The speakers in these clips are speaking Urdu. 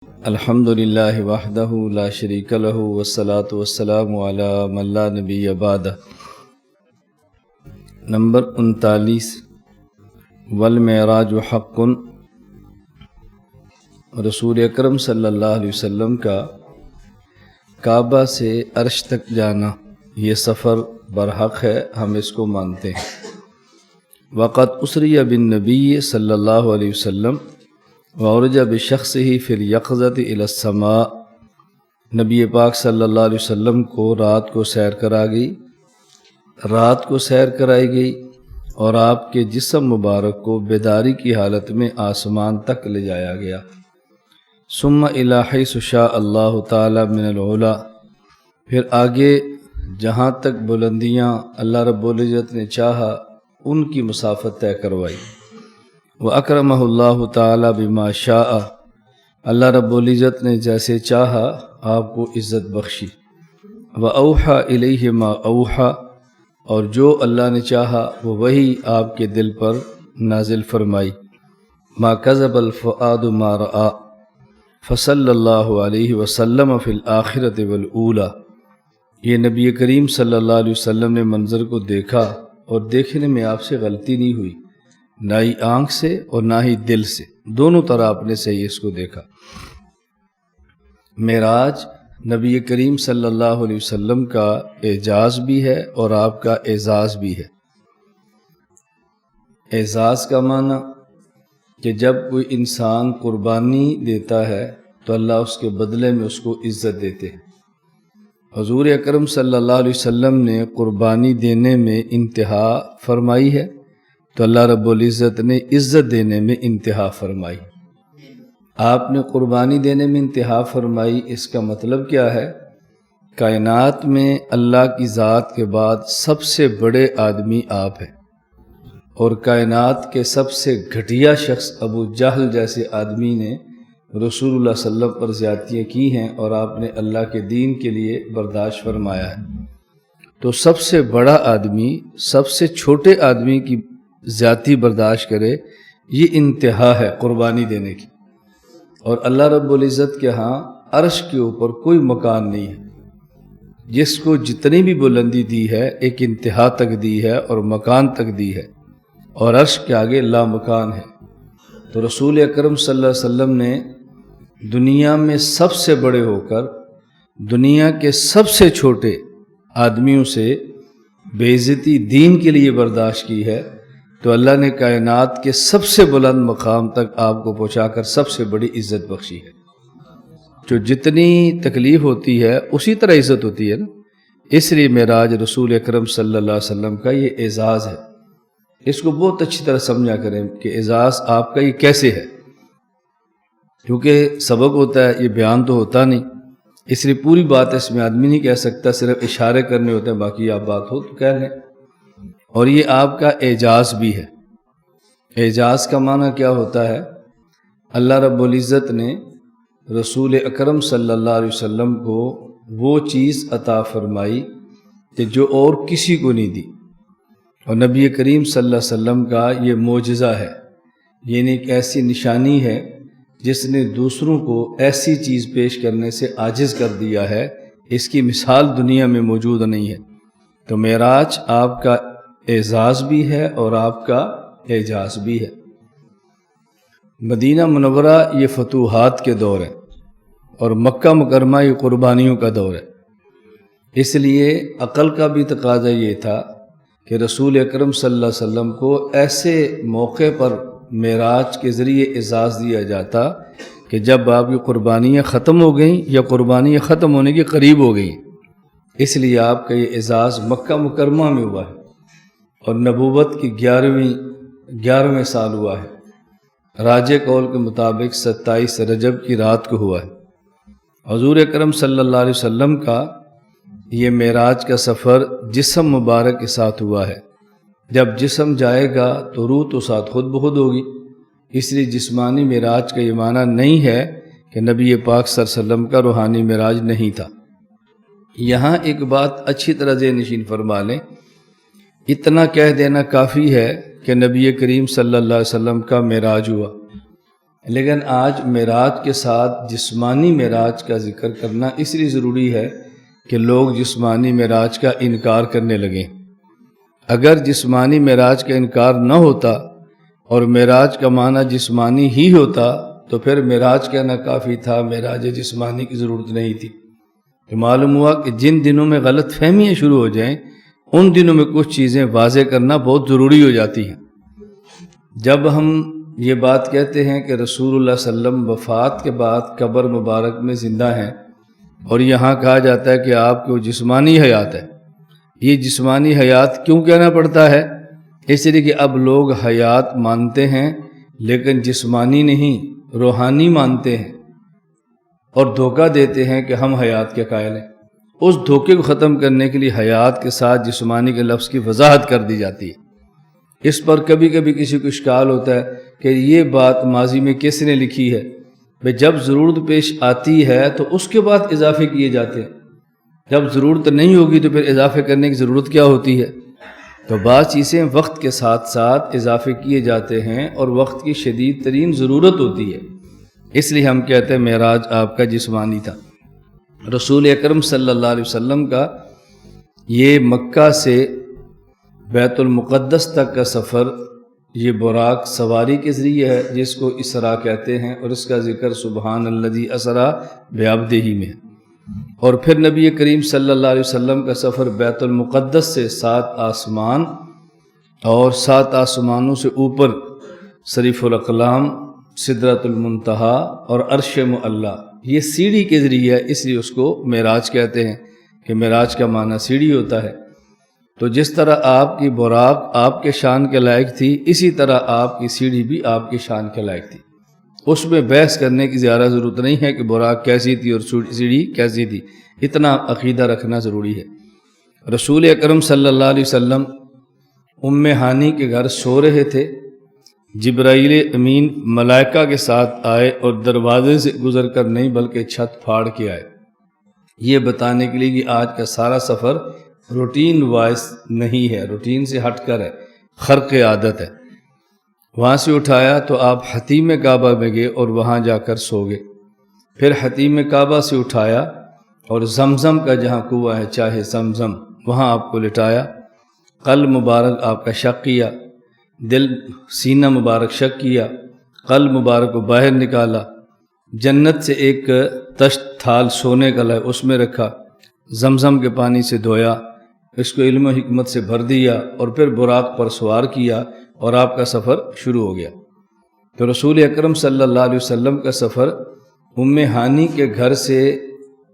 الحمد للہ وحدہ لا شریک لہ والصلاة والسلام علی من لا نبی بعدہ۔ نمبر 39 والمعراج حق۔ رسول اکرم صلی اللہ علیہ وسلم کا کعبہ سے عرش تک جانا یہ سفر برحق ہے، ہم اس کو مانتے ہیں۔ وقد اسری بالنبی صلی اللہ علیہ وسلم وعرج بشخصہ فی الیقظۃ الی السماء۔ نبی پاک صلی اللہ علیہ وسلم کو رات کو سیر کرائی گئی اور آپ کے جسم مبارک کو بیداری کی حالت میں آسمان تک لے جایا گیا۔ ثم الی حیث شاء اللہ تعالی من العلا، پھر آگے جہاں تک بلندیاں اللہ رب العزت نے چاہا ان کی مسافت طے کروائی۔ وَأَكْرَمَهُ اللَّهُ تَعَالَى بِمَا شَاءَ، اللہ رب العزت نے جیسے چاہا آپ کو عزت بخشی۔ وَأَوْحَى إِلَيْهِ مَا أَوْحَى، اور جو اللہ نے چاہا وہ وہی آپ کے دل پر نازل فرمائی۔ مَا كَذَبَ الْفُؤَادُ مَا رَأَى فَصَلَّى اللَّهُ عَلَيْهِ وَسَلَّمَ فِي الْآخِرَةِ وَالْأُولَى۔ یہ نبی کریم صلی اللہ علیہ وسلم نے منظر کو دیکھا اور دیکھنے میں آپ سے غلطی نہیں ہوئی، نہ ہی آنکھ سے اور نہ ہی دل سے، دونوں طرح اپنے سے اس کو دیکھا۔ معراج نبی کریم صلی اللہ علیہ وسلم کا اعجاز بھی ہے اور آپ کا اعزاز بھی ہے۔ اعزاز کا معنی کہ جب کوئی انسان قربانی دیتا ہے تو اللہ اس کے بدلے میں اس کو عزت دیتے ہیں۔ حضور اکرم صلی اللہ علیہ وسلم نے قربانی دینے میں انتہا فرمائی ہے تو اللہ رب العزت نے عزت دینے میں انتہا فرمائی۔ آپ نے قربانی دینے میں انتہا فرمائی، اس کا مطلب کیا ہے؟ کائنات میں اللہ کی ذات کے بعد سب سے بڑے آدمی آپ ہیں، اور کائنات کے سب سے گھٹیا شخص ابو جہل جیسے آدمی نے رسول اللہ صلی اللہ علیہ وسلم پر زیادتیاں کی ہیں اور آپ نے اللہ کے دین کے لیے برداشت فرمایا ہے۔ تو سب سے بڑا آدمی سب سے چھوٹے آدمی کی زیادتی برداشت کرے، یہ انتہا ہے قربانی دینے کی۔ اور اللہ رب العزت کے ہاں عرش کے اوپر کوئی مکان نہیں ہے، جس کو جتنی بھی بلندی دی ہے ایک انتہا تک دی ہے اور مکان تک دی ہے، اور عرش کے آگے لا مکان ہے۔ تو رسول اکرم صلی اللہ علیہ وسلم نے دنیا میں سب سے بڑے ہو کر دنیا کے سب سے چھوٹے آدمیوں سے بے عزتی دین کے لیے برداشت کی ہے، تو اللہ نے کائنات کے سب سے بلند مقام تک آپ کو پہنچا کر سب سے بڑی عزت بخشی ہے۔ جو جتنی تکلیف ہوتی ہے اسی طرح عزت ہوتی ہے نا، اس لیے معراج رسول اکرم صلی اللہ علیہ وسلم کا یہ اعزاز ہے۔ اس کو بہت اچھی طرح سمجھا کریں کہ اعزاز آپ کا یہ کیسے ہے، کیونکہ سبق ہوتا ہے، یہ بیان تو ہوتا نہیں، اس لیے پوری بات اس میں آدمی نہیں کہہ سکتا، صرف اشارے کرنے ہوتے ہیں، باقی آپ بات ہو تو کہہ لیں۔ اور یہ آپ کا اعجاز بھی ہے۔ اعجاز کا معنی کیا ہوتا ہے؟ اللہ رب العزت نے رسول اکرم صلی اللہ علیہ وسلم کو وہ چیز عطا فرمائی کہ جو اور کسی کو نہیں دی، اور نبی کریم صلی اللہ علیہ وسلم کا یہ معجزہ ہے، یعنی ایک ایسی نشانی ہے جس نے دوسروں کو ایسی چیز پیش کرنے سے عاجز کر دیا ہے، اس کی مثال دنیا میں موجود نہیں ہے۔ تو معراج آپ کا اعزاز بھی ہے اور آپ کا اعجاز بھی ہے۔ مدینہ منورہ یہ فتوحات کے دور ہے اور مکہ مکرمہ یہ قربانیوں کا دور ہے، اس لیے عقل کا بھی تقاضا یہ تھا کہ رسول اکرم صلی اللہ علیہ وسلم کو ایسے موقع پر معراج کے ذریعے اعزاز دیا جاتا کہ جب آپ کی قربانیاں ختم ہو گئیں یا قربانیاں ختم ہونے کے قریب ہو گئیں، اس لیے آپ کا یہ اعزاز مکہ مکرمہ میں ہوا ہے، اور نبوت کی 11ویں سال ہوا ہے، راجح قول کے مطابق 27 رجب کی رات کو ہوا ہے۔ حضور اکرم صلی اللہ علیہ وسلم کا یہ معراج کا سفر جسم مبارک کے ساتھ ہوا ہے۔ جب جسم جائے گا تو روح تو ساتھ خود بخود ہوگی، اس لیے جسمانی معراج کا یہ معنی نہیں ہے کہ نبی پاک صلی اللہ علیہ وسلم کا روحانی معراج نہیں تھا۔ یہاں ایک بات اچھی طرح ذہن نشین فرما لیں، اتنا کہہ دینا کافی ہے کہ نبی کریم صلی اللہ علیہ وسلم کا معراج ہوا، لیکن آج معراج کے ساتھ جسمانی معراج کا ذکر کرنا اس لیے ضروری ہے کہ لوگ جسمانی معراج کا انکار کرنے لگیں۔ اگر جسمانی معراج کا انکار نہ ہوتا اور معراج کا معنی جسمانی ہی ہوتا تو پھر معراج کہنا کافی تھا، معراج جسمانی کی ضرورت نہیں تھی۔ تو معلوم ہوا کہ جن دنوں میں غلط فہمیاں شروع ہو جائیں ان دنوں میں کچھ چیزیں واضح کرنا بہت ضروری ہو جاتی ہیں۔ جب ہم یہ بات کہتے ہیں کہ رسول اللہ صلی اللہ علیہ وسلم وفات کے بعد قبر مبارک میں زندہ ہیں اور یہاں کہا جاتا ہے کہ آپ کو جسمانی حیات ہے، یہ جسمانی حیات کیوں کہنا پڑتا ہے؟ اس لیے کہ اب لوگ حیات مانتے ہیں لیکن جسمانی نہیں، روحانی مانتے ہیں اور دھوکہ دیتے ہیں کہ ہم حیات کے قائل ہیں۔ اس دھوکے کو ختم کرنے کے لیے حیات کے ساتھ جسمانی کے لفظ کی وضاحت کر دی جاتی ہے۔ اس پر کبھی کبھی کسی کو اشکال ہوتا ہے کہ یہ بات ماضی میں کس نے لکھی ہے؟ بھئی جب ضرورت پیش آتی ہے تو اس کے بعد اضافے کیے جاتے ہیں، جب ضرورت نہیں ہوگی تو پھر اضافے کرنے کی ضرورت کیا ہوتی ہے؟ تو بعض چیزیں وقت کے ساتھ ساتھ اضافے کیے جاتے ہیں اور وقت کی شدید ترین ضرورت ہوتی ہے، اس لیے ہم کہتے ہیں معراج آپ کا جسمانی تھا۔ رسول اکرم صلی اللہ علیہ وسلم کا یہ مکہ سے بیت المقدس تک کا سفر یہ براق سواری کے ذریعے ہے جس کو اسراء کہتے ہیں، اور اس کا ذکر سبحان الذی اسریٰ بعبدہ میں ہے۔ اور پھر نبی کریم صلی اللہ علیہ وسلم کا سفر بیت المقدس سے 7 آسمان اور 7 آسمانوں سے اوپر صریف الاقلام، سدرۃ المنتہا اور عرش معلیٰ، یہ سیڑھی کے ذریعے ہے، اس لیے اس کو معراج کہتے ہیں کہ معراج کا معنی سیڑھی ہوتا ہے۔ تو جس طرح آپ کی براق آپ کے شان کے لائق تھی، اسی طرح آپ کی سیڑھی بھی آپ کے شان کے لائق تھی۔ اس میں بحث کرنے کی زیادہ ضرورت نہیں ہے کہ براق کیسی تھی اور سیڑھی کیسی تھی، اتنا عقیدہ رکھنا ضروری ہے۔ رسول اکرم صلی اللہ علیہ وسلم ام ہانی کے گھر سو رہے تھے، جبرائیل امین ملائکہ کے ساتھ آئے اور دروازے سے گزر کر نہیں بلکہ چھت پھاڑ کے آئے، یہ بتانے کے لیے کہ آج کا سارا سفر روٹین وائز نہیں ہے، روٹین سے ہٹ کر ہے، خرق عادت ہے۔ وہاں سے اٹھایا تو آپ حتیم کعبہ میں گئے اور وہاں جا کر سو گئے۔ پھر حتیم کعبہ سے اٹھایا اور زمزم کا جہاں کنواں ہے چاہے زمزم، وہاں آپ کو لٹایا، قلب مبارک آپ کا شق کیا، دل سینہ مبارک شق کیا، قلب مبارک کو باہر نکالا، جنت سے ایک تشت تھال سونے کا لائے اس میں رکھا، زمزم کے پانی سے دھویا، اس کو علم و حکمت سے بھر دیا اور پھر براق پر سوار کیا اور آپ کا سفر شروع ہو گیا۔ تو رسول اکرم صلی اللہ علیہ وسلم کا سفر ام ہانی کے گھر سے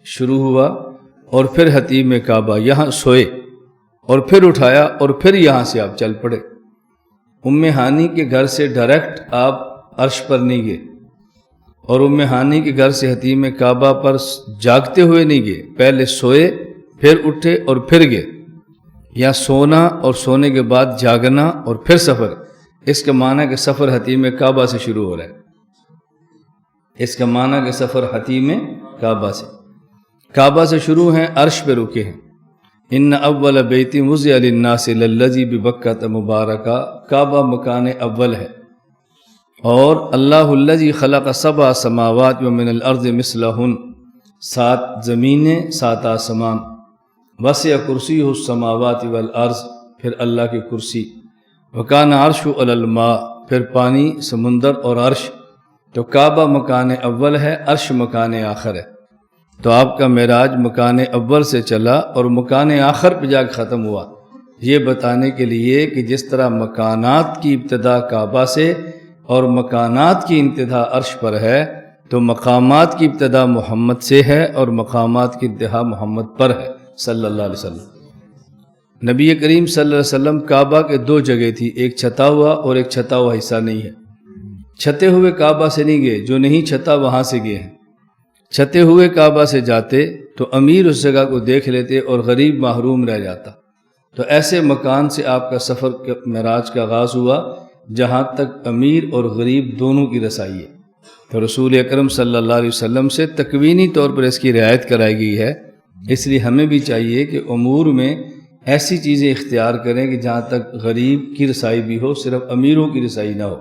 شروع ہوا اور پھر حتیم کعبہ، یہاں سوئے اور پھر اٹھایا اور پھر یہاں سے آپ چل پڑے۔ ام ہانی کے گھر سے ڈائریکٹ آپ عرش پر نہیں گئے اور ام ہانی کے گھر سے حتیم کعبہ پر جاگتے ہوئے نہیں گئے، پہلے سوئے پھر اٹھے اور پھر گئے۔ یا سونا اور سونے کے بعد جاگنا اور پھر سفر، اس کا معنی کہ سفر حتیم کعبہ سے شروع ہو رہا ہے، اس کا معنی کہ سفر حتیم کعبہ سے شروع ہیں، عرش پہ رکے ہیں۔ ان اول بیت وضع للناس للذی ببکۃ مبارکہ، کعبہ مکان اول ہے، اور اللہ الذی خلق 7 سماوات ومن الارض مثلہن، 7 زمینیں 7 آسمان، وسع کرسیہ السماوات والارض، پھر اللہ کی کرسی، وکان عرش علی الماء، پھر پانی، سمندر اور عرش۔ تو کعبہ مکان اول ہے، عرش مکان آخر ہے۔ تو آپ کا معراج مکان اول سے چلا اور مکان آخر پہ جا کے ختم ہوا، یہ بتانے کے لیے کہ جس طرح مکانات کی ابتدا کعبہ سے اور مکانات کی انتہا عرش پر ہے، تو مقامات کی ابتدا محمد سے ہے اور مقامات کی انتہا محمد پر ہے صلی اللہ علیہ وسلم۔ نبی کریم صلی اللہ علیہ وسلم کعبہ کے 2 جگہ تھی، ایک چھتا ہوا اور ایک چھتا ہوا حصہ نہیں ہے۔ چھتے ہوئے کعبہ سے نہیں گئے، جو نہیں چھتا وہاں سے گئے ہیں۔ چھتے ہوئے کعبہ سے جاتے تو امیر اس جگہ کو دیکھ لیتے اور غریب محروم رہ جاتا۔ تو ایسے مکان سے آپ کا سفر معراج کا آغاز ہوا جہاں تک امیر اور غریب دونوں کی رسائی ہے۔ تو رسول اکرم صلی اللہ علیہ وسلم سے تکوینی طور پر اس کی رعایت کرائی گئی ہے، اس لیے ہمیں بھی چاہیے کہ امور میں ایسی چیزیں اختیار کریں کہ جہاں تک غریب کی رسائی بھی ہو، صرف امیروں کی رسائی نہ ہو۔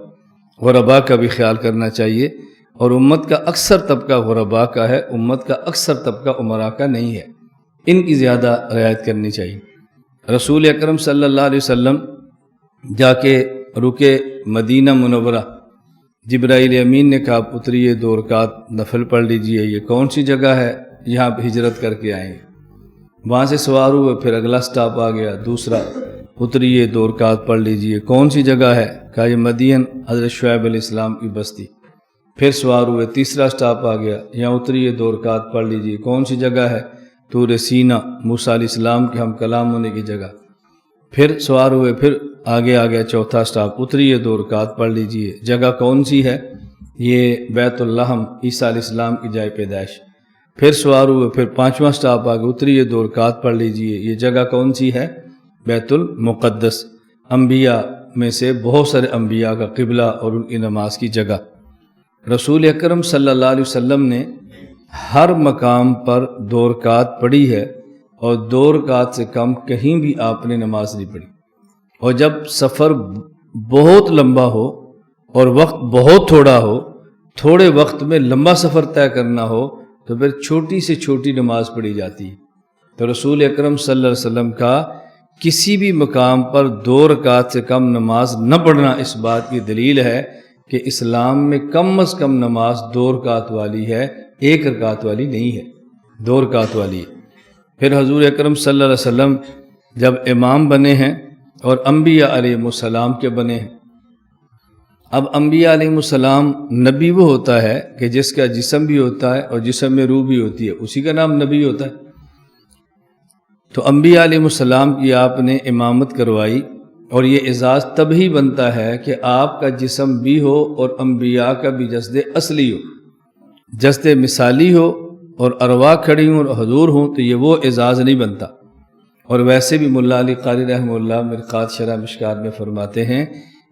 غربا کا بھی خیال کرنا چاہیے، اور امت کا اکثر طبقہ غربا کا ہے، امت کا اکثر طبقہ امراء کا نہیں ہے، ان کی زیادہ رعایت کرنی چاہیے۔ رسول اکرم صلی اللہ علیہ وسلم جا کے رکے مدینہ منورہ، جبرائیل امین نے کہا اتریے 2 رکعت نفل پڑھ لیجئے، یہ کون سی جگہ ہے یہاں پہ ہجرت کر کے آئیں گے؟ وہاں سے سوار ہوئے، پھر اگلا سٹاپ آ گیا دوسرا، اتریے 2 رکعت پڑھ لیجئے، کون سی جگہ ہے؟ کہا یہ مدین حضرت شعیب علیہ السلام کی بستی۔ پھر سوار ہوئے، تیسرا سٹاپ آ گیا، یہاں اتریے 2 رکعت پڑھ لیجئے، کون سی جگہ ہے؟ طور سینا، موسیٰ علیہ السلام کے ہم کلام ہونے کی جگہ۔ پھر سوار ہوئے، پھر آگے آ گیا چوتھا سٹاپ، اتریے 2 رکعت پڑھ لیجئے، جگہ کون سی ہے؟ یہ بیت اللحم، عیسیٰ علیہ السلام کی جائے پیدائش۔ پھر سوار ہوئے، پھر 5واں سٹاپ آ گیا، اتریے 2 رکعت پڑھ لیجئے، یہ جگہ کون سی ہے؟ بیت المقدس، انبیاء میں سے بہت سارے انبیاء کا قبلہ اور ان کی نماز کی جگہ۔ رسول اکرم صلی اللہ علیہ وسلم نے ہر مقام پر 2 رکعت پڑھی ہے، اور 2 رکعت سے کم کہیں بھی آپ نے نماز نہیں پڑھی۔ اور جب سفر بہت لمبا ہو اور وقت بہت تھوڑا ہو، تھوڑے وقت میں لمبا سفر طے کرنا ہو، تو پھر چھوٹی سے چھوٹی نماز پڑھی جاتی ہے۔ تو رسول اکرم صلی اللہ علیہ وسلم کا کسی بھی مقام پر 2 رکعت سے کم نماز نہ پڑھنا اس بات کی دلیل ہے کہ اسلام میں کم از کم نماز 2 رکعت والی ہے، 1 رکعت والی نہیں ہے، 2 رکعت والی ہے۔ پھر حضور اکرم صلی اللہ علیہ وسلم جب امام بنے ہیں اور انبیاء علیہ السلام کے بنے ہیں، اب انبیاء علیہ السلام، نبی وہ ہوتا ہے کہ جس کا جسم بھی ہوتا ہے اور جسم میں روح بھی ہوتی ہے، اسی کا نام نبی ہوتا ہے۔ تو انبیاء علیہ السلام کی آپ نے امامت کروائی، اور یہ اعزاز تب ہی بنتا ہے کہ آپ کا جسم بھی ہو اور انبیاء کا بھی جسد اصلی ہو، جسد مثالی ہو اور ارواح کھڑی ہوں اور حضور ہوں، تو یہ وہ اعزاز نہیں بنتا۔ اور ویسے بھی ملا علی قاری رحمہ اللہ مرقات شرح مشکات میں فرماتے ہیں،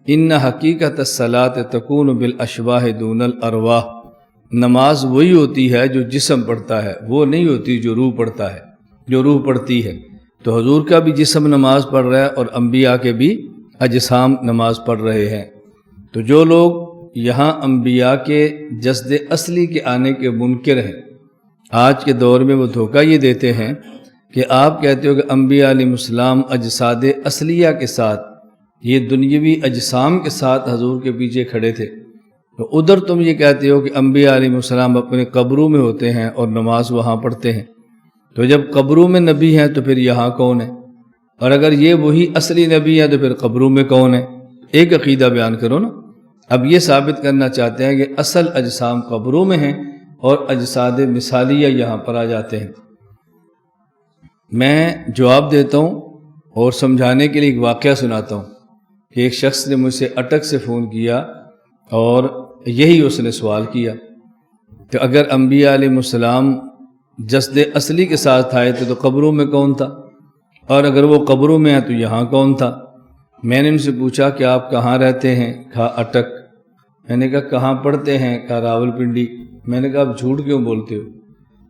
ان حقیقت الصلاۃ تکون بالاشباح دون الارواح، نماز وہی ہوتی ہے جو جسم پڑھتا ہے، وہ نہیں ہوتی جو روح پڑھتا ہے، جو روح پڑھتی ہے۔ تو حضور کا بھی جسم نماز پڑھ رہا ہے اور انبیاء کے بھی اجسام نماز پڑھ رہے ہیں۔ تو جو لوگ یہاں انبیاء کے جسد اصلی کے آنے کے منکر ہیں، آج کے دور میں وہ دھوکہ یہ دیتے ہیں کہ آپ کہتے ہو کہ انبیاء علیہ السلام اجساد اصلیہ کے ساتھ، یہ دنیاوی اجسام کے ساتھ حضور کے پیچھے کھڑے تھے، تو ادھر تم یہ کہتے ہو کہ انبیاء علیہ السلام اپنے قبروں میں ہوتے ہیں اور نماز وہاں پڑھتے ہیں۔ تو جب قبروں میں نبی ہیں تو پھر یہاں کون ہے؟ اور اگر یہ وہی اصلی نبی ہے تو پھر قبروں میں کون ہے؟ ایک عقیدہ بیان کرو نا۔ اب یہ ثابت کرنا چاہتے ہیں کہ اصل اجسام قبروں میں ہیں اور اجساد مثالیہ یہاں پر آ جاتے ہیں۔ میں جواب دیتا ہوں اور سمجھانے کے لیے ایک واقعہ سناتا ہوں کہ ایک شخص نے مجھ سے اٹک سے فون کیا اور یہی اس نے سوال کیا کہ اگر انبیاء علیہ السلام جسد اصلی کے ساتھ آئے تھے تو قبروں میں کون تھا، اور اگر وہ قبروں میں ہیں تو یہاں کون تھا؟ میں نے ان سے پوچھا کہ آپ کہاں رہتے ہیں؟ کہا اٹک۔ میں نے کہا کہاں پڑھتے ہیں؟ کہا راول پنڈی۔ میں نے کہا آپ جھوٹ کیوں بولتے ہو؟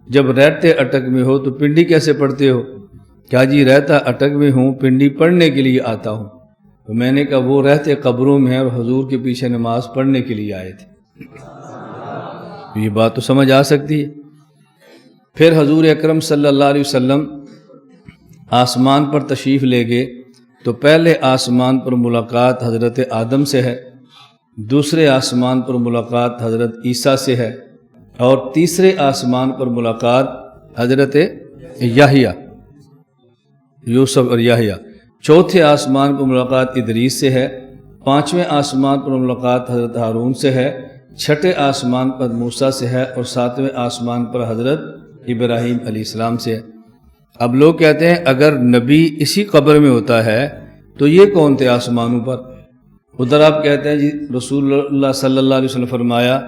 جب رہتے اٹک میں ہو تو پنڈی کیسے پڑھتے ہو؟ کہا جی رہتا اٹک میں ہوں، پنڈی پڑھنے کے لیے آتا ہوں۔ تو میں نے کہا وہ رہتے قبروں میں ہیں اور حضور کے پیچھے نماز پڑھنے کے لیے آئے تھے۔ یہ بات تو سمجھ آ سکتی ہے۔ پھر حضور اکرم صلی اللہ علیہ وسلم آسمان پر تشریف لے گئے تو پہلے آسمان پر ملاقات حضرت آدم سے ہے، دوسرے آسمان پر ملاقات حضرت عیسیٰ سے ہے، اور تیسرے آسمان پر ملاقات حضرت یحییٰ، یوسف اور یحییٰ، چوتھے آسمان پر ملاقات ادریس سے ہے، پانچویں آسمان پر ملاقات حضرت ہارون سے ہے، چھٹے آسمان پر موسیٰ سے ہے، اور ساتویں آسمان پر حضرت ابراہیم علیہ السلام سے ہے۔ اب لوگ کہتے ہیں اگر نبی اسی قبر میں ہوتا ہے تو یہ کون تھے آسمانوں پر؟ ادھر آپ کہتے ہیں جی رسول اللہ صلی اللہ علیہ وسلم فرمایا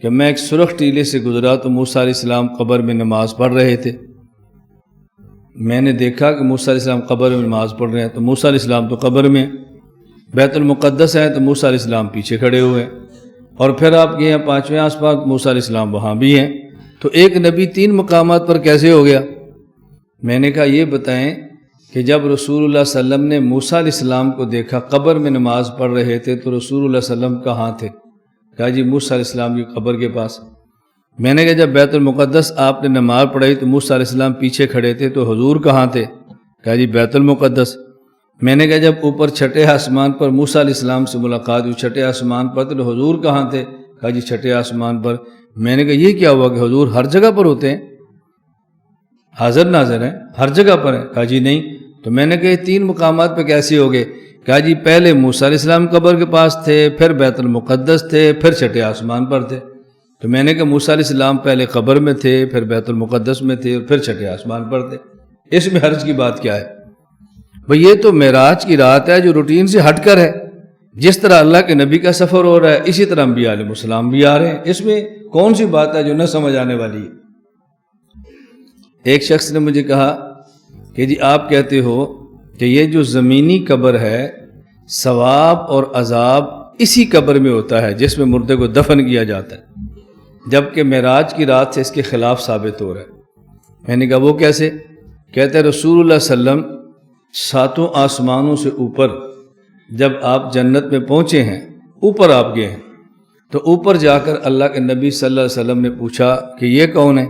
کہ میں ایک سرخ ٹیلے سے گزرا تو موسیٰ علیہ السلام قبر میں نماز پڑھ رہے تھے، میں نے دیکھا کہ موسیٰ علیہ السلام قبر میں نماز پڑھ رہے ہیں، تو موسیٰ علیہ السلام تو قبر میں، بیت المقدس ہے تو موسیٰ علیہ السلام پیچھے کھڑے ہوئے ہیں، اور پھر آپ کے یہاں پانچویں آسمان موسیٰ علیہ السلام وہاں بھی ہیں، تو ایک نبی 3 مقامات پر کیسے ہو گیا؟ میں نے کہا یہ بتائیں کہ جب رسول اللہ صلی اللہ علیہ وسلم نے موسیٰ علیہ السلام کو دیکھا قبر میں نماز پڑھ رہے تھے تو رسول اللہ صلی اللہ علیہ وسلم کہاں تھے؟ کہا جی موسیٰ علیہ السلام کی قبر کے پاس۔ میں نے کہا جب بیت المقدس آپ نے نماز پڑھائی تو موسیٰ علیہ السلام پیچھے کھڑے تھے تو حضور کہاں تھے؟ کہا جی بیت المقدس۔ میں نے کہا جب اوپر چھٹے آسمان پر موسیٰ علیہ السلام سے ملاقات ہوئی، چھٹے آسمان پر، تو حضور کہاں تھے؟ کہا جی چھٹے آسمان پر۔ میں نے کہا یہ کیا ہوا کہ حضور ہر جگہ پر ہوتے ہیں، حاضر ناظر ہیں، ہر جگہ پر ہیں؟ کہا جی نہیں۔ تو میں نے کہا یہ 3 مقامات پہ کیسے ہو گئے؟ کہا جی پہلے موسیٰ علیہ السلام قبر کے پاس تھے، پھر بیت المقدس تھے، پھر چھٹے آسمان پر تھے۔ تو میں نے کہا موسیٰ علیہ السلام پہلے قبر میں تھے، پھر بیت المقدس میں تھے، اور پھر چھٹے آسمان پر تھے، اس میں حرج کی بات کیا ہے؟ بھئی یہ تو معراج کی رات ہے جو روٹین سے ہٹ کر ہے۔ جس طرح اللہ کے نبی کا سفر ہو رہا ہے اسی طرح انبیاء علیہ السلام بھی آ رہے ہیں، اس میں کون سی بات ہے جو نہ سمجھ آنے والی ہے؟ ایک شخص نے مجھے کہا کہ جی آپ کہتے ہو کہ یہ جو زمینی قبر ہے ثواب اور عذاب اسی قبر میں ہوتا ہے جس میں مردے کو دفن کیا جاتا ہے، جبکہ معراج کی رات سے اس کے خلاف ثابت ہو رہا ہے۔ میں نے کہا وہ کیسے؟ کہتے ہیں رسول اللہ صلی اللہ علیہ وسلم 7 آسمانوں سے اوپر جب آپ جنت میں پہنچے ہیں، اوپر آپ گئے ہیں، تو اوپر جا کر اللہ کے نبی صلی اللہ علیہ وسلم نے پوچھا کہ یہ کون ہے؟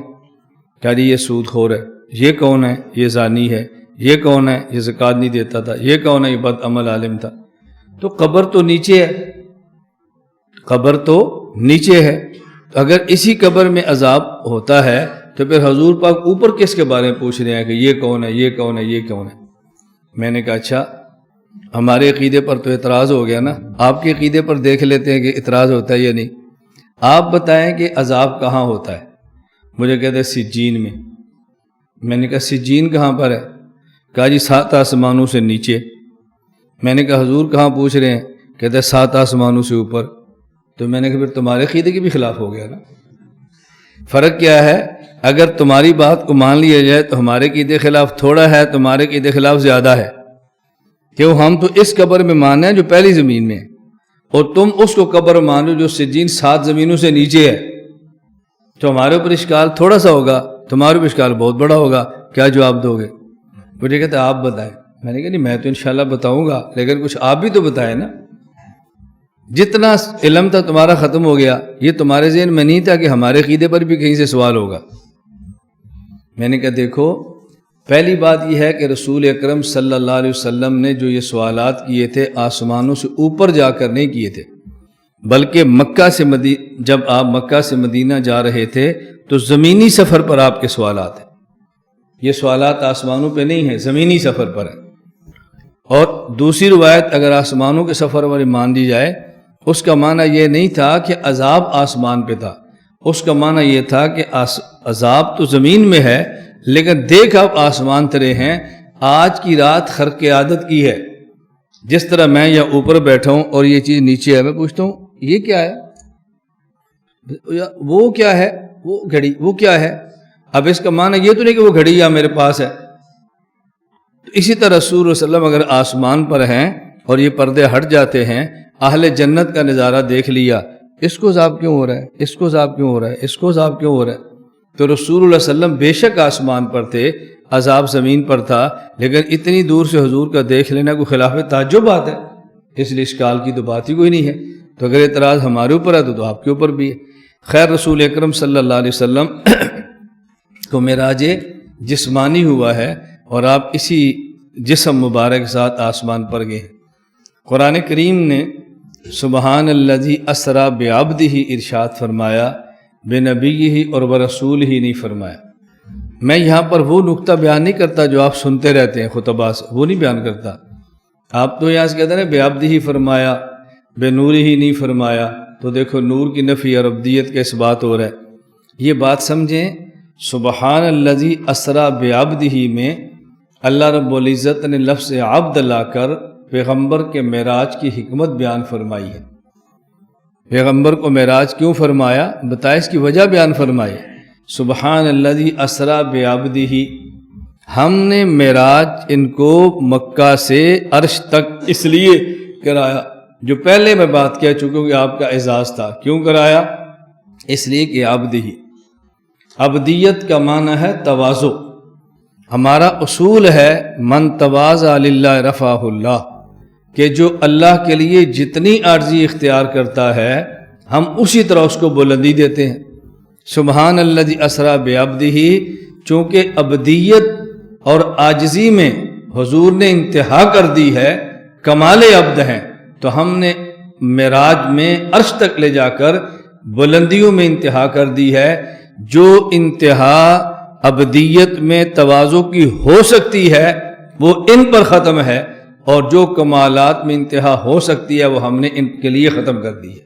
کہا جی یہ سود خور ہے۔ یہ کون ہے؟ یہ زانی ہے۔ یہ کون ہے؟ یہ زکوٰۃ نہیں دیتا تھا۔ یہ کون ہے؟ یہ بد عمل عالم تھا۔ تو قبر تو نیچے ہے، قبر تو نیچے ہے، تو اگر اسی قبر میں عذاب ہوتا ہے تو پھر حضور پاک اوپر کس کے بارے میں پوچھ رہے ہیں کہ یہ کون ہے، یہ کون ہے، یہ کون ہے؟ میں نے کہا اچھا ہمارے عقیدے پر تو اعتراض ہو گیا نا، آپ کے عقیدے پر دیکھ لیتے ہیں کہ اعتراض ہوتا ہے یا نہیں۔ آپ بتائیں کہ عذاب کہاں ہوتا ہے؟ مجھے کہتے ہیں سجین میں۔ میں نے کہا سجین کہاں پر ہے؟ کہا جی 7 آسمانوں سے نیچے۔ میں نے کہا حضور کہاں پوچھ رہے ہیں؟ کہتے ہیں 7 آسمانوں سے اوپر۔ تو میں نے کہا پھر تمہارے عقیدے کے بھی خلاف ہو گیا نا۔ فرق کیا ہے؟ اگر تمہاری بات کو مان لیا جائے تو ہمارے عقیدے خلاف تھوڑا ہے، تمہارے عقیدے خلاف زیادہ ہے، کیوں ہم تو اس قبر میں مانیں جو پہلی زمین میں ہے، اور تم اس کو قبر مانو جو سجین 7 زمینوں سے نیچے ہے۔ تو ہمارے اوپر اشکال تھوڑا سا ہوگا، تمہارے اوپر اشکال بہت بڑا ہوگا۔ کیا جواب دو گے؟ مجھے کہتے آپ بتائیں۔ میں نے کہا نہیں میں تو انشاءاللہ بتاؤں گا، لیکن کچھ آپ بھی تو بتائیں نا۔ جتنا علم تھا تمہارا ختم ہو گیا، یہ تمہارے ذہن میں نہیں تھا کہ ہمارے عقیدے پر بھی کہیں سے سوال ہوگا۔ میں نے کہا دیکھو پہلی بات یہ ہے کہ رسول اکرم صلی اللہ علیہ وسلم نے جو یہ سوالات کیے تھے آسمانوں سے اوپر جا کر نہیں کیے تھے، بلکہ مکہ سے جب آپ مکہ سے مدینہ جا رہے تھے تو زمینی سفر پر آپ کے سوالات ہیں۔ یہ سوالات آسمانوں پہ نہیں ہیں، زمینی سفر پر ہیں۔ اور دوسری روایت اگر آسمانوں کے سفر پر مان لی جائے، اس کا معنی یہ نہیں تھا کہ عذاب آسمان پہ تھا، اس کا معنی یہ تھا کہ عذاب تو زمین میں ہے لیکن دیکھ آپ آسمان ترے ہیں۔ آج کی رات خرق عادت کی ہے، جس طرح میں یا اوپر بیٹھا ہوں اور یہ چیز نیچے ہے، میں پوچھتا ہوں یہ کیا ہے، وہ کیا ہے، وہ گھڑی وہ کیا ہے۔ اب اس کا معنی یہ تو نہیں کہ وہ گھڑی یا میرے پاس ہے۔ تو اسی طرح رسول اللہ صلی اللہ علیہ وسلم اگر آسمان پر ہیں اور یہ پردے ہٹ جاتے ہیں، اہل جنت کا نظارہ دیکھ لیا، اس کو عذاب کیوں ہو رہا ہے، اس کو عذاب کیوں ہو رہا ہے، اس کو عذاب کیوں ہو رہا ہے۔ تو رسول اللہ صلی اللہ علیہ وسلم بے شک آسمان پر تھے، عذاب زمین پر تھا، لیکن اتنی دور سے حضور کا دیکھ لینا کوئی خلاف تعجب بات ہے، اس لیے اشکال کی تو بات ہی کوئی نہیں ہے۔ تو اگر اعتراض ہمارے اوپر ہے تو آپ کے اوپر بھی ہے۔ خیر رسول اکرم صلی اللہ علیہ وسلم کو معراج جسمانی ہوا ہے اور آپ اسی جسم مبارک کے ساتھ آسمان پر گئے ہیں۔ قرآن کریم نے سبحان الذی اسریٰ بعبدہ ارشاد فرمایا، بنبیہ اور برسولہ نہیں فرمایا۔ میں یہاں پر وہ نقطہ بیان نہیں کرتا جو آپ سنتے رہتے ہیں خطبہ سے، وہ نہیں بیان کرتا۔ آپ تو یہاں سے کہتے ہیں بعبدہ فرمایا، بنورہ نہیں فرمایا، تو دیکھو نور کی نفی اور عبدیت کا اس بات ہو رہا ہے۔ یہ بات سمجھیں، سبحان الذی اسریٰ بعبدہ میں اللہ رب العزت نے لفظ عبد لا کر پیغمبر کے معراج کی حکمت بیان فرمائی ہے۔ پیغمبر کو معراج کیوں فرمایا بتائے، اس کی وجہ بیان فرمائی۔ سبحان الذی اسریٰ بعبدہ، ہم نے معراج ان کو مکہ سے عرش تک اس لیے کرایا، جو پہلے میں بات کہہ چکا کہ آپ کا اعزاز تھا، کیوں کرایا؟ اس لیے کہ عبدہ، عبدیت کا معنی ہے تواضع۔ ہمارا اصول ہے من تواضع للہ رفعہ اللہ، کہ جو اللہ کے لیے جتنی عاجزی اختیار کرتا ہے ہم اسی طرح اس کو بلندی دیتے ہیں۔ سبحان الذی اسری بعبدہ، چونکہ عبدیت اور عاجزی میں حضور نے انتہا کر دی ہے، کمال عبد ہیں، تو ہم نے معراج میں عرش تک لے جا کر بلندیوں میں انتہا کر دی ہے۔ جو انتہا عبدیت میں تواضع کی ہو سکتی ہے وہ ان پر ختم ہے، اور جو کمالات میں انتہا ہو سکتی ہے وہ ہم نے ان کے لیے ختم کر دی ہے۔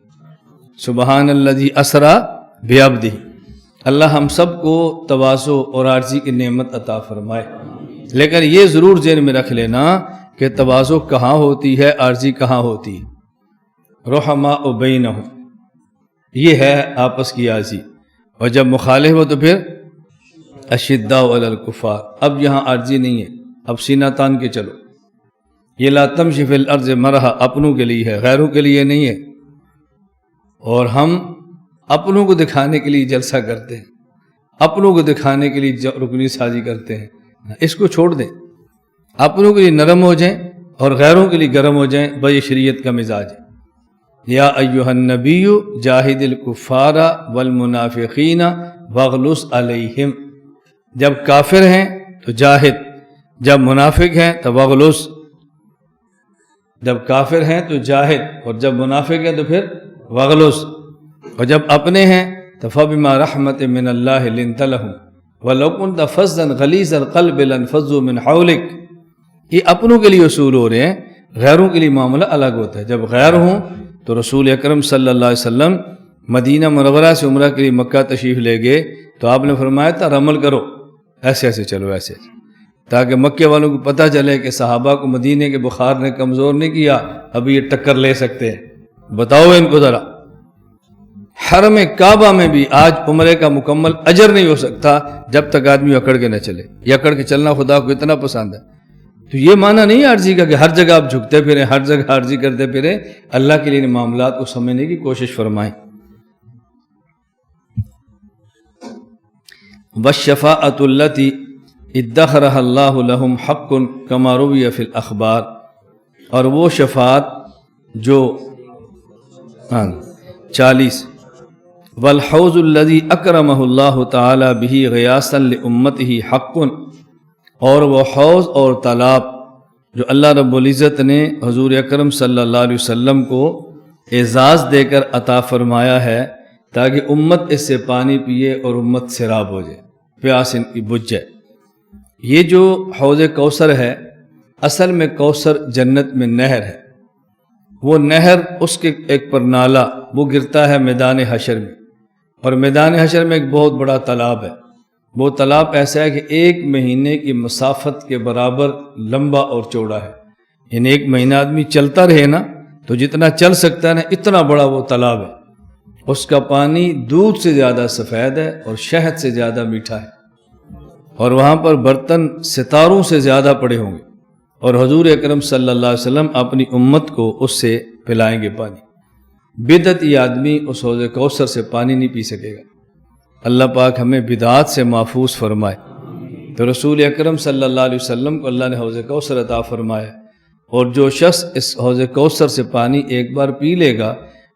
سبحان الذی اسری بعبدہ۔ اللہ ہم سب کو تواضع اور عاجزی کی نعمت عطا فرمائے، لیکن یہ ضرور ذہن میں رکھ لینا کہ تواضع کہاں ہوتی ہے، عاجزی کہاں ہوتی ہے۔ رحماء بینہم، یہ ہے آپس کی عاجزی، اور جب مخالف ہو تو پھر اشداء علی الکفار۔ اب یہاں عاجزی نہیں ہے، اب سینہ تان کے چلو۔ یہ لا تمشی فی الارض مرحا اپنوں کے لیے ہے، غیروں کے لیے نہیں ہے۔ اور ہم اپنوں کو دکھانے کے لیے جلسہ کرتے ہیں، اپنوں کو دکھانے کے لیے رکنی سازی کرتے ہیں، اس کو چھوڑ دیں۔ اپنوں کے لیے نرم ہو جائیں اور غیروں کے لیے گرم ہو جائیں، بھائی یہ شریعت کا مزاج ہے۔ یا ایھا النبی جاہد الکفار والمنافقین واغلظ علیہم، جب کافر ہیں تو جاہد، جب منافق ہیں تو واغلظ، جب کافر ہیں تو جاہد، اور جب منافق ہیں تو پھر واغلظ، اور جب اپنے ہیں تو فبما رحمت من اللہ لنت لہم ولو کنت فظا غلیظ القلب لانفضوا من حولک۔ یہ اپنوں کے لیے اصول ہو رہے ہیں، غیروں کے لیے معاملہ الگ ہوتا ہے۔ جب غیر ہوں تو رسول اکرم صلی اللہ علیہ وسلم مدینہ منورہ سے عمرہ کے لیے مکہ تشریف لے گئے تو آپ نے فرمایا تھا رمل کرو، ایسے ایسے چلو، ایسے ایسے، تاکہ مکے والوں کو پتہ چلے کہ صحابہ کو مدینے کے بخار نے کمزور نہیں کیا، ابھی یہ ٹکر لے سکتے ہیں۔ بتاؤ ان کو ذرا، حرم کعبہ میں بھی آج عمرے کا مکمل اجر نہیں ہو سکتا جب تک آدمی اکڑ کے نہ چلے۔ یہ اکڑ کے چلنا خدا کو اتنا پسند ہے۔ تو یہ معنی نہیں عاجزی کا کہ ہر جگہ آپ جھکتے پھریں، ہر جگہ عاجزی کرتے پھریں۔ اللہ کے لیے معاملات کو سمجھنے کی کوشش فرمائیں۔ والشفاعۃ التی ادخرها اللہ لہم حق کما روی فی الاخبار، اور وہ شفاعت جو 40 والحوض الذی اکرمہ اللہ تعالی بہ غیاثا لامتہ حق، اور وہ حوض اور تالاب جو اللہ رب العزت نے حضور اکرم صلی اللہ علیہ وسلم کو اعزاز دے کر عطا فرمایا ہے تاکہ امت اس سے پانی پیے اور امت سیراب ہو جائے، پیاس ان کی بجھ جائے۔ یہ جو حوض کوثر ہے، اصل میں کوثر جنت میں نہر ہے، وہ نہر اس کے ایک پر نالا وہ گرتا ہے میدان حشر میں، اور میدان حشر میں ایک بہت بڑا تالاب ہے۔ وہ تالاب ایسا ہے کہ 1 مہینے کی مسافت کے برابر لمبا اور چوڑا ہے، یعنی 1 مہینہ آدمی چلتا رہے نا تو جتنا چل سکتا ہے نا، اتنا بڑا وہ تالاب ہے۔ اس کا پانی دودھ سے زیادہ سفید ہے اور شہد سے زیادہ میٹھا ہے، اور وہاں پر برتن ستاروں سے زیادہ پڑے ہوں گے، اور حضور اکرم صلی اللہ علیہ وسلم اپنی امت کو اس سے پلائیں گے پانی۔ بدعتی آدمی اس حوض کوثر سے پانی نہیں پی سکے گا۔ اللہ پاک ہمیں بدعات سے محفوظ فرمائے۔ تو رسول اکرم صلی اللہ علیہ وسلم کو اللہ نے حوض کوثر عطا فرمایا، اور جو شخص اس حوض کوثر سے پانی ایک بار پی لے گا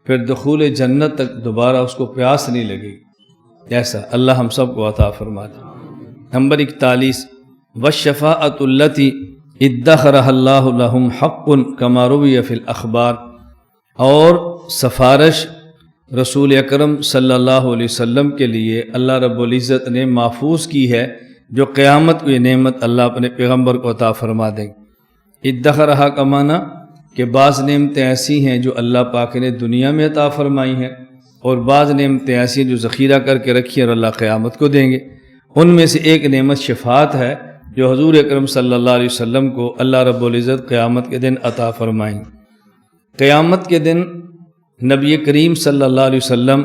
پھر دخول جنت تک دوبارہ اس کو پیاس نہیں لگے گی۔ ایسا اللہ ہم سب کو عطا فرما دے۔ نمبر 41 والشفاعۃ التی ادخرها اللہ لہم حق کما روی فی الاخبار، اور سفارش رسول اکرم صلی اللہ علیہ وسلم کے لیے اللہ رب العزت نے محفوظ کی ہے، جو قیامت کو یہ نعمت اللہ اپنے پیغمبر کو عطا فرما دیں گے۔ ادخرها کا معنی کہ بعض نعمتیں ایسی ہیں جو اللہ پاک نے دنیا میں عطا فرمائی ہیں، اور بعض نعمتیں ایسی ہیں جو ذخیرہ کر کے رکھی ہیں اور اللہ قیامت کو دیں گے۔ ان میں سے ایک نعمت شفاعت ہے جو حضور اکرم صلی اللہ علیہ وسلم کو اللہ رب العزت قیامت کے دن عطا فرمائیں۔ قیامت کے دن نبی کریم صلی اللہ علیہ وسلم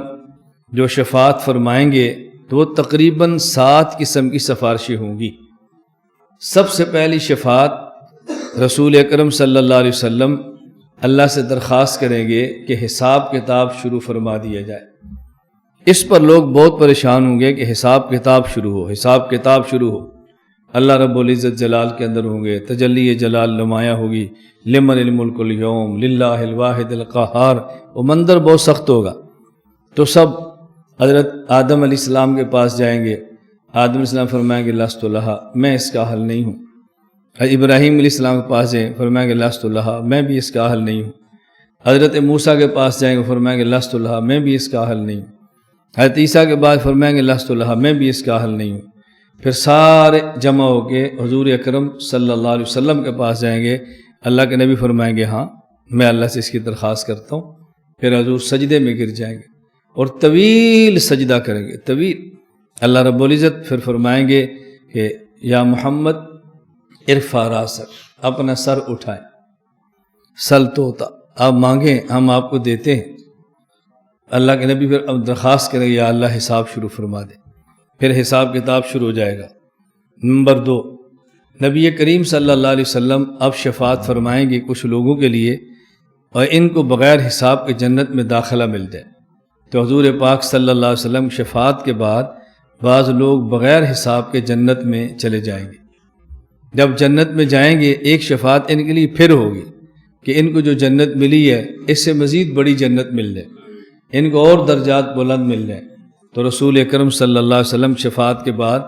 جو شفاعت فرمائیں گے تو وہ تقریباً 7 قسم کی سفارشیں ہوں گی۔ سب سے پہلی شفاعت رسول اکرم صلی اللہ علیہ وسلم اللہ سے درخواست کریں گے کہ حساب کتاب شروع فرما دیا جائے۔ اس پر لوگ بہت پریشان ہوں گے کہ حساب کتاب شروع ہو، حساب کتاب شروع ہو۔ اللہ رب العزت جلال کے اندر ہوں گے، تجلی جلال نمایاں ہوگی، لمن الملک اليوم للہ الواحد القہار، وہ منظر بہت سخت ہوگا۔ تو سب حضرت آدم علیہ السلام کے پاس جائیں گے، آدم علیہ السلام فرمائیں گے لست لہا، میں اس کا حل نہیں ہوں۔ ابراہیم علیہ السلام کے پاس جائیں، فرمائیں گے لست لہا، میں بھی اس کا حل نہیں ہوں۔ حضرت موسیٰ کے پاس جائیں گے، فرمائیں گے لست لہا، میں بھی اس کا حل نہیں ہوں۔ حضرت عیسیٰ کے بعد فرمائیں گے لست لہا، میں بھی اس کا حل نہیں ہوں۔ پھر سارے جمع ہو کے حضور اکرم صلی اللہ علیہ وسلم کے پاس جائیں گے، اللہ کے نبی فرمائیں گے ہاں میں اللہ سے اس کی درخواست کرتا ہوں۔ پھر حضور سجدے میں گر جائیں گے اور طویل سجدہ کریں گے، طویل۔ اللہ رب العزت پھر فرمائیں گے کہ یا محمد ارفع راسک، اپنا سر اٹھائیں، سل توتا، آپ مانگیں ہم آپ کو دیتے ہیں۔ اللہ کے نبی پھر اب درخواست کریں یا اللہ حساب شروع فرما دے، پھر حساب کتاب شروع ہو جائے گا۔ نمبر 2، نبی کریم صلی اللہ علیہ وسلم اب شفاعت فرمائیں گے کچھ لوگوں کے لیے، اور ان کو بغیر حساب کے جنت میں داخلہ مل جائے۔ تو حضور پاک صلی اللہ علیہ وسلم شفاعت کے بعد بعض لوگ بغیر حساب کے جنت میں چلے جائیں گے۔ جب جنت میں جائیں گے ایک شفاعت ان کے لیے پھر ہوگی کہ ان کو جو جنت ملی ہے اس سے مزید بڑی جنت مل جائے، ان کو اور درجات بلند مل جائیں۔ تو رسول اکرم صلی اللہ علیہ وسلم شفاعت کے بعد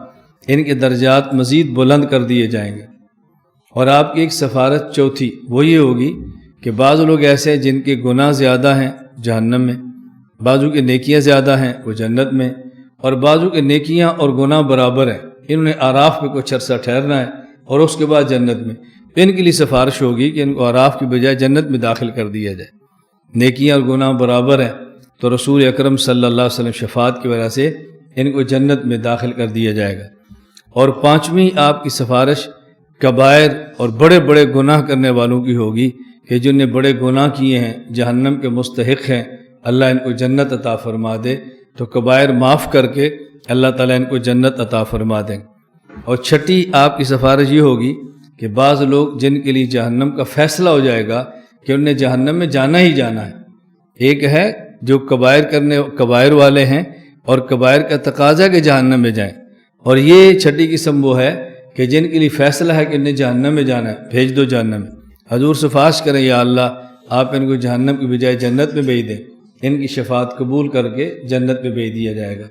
ان کے درجات مزید بلند کر دیے جائیں گے۔ اور آپ کی ایک سفارت چوتھی وہ یہ ہوگی کہ بعض لوگ ایسے ہیں جن کے گناہ زیادہ ہیں جہنم میں، بعضوں کے نیکیاں زیادہ ہیں وہ جنت میں، اور بعضوں کے نیکیاں اور گناہ برابر ہیں، انہوں نے اعراف پہ کچھ عرصہ ٹھہرنا ہے اور اس کے بعد جنت میں۔ ان کے لیے سفارش ہوگی کہ ان کو اعراف کی بجائے جنت میں داخل کر دیا جائے، نیکیاں اور گناہ برابر ہیں، تو رسول اکرم صلی اللہ علیہ وسلم شفاعت کی وجہ سے ان کو جنت میں داخل کر دیا جائے گا۔ اور پانچویں آپ کی سفارش کبائر اور بڑے بڑے گناہ کرنے والوں کی ہوگی کہ جن نے بڑے گناہ کیے ہیں، جہنم کے مستحق ہیں، اللہ ان کو جنت عطا فرما دے، تو کبائر معاف کر کے اللہ تعالیٰ ان کو جنت عطا فرما دیں۔ اور چھٹی آپ کی سفارش یہ ہوگی کہ بعض لوگ جن کے لیے جہنم کا فیصلہ ہو جائے گا کہ انہیں جہنم میں جانا ہی جانا ہے، ایک ہے جو کبائر والے ہیں اور کبائر کا تقاضا کہ جہنم میں جائیں، اور یہ چھٹی قسم وہ ہے کہ جن کے لیے فیصلہ ہے کہ انہیں جہنم میں جانا ہے، بھیج دو جہنم میں۔ حضور سفارش کریں یا اللہ آپ ان کو جہنم کی بجائے جنت میں بھیج دیں، ان کی شفاعت قبول کر کے جنت میں بھیج دیا جائے گا۔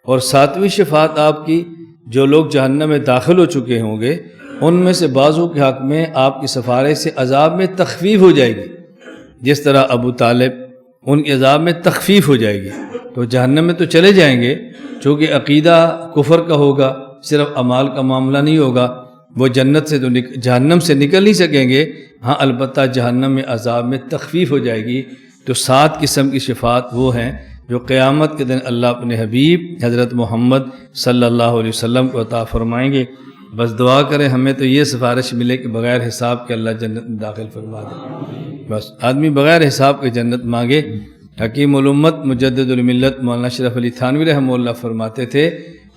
اور ساتویں شفاعت آپ کی، جو لوگ جہنم میں داخل ہو چکے ہوں گے ان میں سے بعضوں کے حق میں آپ کی سفارش سے عذاب میں تخفیف ہو جائے گی، جس طرح ابو طالب ان کے عذاب میں تخفیف ہو جائے گی، تو جہنم میں تو چلے جائیں گے، چونکہ عقیدہ کفر کا ہوگا، صرف اعمال کا معاملہ نہیں ہوگا، وہ جنت سے تو جہنم سے نکل نہیں سکیں گے، ہاں البتہ جہنم میں عذاب میں تخفیف ہو جائے گی۔ تو 7 قسم کی شفاعت وہ ہیں جو قیامت کے دن اللہ اپنے حبیب حضرت محمد صلی اللہ علیہ وسلم کو عطا فرمائیں گے۔ بس دعا کریں ہمیں تو یہ سفارش ملے کہ بغیر حساب کے اللہ جنت میں داخل فرما دے۔ بس آدمی بغیر حساب کے جنت مانگے۔ حکیم الامت مجدد الملت مولانا اشرف علی تھانوی رحمہ اللہ فرماتے تھے،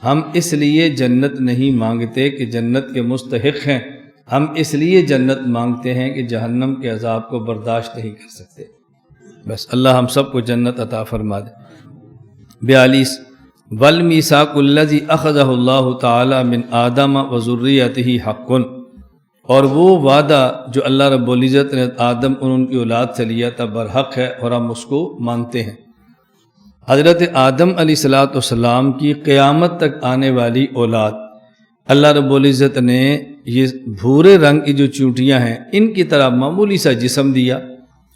ہم اس لیے جنت نہیں مانگتے کہ جنت کے مستحق ہیں، ہم اس لیے جنت مانگتے ہیں کہ جہنم کے عذاب کو برداشت نہیں کر سکتے۔ بس اللہ ہم سب کو جنت عطا فرما دے۔ 42 والمیثاق الذی اخذہ اللہ تعالی من آدم وذریتہ حق، اور وہ وعدہ جو اللہ رب العزت نے آدم اور ان کی اولاد سے لیا تھا برحق ہے، اور ہم اس کو مانتے ہیں۔ حضرت آدم علیہ السلام کی قیامت تک آنے والی اولاد، اللہ رب العزت نے یہ بھورے رنگ کی جو چونٹیاں ہیں ان کی طرح معمولی سا جسم دیا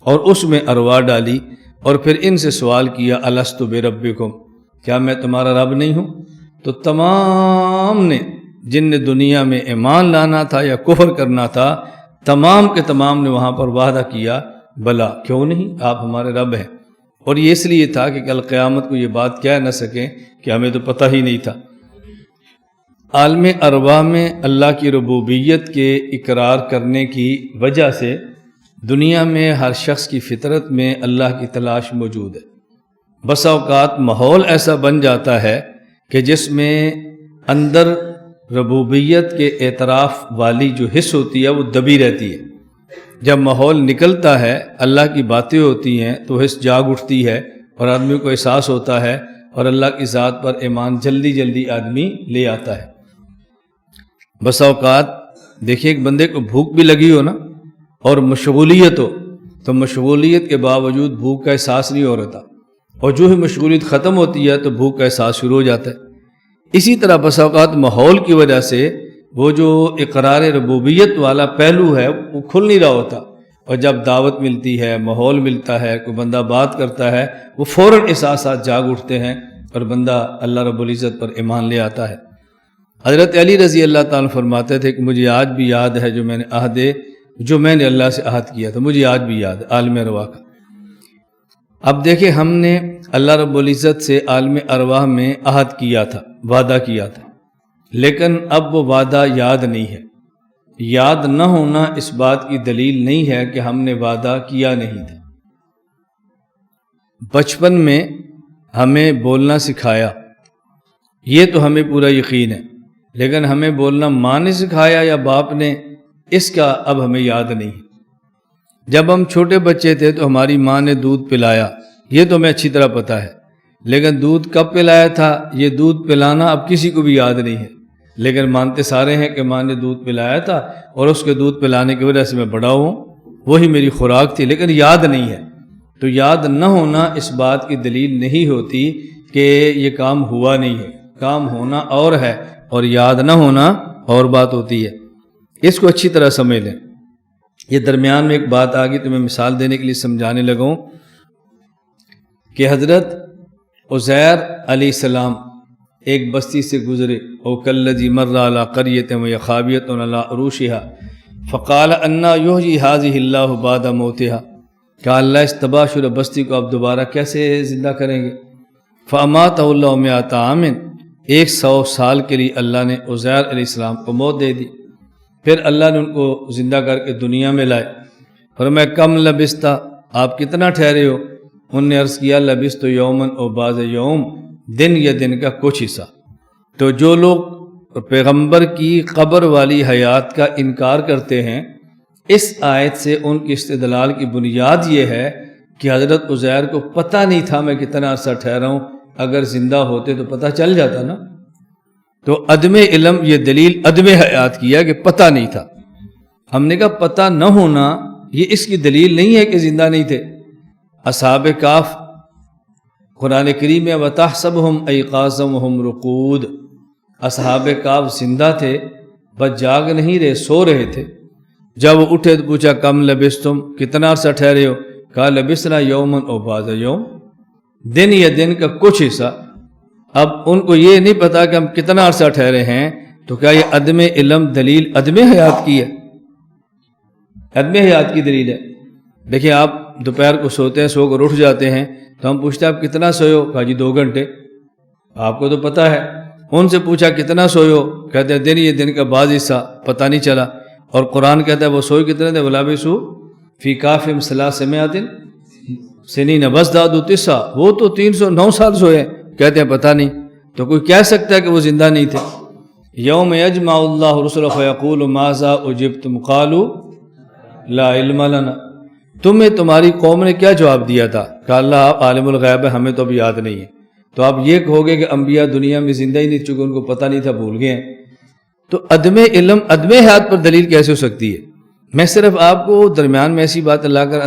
اور اس میں ارواح ڈالی، اور پھر ان سے سوال کیا الست بربکم، کیا میں تمہارا رب نہیں ہوں؟ تو تمام نے، جن نے دنیا میں ایمان لانا تھا یا کفر کرنا تھا، تمام کے تمام نے وہاں پر وعدہ کیا بلا، کیوں نہیں، آپ ہمارے رب ہیں۔ اور یہ اس لیے تھا کہ کل قیامت کو یہ بات کہہ نہ سکیں کہ ہمیں تو پتہ ہی نہیں تھا۔ عالم ارواح میں اللہ کی ربوبیت کے اقرار کرنے کی وجہ سے دنیا میں ہر شخص کی فطرت میں اللہ کی تلاش موجود ہے۔ بسا اوقات ماحول ایسا بن جاتا ہے کہ جس میں اندر ربوبیت کے اعتراف والی جو حص ہوتی ہے وہ دبی رہتی ہے۔ جب ماحول نکلتا ہے، اللہ کی باتیں ہوتی ہیں تو حص جاگ اٹھتی ہے اور آدمی کو احساس ہوتا ہے، اور اللہ کی ذات پر ایمان جلدی جلدی آدمی لے آتا ہے۔ بسا اوقات دیکھیے ایک بندے کو بھوک بھی لگی ہو نا اور مشغولیت ہو، تو مشغولیت کے باوجود بھوک کا احساس نہیں ہو رہا، اور جو ہی مشغولیت ختم ہوتی ہے تو بھوک کا احساس شروع ہو جاتا ہے۔ اسی طرح بسا اوقات ماحول کی وجہ سے وہ جو اقرار ربوبیت والا پہلو ہے وہ کھل نہیں رہا ہوتا، اور جب دعوت ملتی ہے، ماحول ملتا ہے، کوئی بندہ بات کرتا ہے، وہ فوراً احساسات جاگ اٹھتے ہیں اور بندہ اللہ رب العزت پر ایمان لے آتا ہے۔ حضرت علی رضی اللہ تعالیٰ فرماتے تھے کہ مجھے آج بھی یاد ہے جو میں نے اللہ سے عہد کیا تھا، مجھے آج بھی یاد ہے، عالم ارواح کا۔ اب دیکھیں ہم نے اللہ رب العزت سے عالم ارواح میں عہد کیا تھا، وعدہ کیا تھا، لیکن اب وہ وعدہ یاد نہیں ہے۔ یاد نہ ہونا اس بات کی دلیل نہیں ہے کہ ہم نے وعدہ کیا نہیں تھا۔ بچپن میں ہمیں بولنا سکھایا، یہ تو ہمیں پورا یقین ہے، لیکن ہمیں بولنا ماں نے سکھایا یا باپ نے، اس کا اب ہمیں یاد نہیں۔ جب ہم چھوٹے بچے تھے تو ہماری ماں نے دودھ پلایا، یہ تو ہمیں اچھی طرح پتہ ہے، لیکن دودھ کب پلایا تھا یہ دودھ پلانا اب کسی کو بھی یاد نہیں ہے، لیکن مانتے سارے ہیں کہ ماں نے دودھ پلایا تھا اور اس کے دودھ پلانے کی وجہ سے میں بڑا ہوں، وہی میری خوراک تھی، لیکن یاد نہیں ہے۔ تو یاد نہ ہونا اس بات کی دلیل نہیں ہوتی کہ یہ کام ہوا نہیں ہے، کام ہونا اور ہے اور یاد نہ ہونا اور بات ہوتی ہے۔ اس کو اچھی طرح سمجھ لیں۔ یہ درمیان میں ایک بات آ گئی تو میں مثال دینے کے لیے سمجھانے لگوں کہ حضرت عزیر علیہ السلام ایک بستی سے گزرے، او کالذی مر علی قریۃ وہی خاویۃ علی عروشہا فقال انا یحیی ہذہ اللہ بعد موتہا، کہ اللہ اس تباہ شدہ بستی کو اب دوبارہ کیسے زندہ کریں گے؟ فاماتہ اللہ مئۃ عام، 100 سال کے لیے اللہ نے عزیر علیہ السلام کو موت دے دی، پھر اللہ نے ان کو زندہ کر کے دنیا میں لائے۔ فرمایا کم لبستہ، آپ کتنا ٹھہرے ہو؟ انہوں نے عرض کیا لبست یومن او بعض یوم، دن یا دن کا کچھ حصہ۔ تو جو لوگ پیغمبر کی قبر والی حیات کا انکار کرتے ہیں، اس آیت سے ان کی استدلال کی بنیاد یہ ہے کہ حضرت عزیر کو پتہ نہیں تھا میں کتنا عرصہ ٹھہرا ہوں، اگر زندہ ہوتے تو پتہ چل جاتا نا۔ تو عدم علم یہ دلیل عدم حیات کی ہے کہ پتہ نہیں تھا۔ ہم نے کہا پتہ نہ ہونا یہ اس کی دلیل نہیں ہے کہ زندہ نہیں تھے۔ اصحاب کہف قرآن کریم میں وَتَحْسَبُهُمْ أَيْقَاظًا وَهُمْ رُقُودٌ، اصحاب کہف زندہ تھے بس جاگ نہیں رہے، سو رہے تھے۔ جب وہ اٹھے تو پوچھا کم لبستم، کتنا عرصہ ٹھہرے ہو؟ کہا لبسنا یومن او بعض یوم، دن یا دن کا کچھ حصہ۔ اب ان کو یہ نہیں پتا کہ ہم کتنا عرصہ ٹھہرے ہیں، تو کیا یہ عدم علم دلیل عدم حیات کی ہے؟ عدم حیات کی دلیل ہے۔ دیکھیں آپ دوپہر کو سوتے ہیں، سو کر اٹھ جاتے ہیں تو ہم پوچھتے ہیں آپ کتنا سوئے ہو؟ کہا جی 2 گھنٹے، آپ کو تو پتہ ہے۔ ان سے پوچھا کتنا سوئے ہو؟ کہتے ہیں دن یہ دن کا بعض حصہ، پتہ نہیں چلا۔ اور قرآن کہتا ہے وہ سوئے کتنے تھے؟ وَلَبِثُوا فِي كَهْفِهِمْ 300 سنین وَازْدَادُوا 9، وہ تو 309 سال سوئے ہیں، کہتے ہیں پتہ نہیں۔ تو کوئی کہہ سکتا ہے کہ وہ زندہ نہیں تھے؟ یوم یجمع اللہ رسلہ فیقول ماذا اجبتم قالوا لا علم لنا، تمہیں تمہاری قوم نے کیا جواب دیا تھا؟ کہ اللہ آپ عالم الغیب ہے، ہمیں تو اب یاد نہیں ہے۔ تو آپ یہ کہو گے کہ انبیاء دنیا میں زندہ ہی نہیں، چونکہ ان کو پتہ نہیں تھا، بھول گئے ہیں۔ تو عدم علم عدم حیات پر دلیل کیسے ہو سکتی ہے؟ میں صرف آپ کو درمیان میں ایسی بات لا کر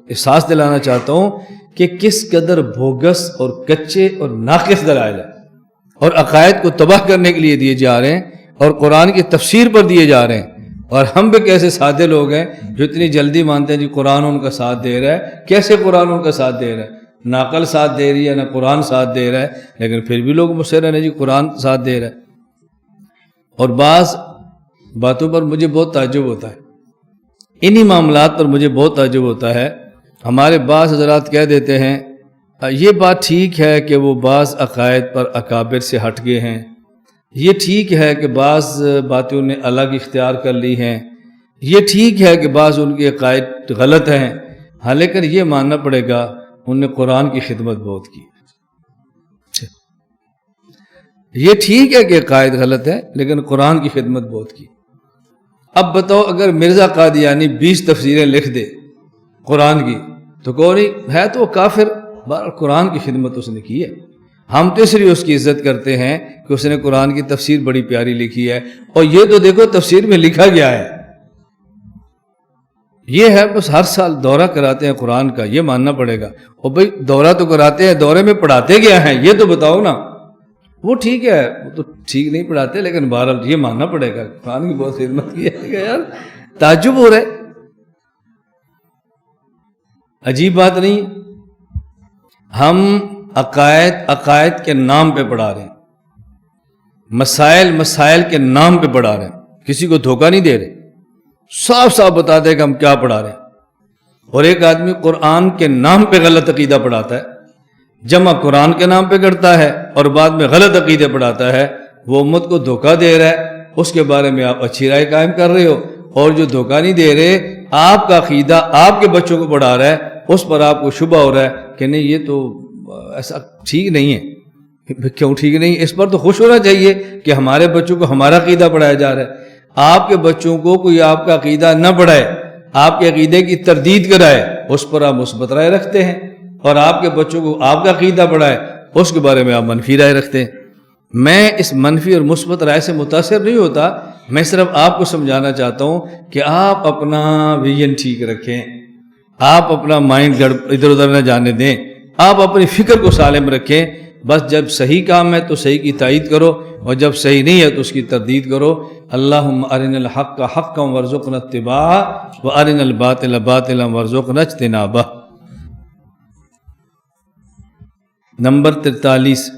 احساس دلانا چاہتا ہوں کہ کس قدر بوگس اور کچے اور ناقص دلائل ہیں، اور عقائد کو تباہ کرنے کے لیے دیے جا رہے ہیں، اور قرآن کی تفسیر پر دیے جا رہے ہیں۔ اور ہم بھی کیسے سادے لوگ ہیں جو اتنی جلدی مانتے ہیں جی قرآن ان کا ساتھ دے رہا ہے۔ کیسے قرآن ان کا ساتھ دے رہا ہے؟ نہ عقل ساتھ دے رہی ہے نہ قرآن ساتھ دے رہا ہے، لیکن پھر بھی لوگ مصر ہیں جی قرآن ساتھ دے رہا ہے۔ اور بعض باتوں پر مجھے بہت تعجب ہوتا ہے، انہی معاملات پر مجھے بہت تعجب ہوتا ہے۔ ہمارے بعض حضرات کہہ دیتے ہیں یہ بات ٹھیک ہے کہ وہ بعض عقائد پر اکابر سے ہٹ گئے ہیں، یہ ٹھیک ہے کہ بعض باتیں انہیں الگ اختیار کر لی ہیں، یہ ٹھیک ہے کہ بعض ان کے عقائد غلط ہیں، ہاں لیکن یہ ماننا پڑے گا انہوں نے قرآن کی خدمت بہت کی۔ یہ ٹھیک ہے کہ عقائد غلط ہے لیکن قرآن کی خدمت بہت کی۔ اب بتاؤ اگر مرزا قادیانی 20 تفسیریں لکھ دے قرآن کی تو کہو نہیں ہے تو وہ کافر، قرآن کی خدمت اس نے کی ہے۔ ہم تو اس لیے اس کی عزت کرتے ہیں کہ اس نے قرآن کی تفسیر بڑی پیاری لکھی ہے، اور یہ تو دیکھو تفسیر میں لکھا گیا ہے، یہ ہے بس ہر سال دورہ کراتے ہیں قرآن کا، یہ ماننا پڑے گا۔ اور بھائی دورہ تو کراتے ہیں، دورے میں پڑھاتے کیا ہیں یہ تو بتاؤ نا۔ وہ ٹھیک ہے، وہ تو ٹھیک نہیں پڑھاتے، لیکن بہرحال یہ ماننا پڑے گا قرآن کی بہت خدمت کی ہے یار۔ تعجب ہو رہا ہے، عجیب بات نہیں۔ ہم عقائد کے نام پہ پڑھا رہے ہیں، مسائل کے نام پہ پڑھا رہے ہیں، کسی کو دھوکہ نہیں دے رہے، صاف صاف بتا دے کہ ہم کیا پڑھا رہے ہیں۔ اور ایک آدمی قرآن کے نام پہ غلط عقیدہ پڑھاتا ہے، جمع قرآن کے نام پہ کرتا ہے اور بعد میں غلط عقیدے پڑھاتا ہے، وہ امت کو دھوکہ دے رہا ہے، اس کے بارے میں آپ اچھی رائے قائم کر رہے ہو۔ اور جو دھوکہ نہیں دے رہے، آپ کا عقیدہ آپ کے بچوں کو پڑھا رہا ہے، اس پر آپ کو شبہ ہو رہا ہے کہ نہیں یہ تو ایسا ٹھیک نہیں ہے۔ کیوں ٹھیک نہیں؟ اس پر تو خوش ہونا چاہیے کہ ہمارے بچوں کو ہمارا عقیدہ پڑھایا جا رہا ہے۔ آپ کے بچوں کو کوئی آپ کا عقیدہ نہ پڑھائے، آپ کے عقیدے کی تردید کرائے، اس پر آپ مثبت رائے رکھتے ہیں، اور آپ کے بچوں کو آپ کا عقیدہ پڑھائے، اس کے بارے میں آپ منفی رائے رکھتے ہیں۔ میں اس منفی اور مثبت رائے سے متاثر نہیں ہوتا، میں صرف آپ کو سمجھانا چاہتا ہوں کہ آپ اپنا ویژن ٹھیک رکھیں، آپ اپنا مائنڈ ادھر ادھر نہ جانے دیں، آپ اپنی فکر کو سالم رکھیں۔ بس جب صحیح کام ہے تو صحیح کی تائید کرو، اور جب صحیح نہیں ہے تو اس کی تردید کرو۔ اللہم ارنا الحق حقا وارزقنا اتباعہ وارنا الباطل باطلا وارزقنا اجتنابہ۔ نمبر 43،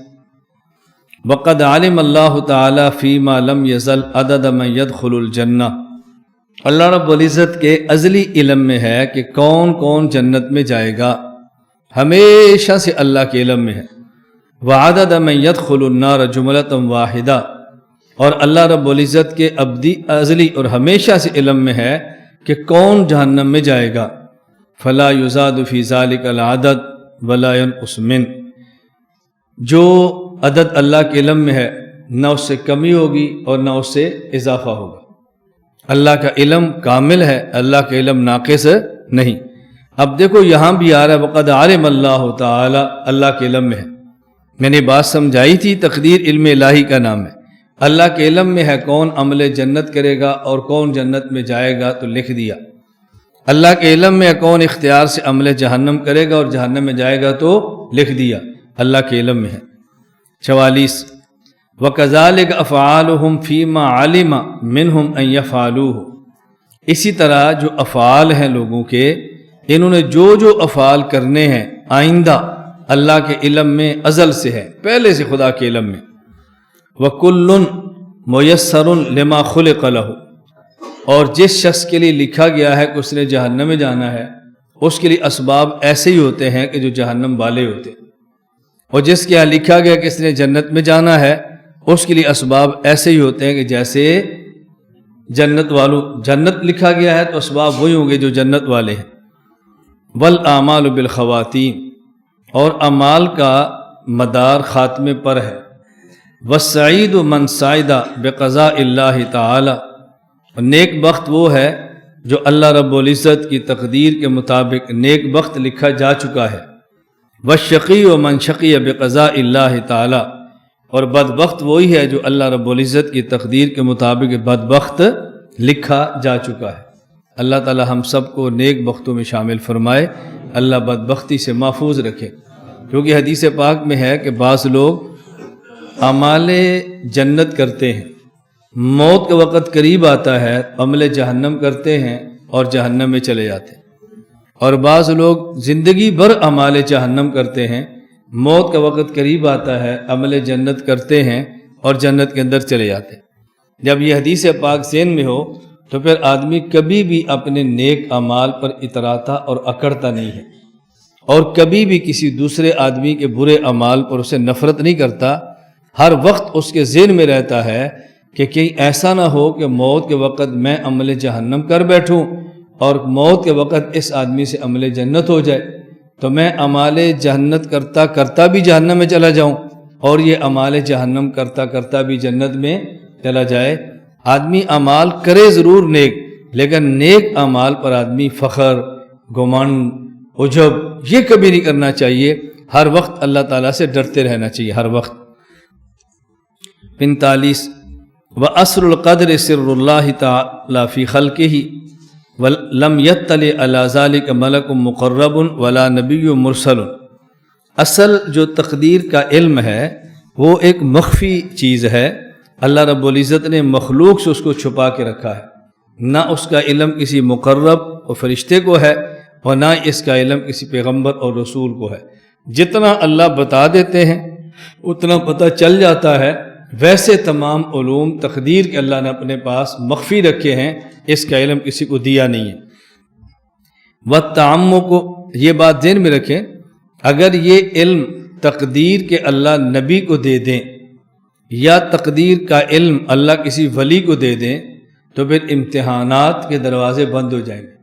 وقد علم اللہ تعالی فیما لم یزل عدد من يدخل الجنہ۔ اللہ رب العزت کے ازلی علم میں ہے کہ کون کون جنت میں جائے گا، ہمیشہ سے اللہ کے علم میں ہے۔ وعدد من يدخل النار جملۃ واحدہ، اور اللہ رب العزت کے ازلی اور ہمیشہ سے علم میں ہے کہ کون جہنم میں جائے گا۔ فلا یزاد فی ذلک العدد ولا ينقص من، جو عدد اللہ کے علم میں ہے نہ اس سے کمی ہوگی اور نہ اس سے اضافہ ہوگا۔ اللہ کا علم کامل ہے، اللہ کا علم ناقص نہیں۔ اب دیکھو یہاں بھی آ رہا ہے وقد علم اللہ تعالی، اللہ کے علم میں ہے۔ میں نے بات سمجھائی تھی، تقدیر علم الہی کا نام ہے۔ اللہ کے علم میں ہے کون عمل جنت کرے گا اور کون جنت میں جائے گا، تو لکھ دیا۔ اللہ کے علم میں ہے کون اختیار سے عمل جہنم کرے گا اور جہنم میں جائے گا، تو لکھ دیا، اللہ کے علم میں ہے۔ 44، وَكَذَلِكَ أَفْعَالُهُمْ فِيمَا عَلِمَ مِنْهُمْ أَنْ يَفْعَلُوهُ، اسی طرح جو افعال ہیں لوگوں کے، انہوں نے جو افعال کرنے ہیں آئندہ، اللہ کے علم میں ازل سے ہے، پہلے سے خدا کے علم میں۔ وَكُلٌّ مُيَسَّرٌ لِمَا خُلِقَ لَهُ، اور جس شخص کے لیے لکھا گیا ہے کہ اس نے جہنم میں جانا ہے، اس کے لیے اسباب ایسے ہی ہوتے ہیں کہ جو جہنم والے ہوتے ہیں، اور جس کے یہاں لکھا گیا کہ اس نے جنت میں جانا ہے، اس کے لیے اسباب ایسے ہی ہوتے ہیں کہ جیسے جنت لکھا گیا ہے تو اسباب وہی ہوں گے جو جنت والے ہیں۔ وَالْأَعْمَالُ بِالْخَوَاتِيمِ، اور اعمال کا مدار خاتمے پر ہے۔ وَالسَّعِيدُ مَنْ سَعِدَ بِقَضَاءِ اللَّهِ تَعَالَى، اور نیک بخت وہ ہے جو اللہ رب العزت کی تقدیر کے مطابق نیک بخت لکھا جا چکا ہے۔ وَالشَّقِيُّ مَنْ شَقِيَ بِقَضَاءِ اللَّهِ تَعَالَى، اور بدبخت وہی ہے جو اللہ رب العزت کی تقدیر کے مطابق بدبخت لکھا جا چکا ہے۔ اللہ تعالی ہم سب کو نیک بختوں میں شامل فرمائے، اللہ بدبختی سے محفوظ رکھے، کیونکہ حدیث پاک میں ہے کہ بعض لوگ اعمال جنت کرتے ہیں، موت کا وقت قریب آتا ہے، عمل جہنم کرتے ہیں اور جہنم میں چلے جاتے ہیں، اور بعض لوگ زندگی بھر اعمال جہنم کرتے ہیں، موت کا وقت قریب آتا ہے، عمل جنت کرتے ہیں اور جنت کے اندر چلے جاتے ہیں۔ جب یہ حدیث پاک ذہن میں ہو تو پھر آدمی کبھی بھی اپنے نیک اعمال پر اتراتا اور اکڑتا نہیں ہے، اور کبھی بھی کسی دوسرے آدمی کے برے اعمال پر اسے نفرت نہیں کرتا۔ ہر وقت اس کے ذہن میں رہتا ہے کہ کہیں ایسا نہ ہو کہ موت کے وقت میں عمل جہنم کر بیٹھوں اور موت کے وقت اس آدمی سے عمل جنت ہو جائے، تو میں اعمال جنت کرتا کرتا بھی جہنم میں چلا جاؤں اور یہ اعمال جہنم کرتا کرتا بھی جنت میں چلا جائے۔ آدمی اعمال کرے ضرور نیک، لیکن نیک اعمال پر آدمی فخر، گمنڈ، عجب یہ کبھی نہیں کرنا چاہیے۔ ہر وقت اللہ تعالیٰ سے ڈرتے رہنا چاہیے، ہر وقت۔ 45، وَأَسْرُ الْقَدْرِ سِرُّ اللَّهِ تَعَالَى فِي خَلْقِهِ وَلَمْ يَطَّلِعْ عَلَى ذَلِكَ مَلَكٌ مُقَرَّبٌ وَلَا نَبِيٌّ مُرْسَلٌ۔ اصل جو تقدیر کا علم ہے وہ ایک مخفی چیز ہے، اللہ رب العزت نے مخلوق سے اس کو چھپا کے رکھا ہے، نہ اس کا علم کسی مقرب اور فرشتے کو ہے اور نہ اس کا علم کسی پیغمبر اور رسول کو ہے۔ جتنا اللہ بتا دیتے ہیں اتنا پتہ چل جاتا ہے، ویسے تمام علوم تقدیر کے اللہ نے اپنے پاس مخفی رکھے ہیں، اس کا علم کسی کو دیا نہیں ہے۔ وَالتَّعَمُّقُ، یہ بات ذہن میں رکھیں، اگر یہ علم تقدیر کے اللہ نبی کو دے دیں یا تقدیر کا علم اللہ کسی ولی کو دے دیں تو پھر امتحانات کے دروازے بند ہو جائیں گے۔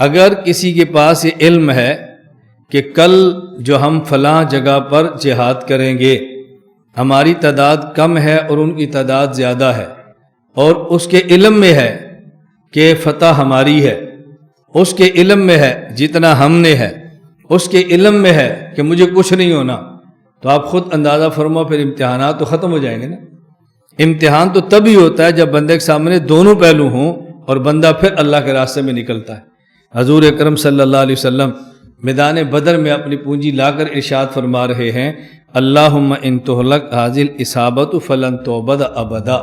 اگر کسی کے پاس یہ علم ہے کہ کل جو ہم فلاں جگہ پر جہاد کریں گے، ہماری تعداد کم ہے اور ان کی تعداد زیادہ ہے، اور اس کے علم میں ہے کہ فتح ہماری ہے، اس کے علم میں ہے جتنا ہم نے ہے، اس کے علم میں ہے کہ مجھے کچھ نہیں ہونا، تو آپ خود اندازہ فرماؤ پھر امتحانات تو ختم ہو جائیں گے نا۔ امتحان تو تب ہی ہوتا ہے جب بندے کے سامنے دونوں پہلو ہوں اور بندہ پھر اللہ کے راستے میں نکلتا ہے۔ حضور اکرم صلی اللہ علیہ وسلم میدان بدر میں اپنی پونجی لا کر ارشاد فرما رہے ہیں، اللہم ان تہلک حاذی الاصابۃ فلن تعبد ابدا۔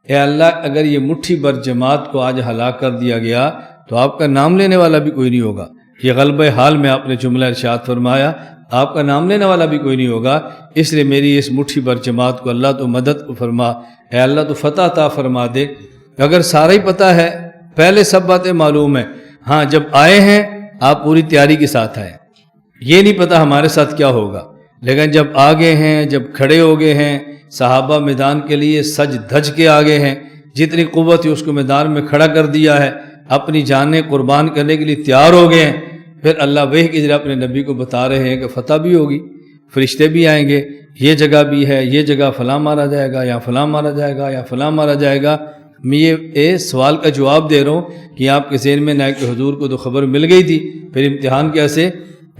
اے اللہ، اگر یہ مٹھی بھر جماعت کو آج ہلاک کر دیا گیا تو آپ کا نام لینے والا بھی کوئی نہیں ہوگا۔ یہ غلبہ حال میں آپ نے جملہ ارشاد فرمایا، آپ کا نام لینے والا بھی کوئی نہیں ہوگا، اس لیے میری اس مٹھی بھر جماعت کو اللہ تو مدد فرما، اے اللہ تو فتح عطا فرما دے۔ اگر سارا ہی پتہ ہے، پہلے سب باتیں معلوم ہیں، ہاں جب آئے ہیں آپ پوری تیاری کے ساتھ آئے، یہ نہیں پتہ ہمارے ساتھ کیا ہوگا، لیکن جب آگے ہیں، جب کھڑے ہو گئے ہیں، صحابہ میدان کے لیے سج دھج کے آگے ہیں، جتنی قوت ہے اس کو میدان میں کھڑا کر دیا ہے، اپنی جانیں قربان کرنے کے لیے تیار ہو گئے ہیں، پھر اللہ وحی کے ذریعے اپنے نبی کو بتا رہے ہیں کہ فتح بھی ہوگی، فرشتے بھی آئیں گے، یہ جگہ بھی ہے، یہ جگہ فلاں مارا جائے گا، یا فلاں مارا جائے گا، یا فلاں مارا جائے گا۔ میں یہ سوال کا جواب دے رہا ہوں کہ آپ کے ذہن میں نہ کہ حضور کو تو خبر مل گئی تھی، پھر امتحان کیسے؟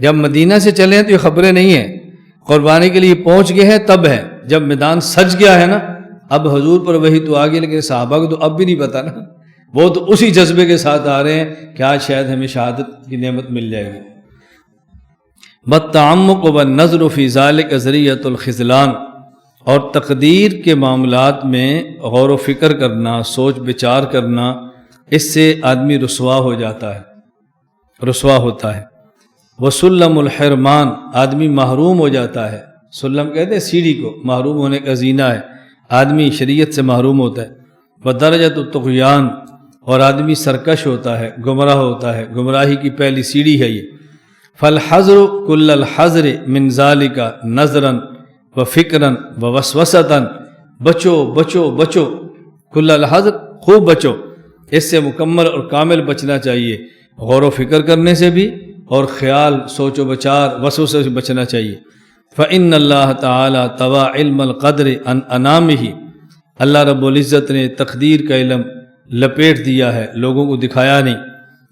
جب مدینہ سے چلے ہیں تو یہ خبریں نہیں ہیں، قربانی کے لیے پہنچ گئے ہیں تب ہے، جب میدان سج گیا ہے نا، اب حضور پر وحی تو آ گئی، لیکن صحابہ کو تو اب بھی نہیں پتا نا، وہ تو اسی جذبے کے ساتھ آ رہے ہیں کہ آج شاید ہمیں شہادت کی نعمت مل جائے گی۔ بَالتَّعَمُّقُ وَالنَّظْرُ فِي ذَلِكَ ذَرِيعَةُ الْخِذْلَانِ، اور تقدیر کے معاملات میں غور و فکر کرنا، سوچ بچار کرنا، اس سے آدمی رسوا ہو جاتا ہے، رسوا ہوتا ہے۔ وَسُلَّمُ الْحِرْمَانِ، آدمی محروم ہو جاتا ہے، سلم کہتے ہیں سیڑھی کو، محروم ہونے کا زینہ ہے، آدمی شریعت سے محروم ہوتا ہے۔ وَدَرَجَةُ الطُّغْيَانِ، اور آدمی سرکش ہوتا ہے، گمراہ ہوتا ہے، گمراہی کی پہلی سیڑھی ہے یہ۔ فَالْحَذْرُ كُلَّ الْحَذْرِ مِنْ ذَلِكَ نَظْرًا وَفِكْرًا وَوَسْوَسَةً، بچو بچو بچو، کل الحذر، خوب بچو، اس سے مکمل اور کامل بچنا چاہیے، غور و فکر کرنے سے بھی اور خیال، سوچ و بچار، وسوسے سے بچنا چاہیے۔ فَإِنَّ اللَّهَ تَعَالَى طَوَى عِلْمَ الْقَدْرِ عَنْ أَنَامِهِ، اللہ رب العزت نے تقدیر کا علم لپیٹ دیا ہے، لوگوں کو دکھایا نہیں۔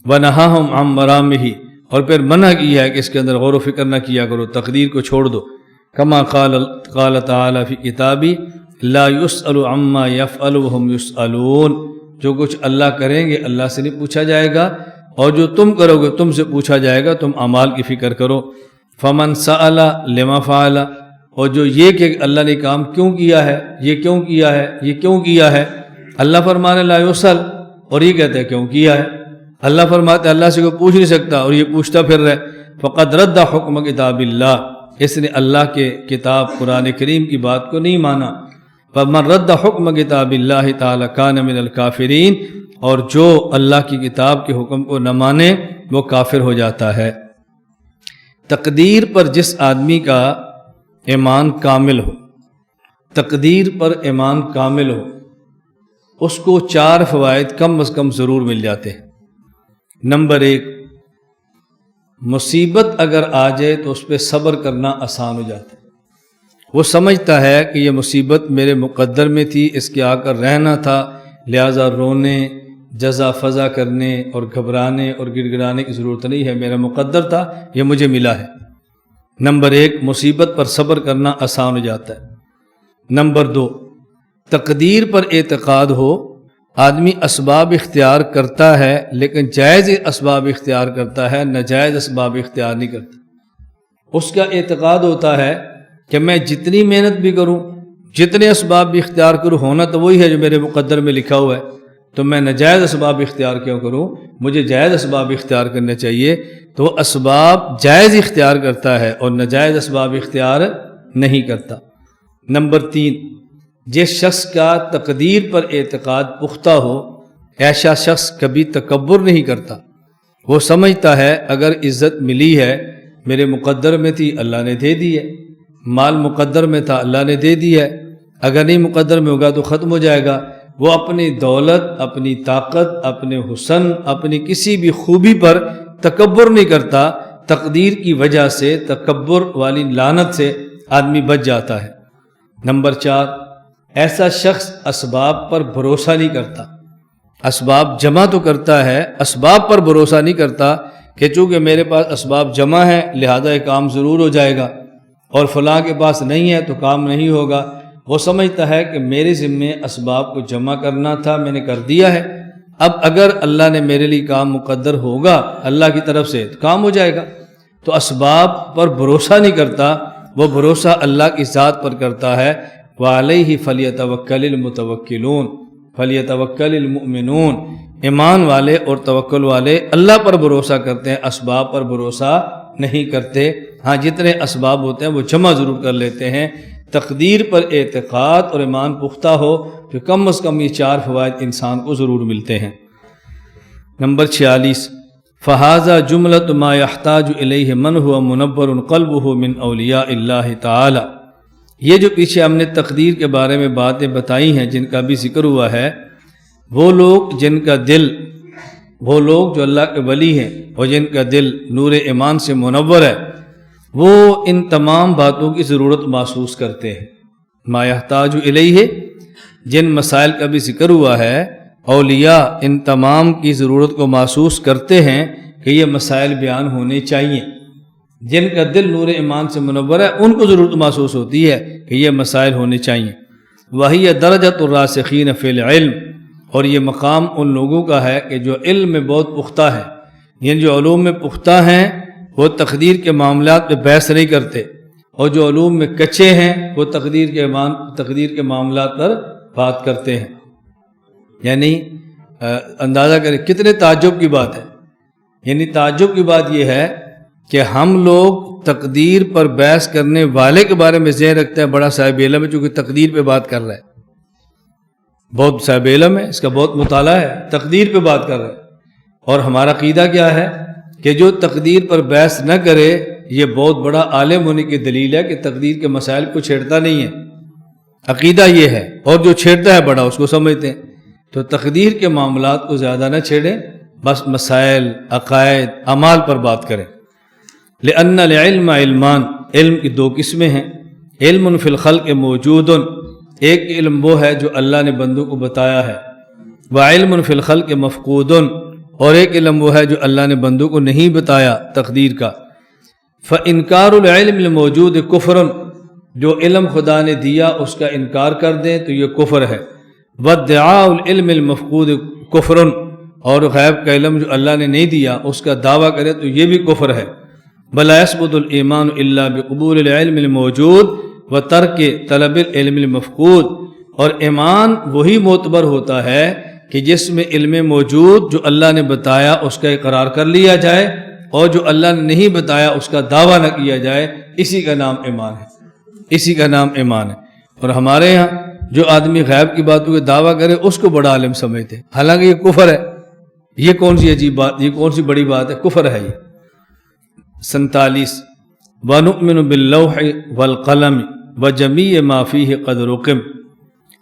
وَنَهَاهُمْ عَنْ مَرَامِهِ، اور پھر منع کیا ہے کہ اس کے اندر غور و فکر نہ کیا کرو، تقدیر کو چھوڑ دو۔ کما قال تعالی فی کتابی لا يسأل عما يفعل وهم يسألون، جو کچھ اللہ کریں گے اللہ سے نہیں پوچھا جائے گا، اور جو تم کرو گے تم سے پوچھا جائے گا، تم اعمال کی فکر کرو۔ فمن سأل لما فعل، اور جو یہ کہ اللہ نے کام کیوں کیا ہے، یہ کیوں کیا ہے، یہ کیوں کیا ہے، اللہ فرمانے لا يسأل، اور یہ کہتے ہیں کیوں کیا ہے، اللہ فرماتے اللہ سے کوئی پوچھ نہیں سکتا اور یہ پوچھتا پھر رہے۔ فقد رد حکم کتاب اللہ، اس نے اللہ کے کتاب قرآن کریم کی بات کو نہیں مانا۔ فمن رد حکم کتاب اللہ تعالی کان من الکافرین، اور جو اللہ کی کتاب کے حکم کو نہ مانے وہ کافر ہو جاتا ہے۔ تقدیر پر جس آدمی کا ایمان کامل ہو، تقدیر پر ایمان کامل ہو، اس کو 4 فوائد کم از کم ضرور مل جاتے ہیں۔ نمبر 1، مصیبت اگر آ جائے تو اس پہ صبر کرنا آسان ہو جاتا ہے۔ وہ سمجھتا ہے کہ یہ مصیبت میرے مقدر میں تھی، اس کے آ کر رہنا تھا، لہٰذا رونے، جزا فضا کرنے اور گھبرانے اور گڑ گڑانے کی ضرورت نہیں ہے، میرا مقدر تھا، یہ مجھے ملا ہے۔ نمبر 1، مصیبت پر صبر کرنا آسان ہو جاتا ہے۔ نمبر 2، تقدیر پر اعتقاد ہو آدمی اسباب اختیار کرتا ہے لیکن جائز اسباب اختیار کرتا ہے، ناجائز اسباب اختیار نہیں کرتا۔ اس کا اعتقاد ہوتا ہے کہ میں جتنی محنت بھی کروں، جتنے اسباب بھی اختیار کروں، ہونا تو وہی ہے جو میرے مقدر میں لکھا ہوا ہے، تو میں ناجائز اسباب اختیار کیوں کروں، مجھے جائز اسباب اختیار کرنے چاہیے۔ تو وہ اسباب جائز اختیار کرتا ہے اور ناجائز اسباب اختیار نہیں کرتا۔ نمبر 3، جس شخص کا تقدیر پر اعتقاد پختہ ہو، ایسا شخص کبھی تکبر نہیں کرتا۔ وہ سمجھتا ہے اگر عزت ملی ہے، میرے مقدر میں تھی اللہ نے دے دی ہے، مال مقدر میں تھا اللہ نے دے دی ہے، اگر نہیں مقدر میں ہوگا تو ختم ہو جائے گا۔ وہ اپنی دولت، اپنی طاقت، اپنے حسن، اپنی کسی بھی خوبی پر تکبر نہیں کرتا۔ تقدیر کی وجہ سے تکبر والی لعنت سے آدمی بچ جاتا ہے۔ نمبر 4، ایسا شخص اسباب پر بھروسہ نہیں کرتا۔ اسباب جمع تو کرتا ہے، اسباب پر بھروسہ نہیں کرتا کہ چونکہ میرے پاس اسباب جمع ہیں لہذا یہ کام ضرور ہو جائے گا، اور فلاں کے پاس نہیں ہے تو کام نہیں ہوگا۔ وہ سمجھتا ہے کہ میرے ذمے اسباب کو جمع کرنا تھا، میں نے کر دیا ہے، اب اگر اللہ نے میرے لیے کام مقدر ہوگا اللہ کی طرف سے تو کام ہو جائے گا۔ تو اسباب پر بھروسہ نہیں کرتا، وہ بھروسہ اللہ کی ذات پر کرتا ہے۔ وَعَلَيْهِ فَلْيَتَوَكَّلِ الْمُتَوَكِّلُونَ فَلْيَتَوَكَّلِ الْمُؤْمِنُونَ۔ ایمان والے اور توکل والے اللہ پر بھروسہ کرتے ہیں، اسباب پر بھروسہ نہیں کرتے۔ ہاں جتنے اسباب ہوتے ہیں وہ جمع ضرور کر لیتے ہیں۔ تقدیر پر اعتقاد اور ایمان پختہ ہو تو کم از کم یہ 4 فوائد انسان کو ضرور ملتے ہیں۔ نمبر 46، فَهَذَا جُمْلَةُ مَا يَحْتَاجُ إِلَيْهِ مَنْ هُوَ مُنَبَّرٌ قَلْبُهُ مِنْ أَوْلِيَاءِ اللَّهِ تَعَالَى۔ یہ جو پیچھے ہم نے تقدیر کے بارے میں باتیں بتائی ہیں جن کا بھی ذکر ہوا ہے، وہ لوگ جن کا دل، وہ لوگ جو اللہ کے ولی ہیں اور جن کا دل نور ایمان سے منور ہے، وہ ان تمام باتوں کی ضرورت محسوس کرتے ہیں۔ ما یحتاج الیہ، جن مسائل کا بھی ذکر ہوا ہے، اولیاء ان تمام کی ضرورت کو محسوس کرتے ہیں کہ یہ مسائل بیان ہونے چاہیے۔ جن کا دل نور ایمان سے منور ہے ان کو ضرورت محسوس ہوتی ہے کہ یہ مسائل ہونے چاہیے۔ وہی درجۃ الراسخین فی العلم، اور یہ مقام ان لوگوں کا ہے کہ جو علم میں بہت پختہ ہے، یعنی جو علوم میں پختہ ہیں وہ تقدیر کے معاملات پہ بحث نہیں کرتے، اور جو علوم میں کچے ہیں وہ تقدیر کے معاملات پر بات کرتے ہیں۔ یعنی اندازہ کریں کتنے تعجب کی بات ہے، یعنی تعجب کی بات یہ ہے کہ ہم لوگ تقدیر پر بحث کرنے والے کے بارے میں ذہن رکھتے ہیں بڑا صاحب علم ہے چونکہ تقدیر پہ بات کر رہا ہے، بہت صاحب علم ہے، اس کا بہت مطالعہ ہے، تقدیر پہ بات کر رہا ہے۔ اور ہمارا عقیدہ کیا ہے کہ جو تقدیر پر بحث نہ کرے یہ بہت بڑا عالم ہونے کی دلیل ہے کہ تقدیر کے مسائل کو چھیڑتا نہیں ہے، عقیدہ یہ ہے، اور جو چھیڑتا ہے بڑا اس کو سمجھتے ہیں۔ تو تقدیر کے معاملات کو زیادہ نہ چھیڑیں، بس مسائل، عقائد، اعمال پر بات کریں۔ لأن العلم علمان، علم کی 2 قسمیں ہیں، علم فی الخلق موجود، ایک علم وہ ہے جو اللہ نے بندوں کو بتایا ہے، وعلم فی الخلق مفقود، اور ایک علم وہ ہے جو اللہ نے بندوں کو نہیں بتایا تقدیر کا۔ فانکار العلم الموجود کفر، جو علم خدا نے دیا اس کا انکار کر دیں تو یہ کفر ہے۔ وادعاء العلم المفقود کفر، اور غیب کا علم جو اللہ نے نہیں دیا اس کا دعویٰ کرے تو یہ بھی کفر ہے۔ بلا یثبت الایمان الا بقبول العلم الموجود وترک طلب العلم المفقود، اور ایمان وہی معتبر ہوتا ہے کہ جس میں علم موجود جو اللہ نے بتایا اس کا اقرار کر لیا جائے، اور جو اللہ نے نہیں بتایا اس کا دعویٰ نہ کیا جائے، اسی کا نام ایمان ہے، اسی کا نام ایمان ہے۔ اور ہمارے ہاں جو آدمی غیب کی باتوں کے دعویٰ کرے اس کو بڑا عالم سمجھتے ہیں، حالانکہ یہ کفر ہے۔ یہ کون سی عجیب بات، یہ کون سی بڑی بات ہے، کفر ہے یہ۔ 47 وَنُؤْمِنُ بِاللَّوْحِ وَالْقَلَمِ وَجَمِيعِ مَا فِيهِ قَدْ رُقِمَ،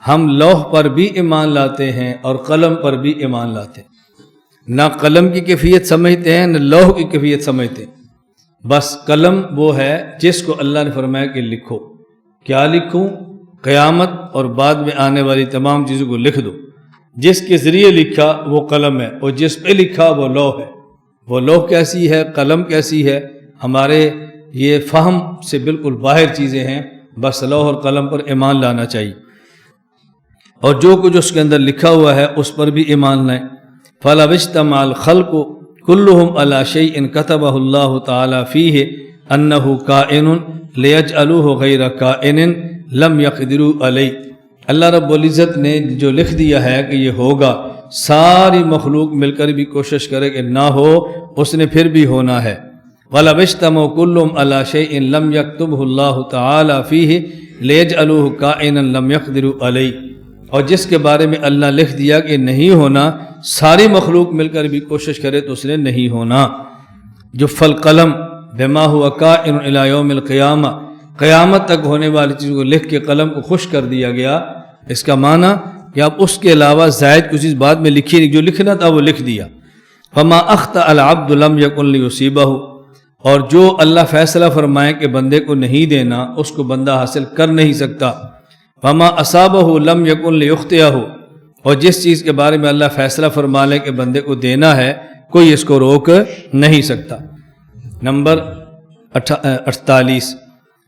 ہم لوح پر بھی ایمان لاتے ہیں اور قلم پر بھی ایمان لاتے ہیں۔ نہ قلم کی کیفیت سمجھتے ہیں نہ لوح کی کیفیت سمجھتے ہیں، بس قلم وہ ہے جس کو اللہ نے فرمایا کہ لکھو۔ کیا لکھوں؟ قیامت اور بعد میں آنے والی تمام چیزوں کو لکھ دو۔ جس کے ذریعے لکھا وہ قلم ہے، اور جس پہ لکھا وہ لوح ہے۔ وہ لوح کیسی ہے، قلم کیسی ہے، ہمارے یہ فہم سے بالکل باہر چیزیں ہیں، بس لوح اور قلم پر ایمان لانا چاہیے۔ اور جو کچھ اس کے اندر لکھا ہوا ہے اس پر بھی ایمان لائیں۔ فَلَوِ اجْتَمَعَ الْخَلْقُ كُلُّهُمْ عَلَى شَيْءٍ كَتَبَهُ اللَّهُ تَعَالَى فِيهِ أَنَّهُ كَائِنٌ لِيَجْعَلُوهُ غَيْرَ كَائِنٍ لَمْ يَقْدِرُوا عَلَيْهِ۔ اللہ رب العزت نے جو لکھ دیا ہے کہ یہ ہوگا، ساری مخلوق مل کر بھی کوشش کرے کہ نہ ہو، اس نے پھر بھی ہونا ہے۔ وَلَوِ اجْتَمَعُوا كُلُّهُمْ عَلَى شَيْءٍ لَمْ يَكْتُبْهُ اللَّهُ تَعَالَى فِيهِ لِيَجْعَلُوهُ كَائِنًا لَمْ يَقْدِرُوا عَلَيْهِ، اور جس کے بارے میں اللہ لکھ دیا کہ نہیں ہونا، ساری مخلوق مل کر بھی کوشش کرے تو اس نے نہیں ہونا۔ جو فالقلم بما هو کائن الی یوم القیامہ، قیامت تک ہونے والی چیز کو لکھ کے قلم کو خشک کر دیا گیا۔ اس کا معنی کہ اب اس کے علاوہ زائد کوئی چیز بعد میں لکھی نہیں، جو لکھنا تھا وہ لکھ دیا۔ فما اخطأ العبد لم یکن لیصیبہ، اور جو اللہ فیصلہ فرمائے کہ بندے کو نہیں دینا، اس کو بندہ حاصل کر نہیں سکتا۔ وما اصابہ لم یکن لیخطئہ، اور جس چیز کے بارے میں اللہ فیصلہ فرما لے کہ بندے کو دینا ہے، کوئی اس کو روک نہیں سکتا۔ نمبر 48،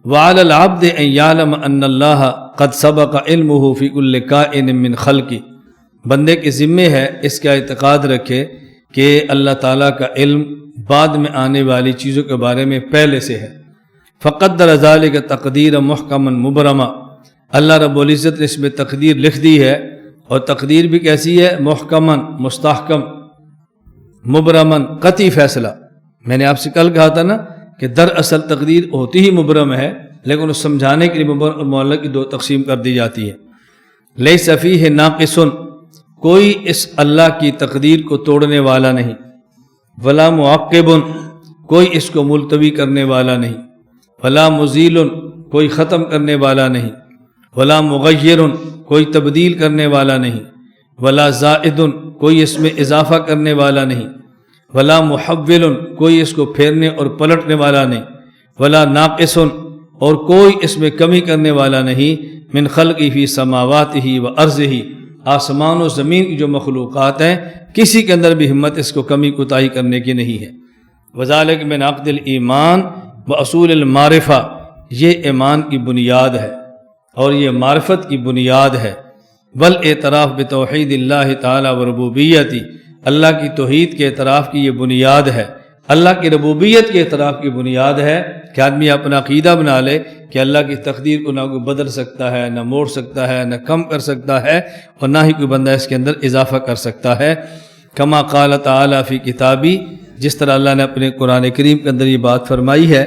وعلی العبد ان یعلم ان اللہ قد سبق علمہ فی کل کائن من خلقہ، بندے کے ذمے ہے اس کا اعتقاد رکھے کہ اللہ تعالیٰ کا علم بعد میں آنے والی چیزوں کے بارے میں پہلے سے ہے۔ فقدر ذلک تقدیر محکما مبرما، اللہ رب العزت نے اس میں تقدیر لکھ دی ہے، اور تقدیر بھی کیسی ہے؟ محکما، مستحکم، مبرمن، قطعی فیصلہ۔ میں نے آپ سے کل کہا تھا نا کہ دراصل تقدیر ہوتی ہی مبرم ہے، لیکن اس سمجھانے کے لیے مبرم اور معلق کی دو تقسیم کر دی جاتی ہے۔ لیس فیہ ناقص، کوئی اس اللہ کی تقدیر کو توڑنے والا نہیں، ولا معقب، کوئی اس کو ملتوی کرنے والا نہیں، ولا مزیل، کوئی ختم کرنے والا نہیں، ولا مغیر، کوئی تبدیل کرنے والا نہیں، ولا زائد، کوئی اس میں اضافہ کرنے والا نہیں، ولا محول، کوئی اس کو پھیرنے اور پلٹنے والا نہیں، ولا ناقص، اور کوئی اس میں کمی کرنے والا نہیں، من خلقہ فی سماواتہ و ارضہ، آسمان و زمین کی جو مخلوقات ہیں کسی کے اندر بھی ہمت اس کو کمی کوتاہی کرنے کی نہیں ہے۔ وذالک من عقد الایمان و اصول المعرفہ، یہ ایمان کی بنیاد ہے اور یہ معرفت کی بنیاد ہے۔ والاعتراف بتوحید اللہ تعالی و ربوبیتی، اللہ کی توحید کے اعتراف کی یہ بنیاد ہے، اللہ کی ربوبیت کے اعتراف کی بنیاد ہے کہ آدمی اپنا عقیدہ بنا لے کہ اللہ کی تقدیر کو نہ کوئی بدل سکتا ہے، نہ موڑ سکتا ہے، نہ کم کر سکتا ہے، اور نہ ہی کوئی بندہ اس کے اندر اضافہ کر سکتا ہے۔ کما قال تعالی فی کتابی، جس طرح اللہ نے اپنے قرآن کریم کے اندر یہ بات فرمائی ہے،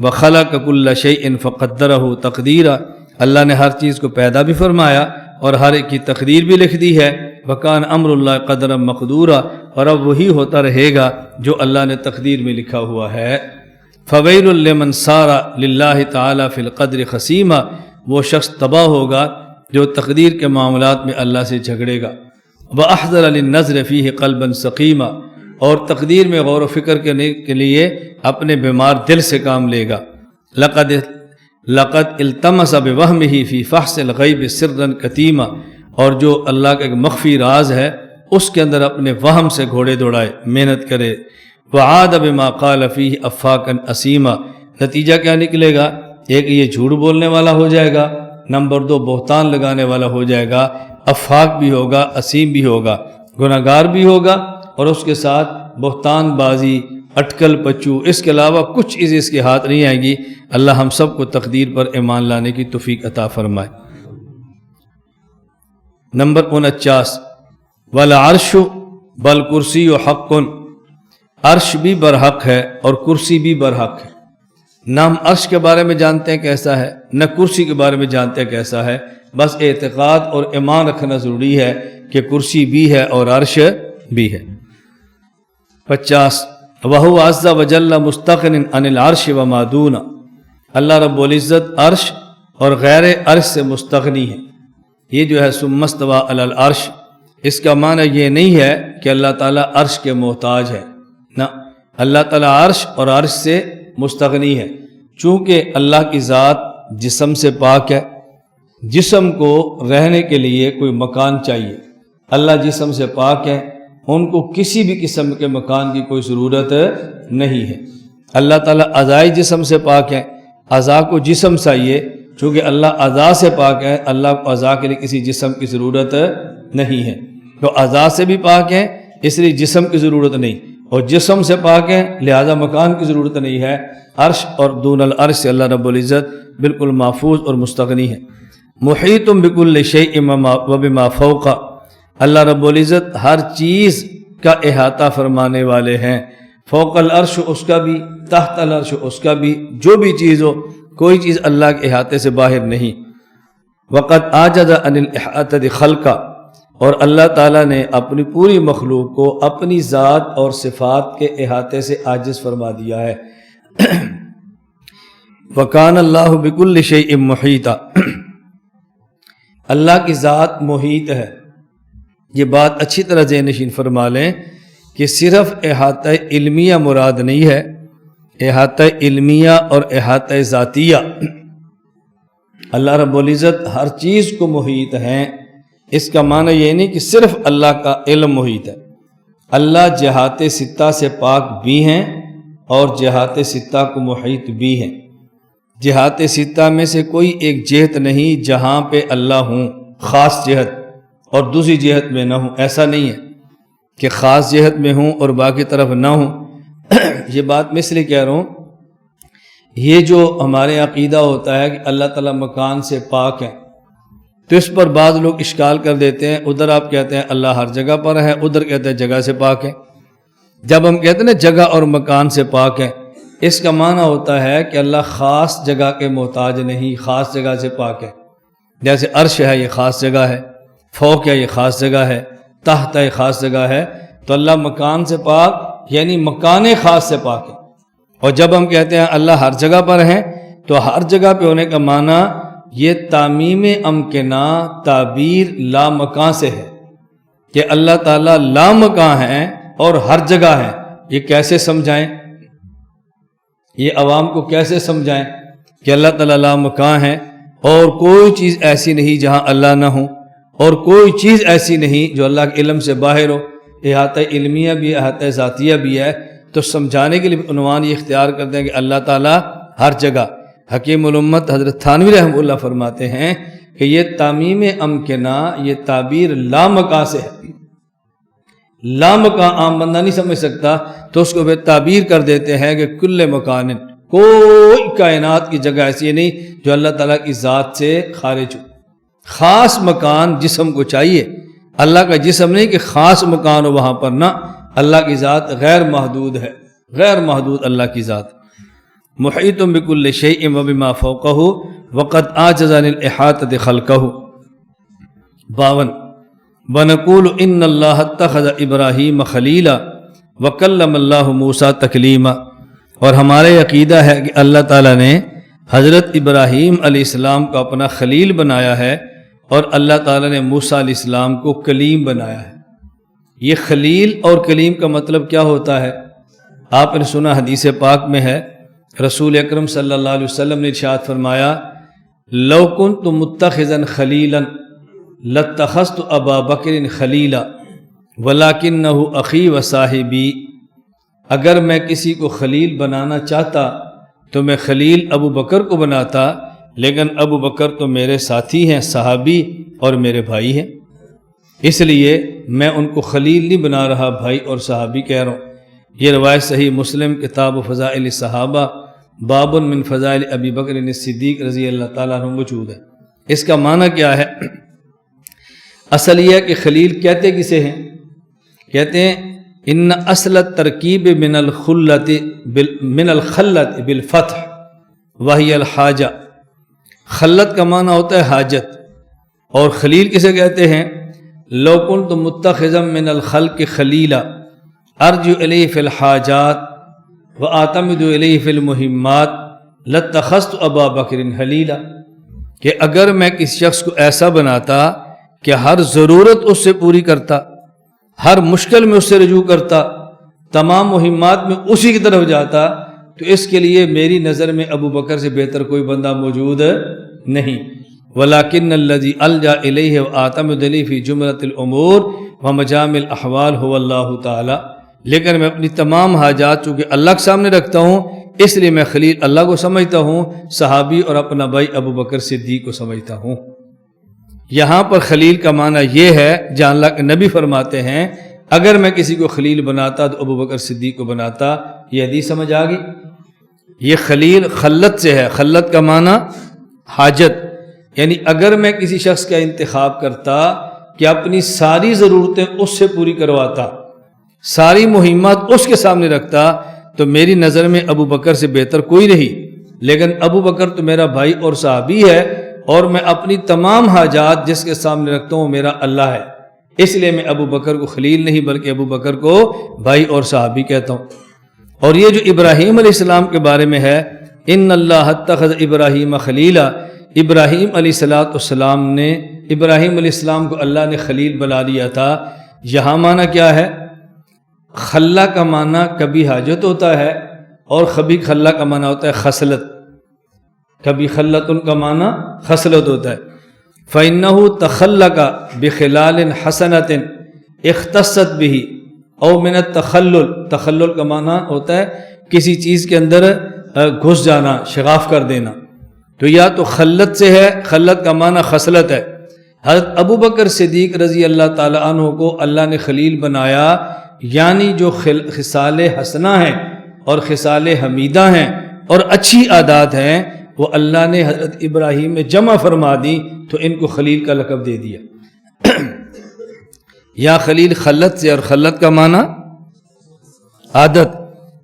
وخلق کل شیء فقدرہ تقدیرا، اللہ نے ہر چیز کو پیدا بھی فرمایا اور ہر ایک کی تقدیر بھی لکھ دی ہے۔ وکان امر اللہ قدرا مقدورا، اور اب وہی ہوتا رہے گا جو اللہ نے تقدیر میں لکھا ہوا ہے۔ فویل لمن سار للہ تعالی فی القدر خصیما، وہ شخص تباہ ہوگا جو تقدیر کے معاملات میں اللہ سے جھگڑے گا۔ واحضر للنظر فیہ قلبا سقیما، اور تقدیر میں غور و فکر کرنے کے لیے اپنے بیمار دل سے کام لے گا۔ لقد التمس بوہمہ فی فحص الغیب سرا کتیما، اور جو اللہ کا ایک مخفی راز ہے اس کے اندر اپنے وہم سے گھوڑے دوڑائے، محنت کرے۔ وعاد بما قال فیہ افاکا اسیما، نتیجہ کیا نکلے گا؟ ایک یہ جھوٹ بولنے والا ہو جائے گا، نمبر 2 بہتان لگانے والا ہو جائے گا، افاق بھی ہوگا، اسیم بھی ہوگا، گناہگار بھی ہوگا، اور اس کے ساتھ بہتان بازی، اٹکل پچو، اس کے علاوہ کچھ چیزیں اس کے ہاتھ نہیں آئیں گی۔ اللہ ہم سب کو تقدیر پر ایمان لانے کی توفیق عطا فرمائے۔ نمبر 49، والعرش بل کرسی حق، عرش بھی برحق ہے اور کرسی بھی برحق ہے۔ نہ ہم عرش کے بارے میں جانتے ہیں کیسا ہے، نہ کرسی کے بارے میں جانتے ہیں کیسا ہے، بس اعتقاد اور ایمان رکھنا ضروری ہے کہ کرسی بھی ہے اور عرش بھی ہے۔ 50، وَهُوَ عَزَّ وَجَلَّ مُسْتَغْنٍ عَنِ الْعَرْشِ وَمَا دُونَ، اللہ رب العزت عرش اور غیر عرش سے مستغنی ہے۔ یہ جو ہے ثم استوى علی العرش، اس کا معنی یہ نہیں ہے کہ اللہ تعالیٰ عرش کے محتاج ہے، نہ، اللہ تعالیٰ عرش اور عرش سے مستغنی ہے، چونکہ اللہ کی ذات جسم سے پاک ہے۔ جسم کو رہنے کے لیے کوئی مکان چاہیے، اللہ جسم سے پاک ہے، ان کو کسی بھی قسم کے مکان کی کوئی ضرورت نہیں ہے۔ اللہ تعالیٰ اعضائی جسم سے پاک ہے، اعضاء کو جسم چاہیے، چونکہ اللہ اعضاء سے پاک ہے، اللہ کو اعضاء کے لیے کسی جسم کی ضرورت نہیں ہے، تو اعضاء سے بھی پاک ہے اس لیے جسم کی ضرورت نہیں، اور جسم سے پاک ہے لہذا مکان کی ضرورت نہیں ہے۔ عرش اور دون العرش سے اللہ رب العزت بالکل محفوظ اور مستغنی ہے۔ محیط بکل شیء وبما فوق، اللہ رب العزت ہر چیز کا احاطہ فرمانے والے ہیں، فوق العرش اس کا بھی، تحت العرش اس کا بھی، جو بھی چیز ہو کوئی چیز اللہ کے احاطے سے باہر نہیں۔ وقد عاجز عن الاحاطۃ خلقہ، اور اللہ تعالیٰ نے اپنی پوری مخلوق کو اپنی ذات اور صفات کے احاطے سے عاجز فرما دیا ہے۔ وکان اللہ بکل شیء محیطا، اللہ کی ذات محیط ہے۔ یہ بات اچھی طرح ذہن نشین فرما لیں کہ صرف احاطہ علمیہ مراد نہیں ہے، احاطہ علمیہ اور احاطہ ذاتیہ، اللہ رب العزت ہر چیز کو محیط ہیں۔ اس کا معنی یہ نہیں کہ صرف اللہ کا علم محیط ہے، اللہ جہات ستہ سے پاک بھی ہیں اور جہات ستہ کو محیط بھی ہیں۔ جہات ستہ میں سے کوئی ایک جہت نہیں جہاں پہ اللہ ہوں، خاص جہت، اور دوسری جہت میں نہ ہوں، ایسا نہیں ہے کہ خاص جہت میں ہوں اور باقی طرف نہ ہوں۔ یہ بات میں اس لیے کہہ رہا ہوں، یہ جو ہمارے عقیدہ ہوتا ہے کہ اللہ تعالیٰ مکان سے پاک ہے، تو اس پر بعض لوگ اشکال کر دیتے ہیں، ادھر آپ کہتے ہیں اللہ ہر جگہ پر ہے، ادھر کہتے ہیں جگہ سے پاک ہے۔ جب ہم کہتے ہیں نا جگہ اور مکان سے پاک ہے، اس کا معنی ہوتا ہے کہ اللہ خاص جگہ کے محتاج نہیں، خاص جگہ سے پاک ہے۔ جیسے عرش ہے یہ خاص جگہ ہے، فوق ہے یہ خاص جگہ ہے، تحت ہے یہ خاص جگہ ہے، تو اللہ مکان سے پاک یعنی مکان خاص سے پاک ہے۔ اور جب ہم کہتے ہیں اللہ ہر جگہ پر ہے، تو ہر جگہ پہ ہونے کا معنی یہ تعمیم امکنا تعبیر لا مکان سے ہے کہ اللہ تعالیٰ لا مکان ہے اور ہر جگہ ہے۔ یہ کیسے سمجھائیں؟ یہ عوام کو کیسے سمجھائیں کہ اللہ تعالیٰ لا مکان ہے اور کوئی چیز ایسی نہیں جہاں اللہ نہ ہو، اور کوئی چیز ایسی نہیں جو اللہ کے علم سے باہر ہو؟ احاطہ علمیہ بھی احاطہ ذاتیہ بھی ہے، تو سمجھانے کے لیے عنوان یہ اختیار کرتے ہیں کہ اللہ تعالیٰ ہر جگہ۔ حکیم الامت حضرت تھانوی رحمہ اللہ فرماتے ہیں کہ یہ تعمیم امکنا، یہ تعبیر لا مکان سے ہے۔ لا مکان عام بندہ نہیں سمجھ سکتا، تو اس کو پھر تعبیر کر دیتے ہیں کہ کل مکان، کوئی کائنات کی جگہ ایسی نہیں جو اللہ تعالیٰ کی ذات سے خارج ہو۔ خاص مکان جسم کو چاہیے، اللہ کا جسم نہیں کہ خاص مکان ہو وہاں پر، نہ، اللہ کی ذات غیر محدود ہے، غیر محدود اللہ کی ذات۔ محیط بکل شیء وبما فوقہ وقد عاجز عن الاحاطۃ خلقہ۔ 52 ونقول ان اللہ اتخذ ابراہیم خلیلا وکلم اللہ موسیٰ تکلیما، اور ہمارے عقیدہ ہے کہ اللہ تعالیٰ نے حضرت ابراہیم علیہ السلام کو اپنا خلیل بنایا ہے، اور اللہ تعالیٰ نے موسیٰ علیہ السلام کو کلیم بنایا ہے۔ یہ خلیل اور کلیم کا مطلب کیا ہوتا ہے؟ آپ نے سنا حدیث پاک میں ہے، رسول اکرم صلی اللہ علیہ وسلم نے ارشاد فرمایا، لو کنت متخذا خلیلا لاتخذت ابا بکر خلیلا ولکنہ اخی و صاحبی، اگر میں کسی کو خلیل بنانا چاہتا تو میں خلیل ابو بکر کو بناتا، لیکن ابو بکر تو میرے ساتھی ہیں، صحابی اور میرے بھائی ہیں، اس لیے میں ان کو خلیل نہیں بنا رہا، بھائی اور صحابی کہہ رہا ہوں۔ یہ روایت صحیح مسلم کتاب فضائل صحابہ باب من فضائل ابی بکر صدیق رضی اللہ تعالیٰ عنہ موجود ہے۔ اس کا معنی کیا ہے؟ اصل یہ ہے کہ خلیل کہتے کسے ہیں؟ کہتے ہیں ان اصل ترکیب من الخلت بالفتح وہی الحاجہ، خلت کا معنی ہوتا ہے حاجت، اور خلیل کسے کہتے ہیں؟ لو کنت متخذا من الخلق خلیلا ارجو الیہ فی الحاجات واعتمد الیہ فی المہمات لاتخذت ابا بکر خلیلا، کہ اگر میں کسی شخص کو ایسا بناتا کہ ہر ضرورت اس سے پوری کرتا، ہر مشکل میں اس سے رجوع کرتا، تمام مہمات میں اسی کی طرف جاتا، تو اس کے لیے میری نظر میں ابو بکر سے بہتر کوئی بندہ موجود نہیں۔ ولیکن الذی الجا الیہ واعتمد الیہ فی جملۃ الامور ومجامع الاحوال هو اللہ تعالی، لیکن میں اپنی تمام حاجات چونکہ اللہ کے سامنے رکھتا ہوں، اس لیے میں خلیل اللہ کو سمجھتا ہوں، صحابی اور اپنا بھائی ابو بکر صدیق کو سمجھتا ہوں۔ یہاں پر خلیل کا معنی یہ ہے، جہاں اللہ کے نبی فرماتے ہیں اگر میں کسی کو خلیل بناتا تو ابو بکر صدیق کو بناتا۔ یہ حدیث سمجھ آ گئی؟ یہ خلیل خلت سے ہے، خلت کا معنی حاجت، یعنی اگر میں کسی شخص کا انتخاب کرتا کہ اپنی ساری ضرورتیں اس سے پوری کرواتا، ساری مہمات اس کے سامنے رکھتا، تو میری نظر میں ابو بکر سے بہتر کوئی نہیں۔ لیکن ابو بکر تو میرا بھائی اور صحابی ہے، اور میں اپنی تمام حاجات جس کے سامنے رکھتا ہوں میرا اللہ ہے، اس لیے میں ابو بکر کو خلیل نہیں بلکہ ابو بکر کو بھائی اور صحابی کہتا ہوں۔ اور یہ جو ابراہیم علیہ السلام کے بارے میں ہے، ان اللہ اتخذ ابراہیم خلیلا، ابراہیم علیہ السلام نے، ابراہیم علیہ السلام کو اللہ نے خلیل بنا لیا تھا۔ یہاں معنی کیا ہے؟ خلا کا معنی کبھی حاجت ہوتا ہے، اور کبھی خلا کا معنی ہوتا ہے خصلت، کبھی خلت ان کا معنی خصلت ہوتا ہے۔ فَإِنَّهُ تَخَلَّقَ بِخِلَالٍ حَسَنَةٍ اختصت بِهِ او من التخلل، تخلل کا معنی ہوتا ہے کسی چیز کے اندر گھس جانا، شغاف کر دینا، تو یا تو خلت سے ہے، خلت کا معنی خصلت ہے۔ حضرت ابو بکر صدیق رضی اللہ تعالی عنہ کو اللہ نے خلیل بنایا، یعنی جو خصال حسنہ ہیں اور خصال حمیدہ ہیں اور اچھی عادات ہیں وہ اللہ نے حضرت ابراہیم میں جمع فرما دی، تو ان کو خلیل کا لقب دے دیا۔ یا خلیل خلت سے، اور خلت کا معنی عادت۔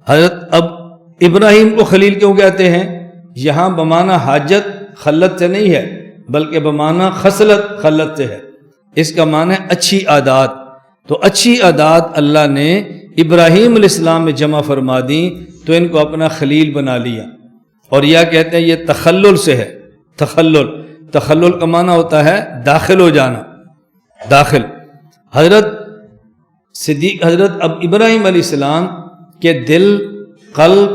حضرت اب ابراہیم کو خلیل کیوں کہتے ہیں؟ یہاں بمعنی حاجت خلت سے نہیں ہے بلکہ بمعنی خصلت خلت سے ہے، اس کا معنی اچھی عادات۔ تو اچھی عادات اللہ نے ابراہیم علیہ السلام میں جمع فرما دی، تو ان کو اپنا خلیل بنا لیا۔ اور یہ کہتے ہیں یہ تخلل سے ہے، تخلل، تخلل کا معنی ہوتا ہے داخل ہو جانا، داخل۔ حضرت صدیق، حضرت اب ابراہیم علیہ السلام کے دل، قلب،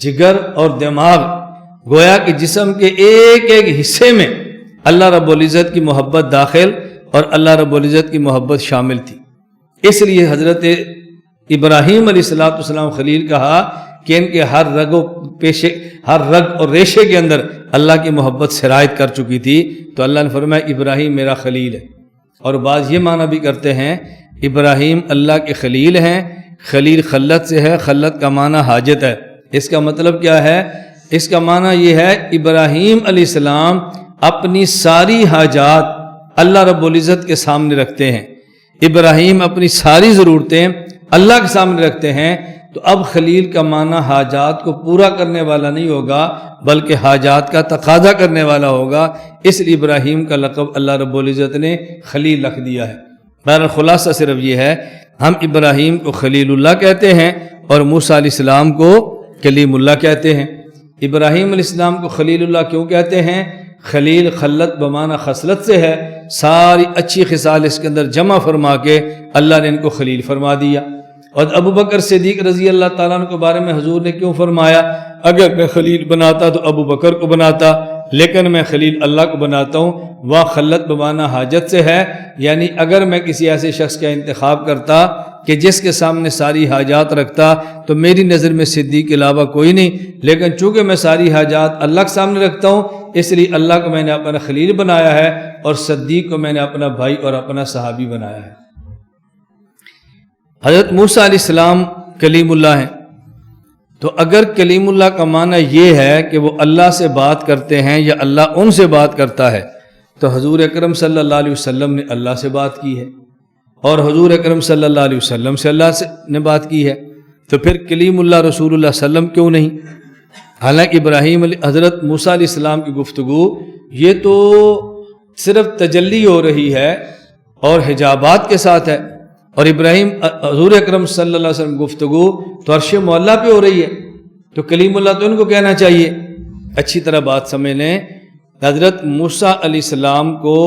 جگر اور دماغ، گویا کہ جسم کے ایک ایک حصے میں اللہ رب العزت کی محبت داخل اور اللہ رب العزت کی محبت شامل تھی۔ اس لیے حضرت ابراہیم علیہ السلام خلیل کہا کہ ان کے ہر رگ و پیشے، ہر رگ اور ریشے کے اندر اللہ کی محبت سرایت کر چکی تھی، تو اللہ نے فرمایا ابراہیم میرا خلیل ہے۔ اور بعض یہ معنی بھی کرتے ہیں ابراہیم اللہ کے خلیل ہیں، خلیل خلت سے ہے، خلت کا معنی حاجت ہے۔ اس کا مطلب کیا ہے؟ اس کا معنی یہ ہے ابراہیم علیہ السلام اپنی ساری حاجات اللہ رب العزت کے سامنے رکھتے ہیں، ابراہیم اپنی ساری ضرورتیں اللہ کے سامنے رکھتے ہیں، تو اب خلیل کا معنی حاجات کو پورا کرنے والا نہیں ہوگا بلکہ حاجات کا تقاضا کرنے والا ہوگا، اس لیے ابراہیم کا لقب اللہ رب العزت نے خلیل رکھ دیا ہے۔ بہرحال خلاصہ صرف یہ ہے، ہم ابراہیم کو خلیل اللہ کہتے ہیں اور موسیٰ علیہ السلام کو کلیم اللہ کہتے ہیں۔ ابراہیم علیہ السلام کو خلیل اللہ کیوں کہتے ہیں؟ خلیل خلت بمعنی خصلت سے ہے، ساری اچھی خصال اس کے اندر جمع فرما کے اللہ نے ان کو خلیل فرما دیا۔ اور ابو بکر صدیق رضی اللہ تعالیٰ عنہ کے بارے میں حضور نے کیوں فرمایا اگر میں خلیل بناتا تو ابو بکر کو بناتا، لیکن میں خلیل اللہ کو بناتا ہوں۔ وہ خلت بمعنی حاجت سے ہے، یعنی اگر میں کسی ایسے شخص کا انتخاب کرتا کہ جس کے سامنے ساری حاجات رکھتا تو میری نظر میں صدیق کے علاوہ کوئی نہیں، لیکن چونکہ میں ساری حاجات اللہ کے سامنے رکھتا ہوں اس لیے اللہ کو میں نے اپنا خلیل بنایا ہے، اور صدیق کو میں نے اپنا بھائی اور اپنا صحابی بنایا ہے۔ حضرت موسیٰ علیہ السلام کلیم اللہ ہیں، تو اگر کلیم اللہ کا معنی یہ ہے کہ وہ اللہ سے بات کرتے ہیں یا اللہ ان سے بات کرتا ہے، تو حضور اکرم صلی اللہ علیہ وسلم نے اللہ سے بات کی ہے، اور حضور اکرم صلی اللہ علیہ وسلم سے اللہ نے بات کی ہے، تو پھر کلیم اللہ رسول اللہ صلی اللہ علیہ وسلم کیوں نہیں؟ حالانکہ حضرت موسیٰ علیہ السلام کی گفتگو یہ تو صرف تجلی ہو رہی ہے اور حجابات کے ساتھ ہے، اور حضور اکرم صلی اللہ علیہ وسلم گفتگو تو عرش معلی پہ ہو رہی ہے، تو کلیم اللہ تو ان کو کہنا چاہیے۔ اچھی طرح بات سمجھ لیں، حضرت موسیٰ علیہ السلام کو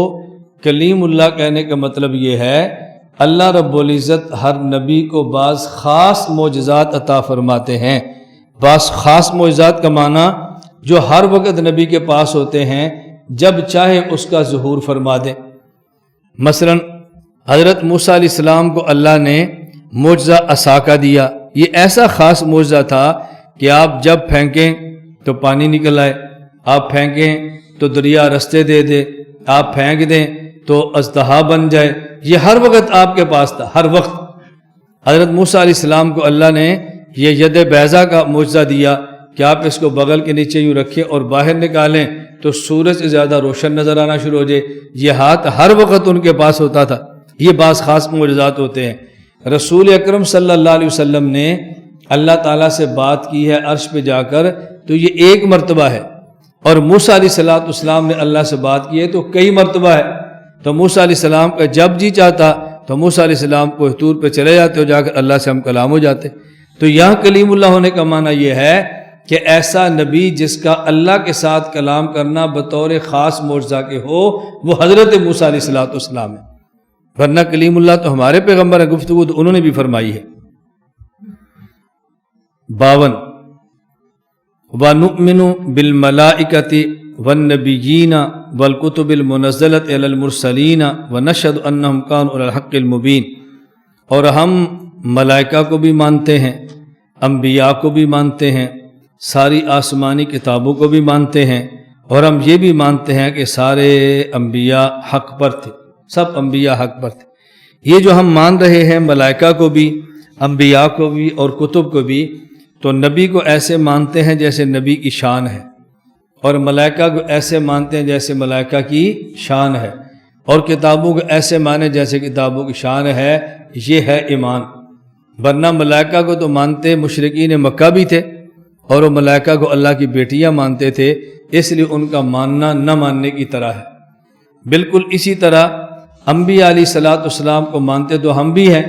کلیم اللہ کہنے کا مطلب یہ ہے اللہ رب العزت ہر نبی کو بعض خاص معجزات عطا فرماتے ہیں۔ بعض خاص معجزات کا معنی جو ہر وقت نبی کے پاس ہوتے ہیں، جب چاہے اس کا ظہور فرما دیں۔ مثلا حضرت موسیٰ علیہ السلام کو اللہ نے معجزہ عصا کا دیا، یہ ایسا خاص معجزہ تھا کہ آپ جب پھینکیں تو پانی نکل آئے، آپ پھینکیں تو دریا رستے دے دے، آپ پھینک دیں تو اژدہا بن جائے، یہ ہر وقت آپ کے پاس تھا، ہر وقت۔ حضرت موسیٰ علیہ السلام کو اللہ نے یہ ید بیضا کا معجزہ دیا کہ آپ اس کو بغل کے نیچے یوں رکھیں اور باہر نکالیں تو سورج سے زیادہ روشن نظر آنا شروع ہو جائے۔ یہ ہاتھ ہر وقت ان کے پاس ہوتا تھا۔ یہ بعض خاص معجزات ہوتے ہیں۔ رسول اکرم صلی اللہ علیہ وسلم نے اللہ تعالیٰ سے بات کی ہے عرش پہ جا کر تو یہ ایک مرتبہ ہے، اور موسیٰ علیہ السلام نے اللہ سے بات کی ہے تو کئی مرتبہ ہے۔ تو موسیٰ علیہ السلام کا جب جی چاہتا تو موسیٰ علیہ السلام کو طور پہ چلے جاتے اور جا کر اللہ سے ہم کلام ہو جاتے۔ تو یہاں کلیم اللہ ہونے کا معنی یہ ہے کہ ایسا نبی جس کا اللہ کے ساتھ کلام کرنا بطور خاص معجزہ کے ہو، وہ حضرت موسیٰ علیہ السلام ہے، ورنہ کلیم اللہ تو ہمارے پیغمبر ہیں، گفتگو تو انہوں نے بھی فرمائی ہے۔ 52 وَنُؤْمِنُ بِالْمَلَائِكَةِ وَالنَّبِيِّينَ وَالْكُتُبِ الْمُنَزَّلَةِ عَلَى الْمُرْسَلِينَ وَنَشْهَدُ أَنَّهُمْ كَانُوا عَلَى الْحَقِّ الْمُبِينِ، اور ہم ملائکہ کو بھی مانتے ہیں، انبیاء کو بھی مانتے ہیں، ساری آسمانی کتابوں کو بھی مانتے ہیں، اور ہم یہ بھی مانتے ہیں کہ سارے انبیاء حق پر تھے، سب انبیاء حق پر تھے۔ یہ جو ہم مان رہے ہیں ملائکہ کو بھی، انبیاء کو بھی اور کتب کو بھی، تو نبی کو ایسے مانتے ہیں جیسے نبی کی شان ہے، اور ملائکہ کو ایسے مانتے ہیں جیسے ملائکہ کی شان ہے، اور کتابوں کو ایسے مانے جیسے کتابوں کی شان ہے۔ یہ ہے ایمان۔ ورنہ ملائکہ کو تو مانتے مشرکین مکہ بھی تھے، اور وہ ملائکہ کو اللہ کی بیٹیاں مانتے تھے، اس لیے ان کا ماننا نہ ماننے کی طرح ہے۔ بالکل اسی طرح انبیاء علیہ السلام کو مانتے تو ہم بھی ہیں،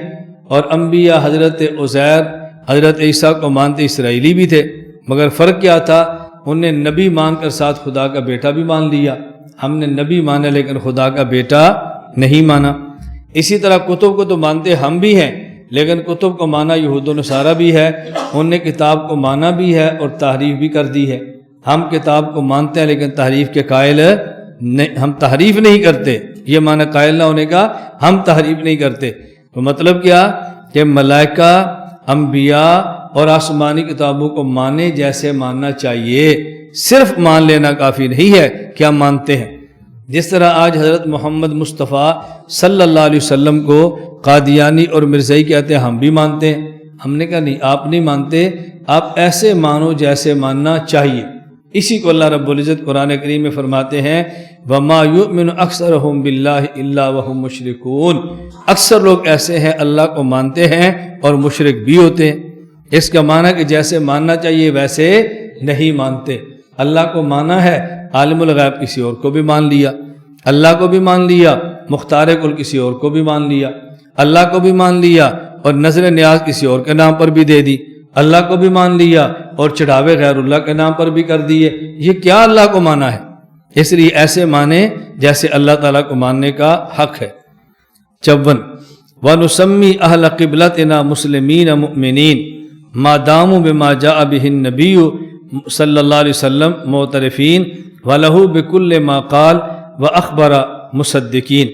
اور انبیاء حضرت عزیر، حضرت عیسیٰ کو مانتے اسرائیلی بھی تھے، مگر فرق کیا تھا؟ انہوں نے نبی مان کر ساتھ خدا کا بیٹا بھی مان لیا، ہم نے نبی مانا لیکن خدا کا بیٹا نہیں مانا۔ اسی طرح کتب کو تو مانتے ہم بھی ہیں، لیکن کتب کو مانا یہود و نصارہ بھی ہے، انہوں نے کتاب کو مانا بھی ہے اور تحریف بھی کر دی ہے۔ ہم کتاب کو مانتے ہیں لیکن تحریف کے قائل نہیں، ہم تحریف نہیں کرتے، یہ معنی قائل نہ ہونے کا، ہم تحریف نہیں کرتے۔ تو مطلب کیا کہ ملائکہ، انبیاء اور آسمانی کتابوں کو مانے جیسے ماننا چاہیے، صرف مان لینا کافی نہیں ہے کہ ہم مانتے ہیں۔ جس طرح آج حضرت محمد مصطفیٰ صلی اللہ علیہ وسلم کو قادیانی اور مرزائی کہتے ہیں، ہم بھی مانتے ہیں۔ ہم نے کہا نہیں، آپ نہیں مانتے، آپ ایسے مانو جیسے ماننا چاہیے۔ اسی کو اللہ رب العزت قرآن کریم میں فرماتے ہیں وَمَا يُؤْمِنُ أَكْثَرُهُمْ بِاللَّهِ إِلَّا وَهُمْ مُشْرِكُونَ، اکثر لوگ ایسے ہیں اللہ کو مانتے ہیں اور مشرک بھی ہوتے ہیں۔ اس کا معنی کہ جیسے ماننا چاہیے ویسے نہیں مانتے۔ اللہ کو مانا ہے، عالم الغیب کسی اور کو بھی مان لیا، اللہ کو بھی مان لیا، مختار کل کسی اور کو بھی مان لیا، اللہ کو بھی مان لیا اور نظر نیاز کسی اور کے نام پر بھی دے دی، اللہ کو بھی مان لیا اور چڑھاوے غیر اللہ کے نام پر بھی کر دیے۔ یہ کیا اللہ کو مانا ہے؟ اس لیے ایسے مانے جیسے اللہ تعالیٰ کو ماننے کا حق ہے۔ 54 وَنُسَمِّي أَهْلَ قِبْلَتِنَا مُسْلِمِينَ مُؤْمِنِينَ مَا دَامُوا بِمَا جَاءَ بِهِ النَّبِيُّ صلی اللہ علیہ وسلم معترفین وَلَهُ بِكُلِّ مَا قَالَ وَأَخْبَرَ مُصَدِّقِينَ،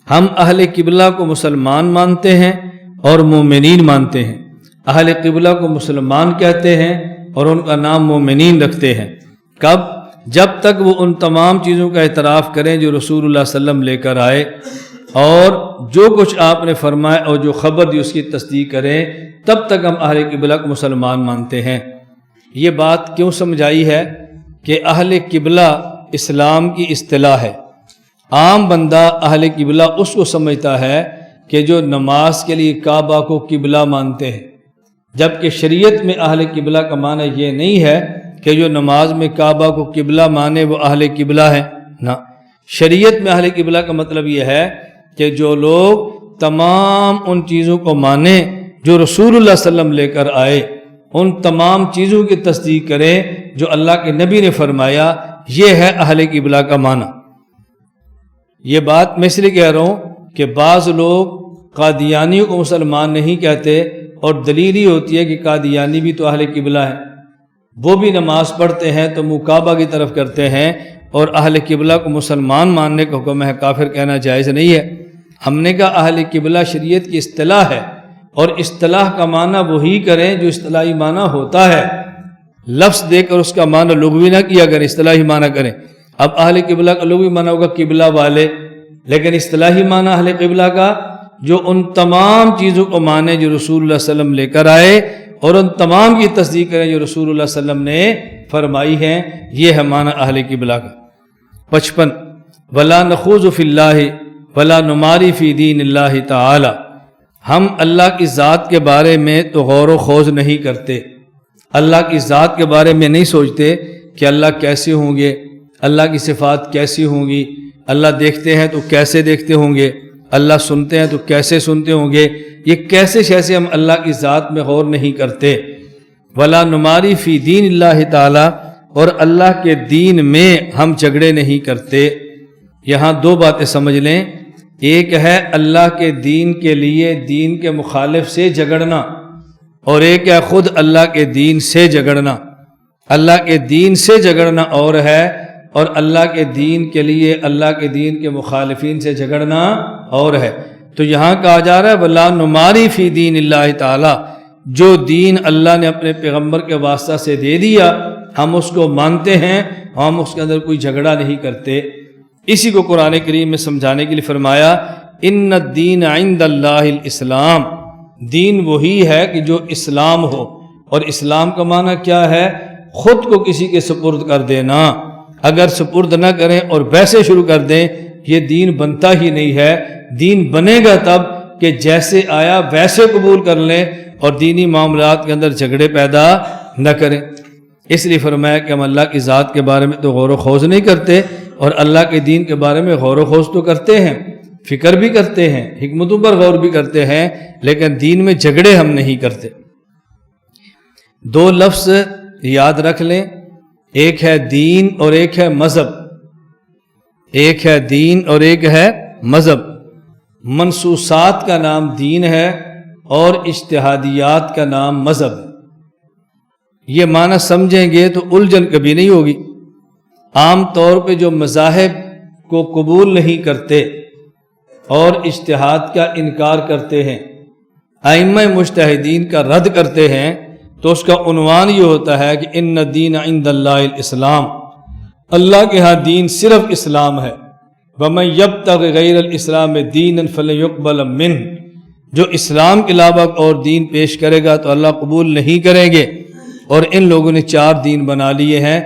ہم اہل قبلہ کو مسلمان مانتے ہیں اور مومنین مانتے ہیں۔ اہل قبلہ کو مسلمان کہتے ہیں اور ان کا نام مومنین رکھتے ہیں۔ کب؟ جب تک وہ ان تمام چیزوں کا اعتراف کریں جو رسول اللہ صلی اللہ علیہ وسلم لے کر آئے، اور جو کچھ آپ نے فرمایا اور جو خبر دی اس کی تصدیق کریں، تب تک ہم اہل قبلہ کو مسلمان مانتے ہیں۔ یہ بات کیوں سمجھائی ہے کہ اہل قبلہ اسلام کی اصطلاح ہے۔ عام بندہ اہل قبلہ اس کو سمجھتا ہے کہ جو نماز کے لیے کعبہ کو قبلہ مانتے ہیں، جبکہ شریعت میں اہل قبلہ کا معنی یہ نہیں ہے کہ جو نماز میں کعبہ کو قبلہ مانے وہ اہل قبلہ ہے، نہ، شریعت میں اہل قبلہ کا مطلب یہ ہے کہ جو لوگ تمام ان چیزوں کو مانیں جو رسول اللہ صلی اللہ علیہ وسلم لے کر آئے، ان تمام چیزوں کی تصدیق کریں جو اللہ کے نبی نے فرمایا، یہ ہے اہل قبلہ کا معنی۔ یہ بات میں اس لیے کہہ رہا ہوں کہ بعض لوگ قادیانیوں کو مسلمان نہیں کہتے، اور دلیل ہی ہوتی ہے کہ قادیانی بھی تو اہل قبلہ ہیں، وہ بھی نماز پڑھتے ہیں تو منہ کعبہ کی طرف کرتے ہیں، اور اہل قبلہ کو مسلمان ماننے کا حکم ہے، کافر کہنا جائز نہیں ہے۔ ہم نے کہا اہل قبلہ شریعت کی اصطلاح ہے، اور اصطلاح کا معنی وہی کریں جو اصطلاحی معنی ہوتا ہے۔ لفظ دے کر اس کا معنی لغوی نہ کیا کریں، اصطلاحی معنی کریں۔ اب اہل قبلہ کا لغوی معنی ہوگا قبلہ والے، لیکن اصطلاحی معنی اہل قبلہ کا جو ان تمام چیزوں کو مانے جو رسول اللہ صلی اللہ علیہ وسلم لے کر آئے، اور ان تمام کی تصدیق کریں جو رسول اللہ صلی اللہ علیہ وسلم نے فرمائی ہیں، یہ ہے معنی اہل قبلہ کا۔ 55 وَلَا نَخُوضُ فِي اللَّهِ وَلَا نُمَارِي فِي دِينِ اللَّهِ تَعَالَى، ہم اللہ کی ذات کے بارے میں تو غور و خوض نہیں کرتے، اللہ کی ذات کے بارے میں نہیں سوچتے کہ اللہ کیسے ہوں گے، اللہ کی صفات کیسی ہوں گی، اللہ دیکھتے ہیں تو کیسے دیکھتے ہوں گے، اللہ سنتے ہیں تو کیسے سنتے ہوں گے، یہ کیسے ہم اللہ کی ذات میں غور نہیں کرتے۔ وَلَا نُمَارِي فِي دِينِ اللَّهِ تَعَالَى، اور اللہ کے دین میں ہم جھگڑے نہیں کرتے۔ یہاں دو باتیں سمجھ لیں، ایک ہے اللہ کے دین کے لیے دین کے مخالف سے جھگڑنا، اور ایک ہے خود اللہ کے دین سے جھگڑنا۔ اللہ کے دین سے جھگڑنا اور ہے، اور اللہ کے دین کے لیے اللہ کے دین کے مخالفین سے جھگڑنا اور ہے۔ تو یہاں کہا جا رہا ہے وَلَا نُمَارِي فِي دِينِ اللَّهِ تَعَالَى، جو دین اللہ نے اپنے پیغمبر کے واسطہ سے دے دیا ہم اس کو مانتے ہیں، ہم اس کے اندر کوئی جھگڑا نہیں کرتے۔ اسی کو قرآن کریم میں سمجھانے کے لیے فرمایا اِنَّ الدِّينَ عِندَ اللَّهِ الْإِسْلَامِ، دین وہی ہے کہ جو اسلام ہو، اور اسلام کا معنی کیا ہے؟ خود کو کسی کے سپرد کر دینا۔ اگر سپرد نہ کریں اور ویسے شروع کر دیں، یہ دین بنتا ہی نہیں ہے۔ دین بنے گا تب کہ جیسے آیا ویسے قبول کر لیں اور دینی معاملات کے اندر جھگڑے پیدا نہ کریں۔ اس لیے فرمایا کہ ہم اللہ کی ذات کے بارے میں تو غور و خوض نہیں کرتے، اور اللہ کے دین کے بارے میں غور و خوض تو کرتے ہیں، فکر بھی کرتے ہیں، حکمتوں پر غور بھی کرتے ہیں، لیکن دین میں جھگڑے ہم نہیں کرتے۔ دو لفظ یاد رکھ لیں، ایک ہے دین اور ایک ہے مذہب۔ ایک ہے دین اور ایک ہے مذہب۔ منصوصات کا نام دین ہے اور اجتہادیات کا نام مذہب ہے۔ یہ معنی سمجھیں گے تو الجھن کبھی نہیں ہوگی۔ عام طور پہ جو مذاہب کو قبول نہیں کرتے اور اجتہاد کا انکار کرتے ہیں، ائمہ مجتہدین کا رد کرتے ہیں، تو اس کا عنوان یہ ہوتا ہے کہ ان الدین عند اللہ الاسلام، اللہ کے ہاں دین صرف اسلام ہے۔ وَمَن يَبْتَغِ غَيْرَ الْإِسْلَامِ دِينًا فَلَن يُقْبَلَ مِنْهُ، جو اسلام کے علاوہ اور دین پیش کرے گا تو اللہ قبول نہیں کریں گے۔ اور ان لوگوں نے 4 دین بنا لیے ہیں،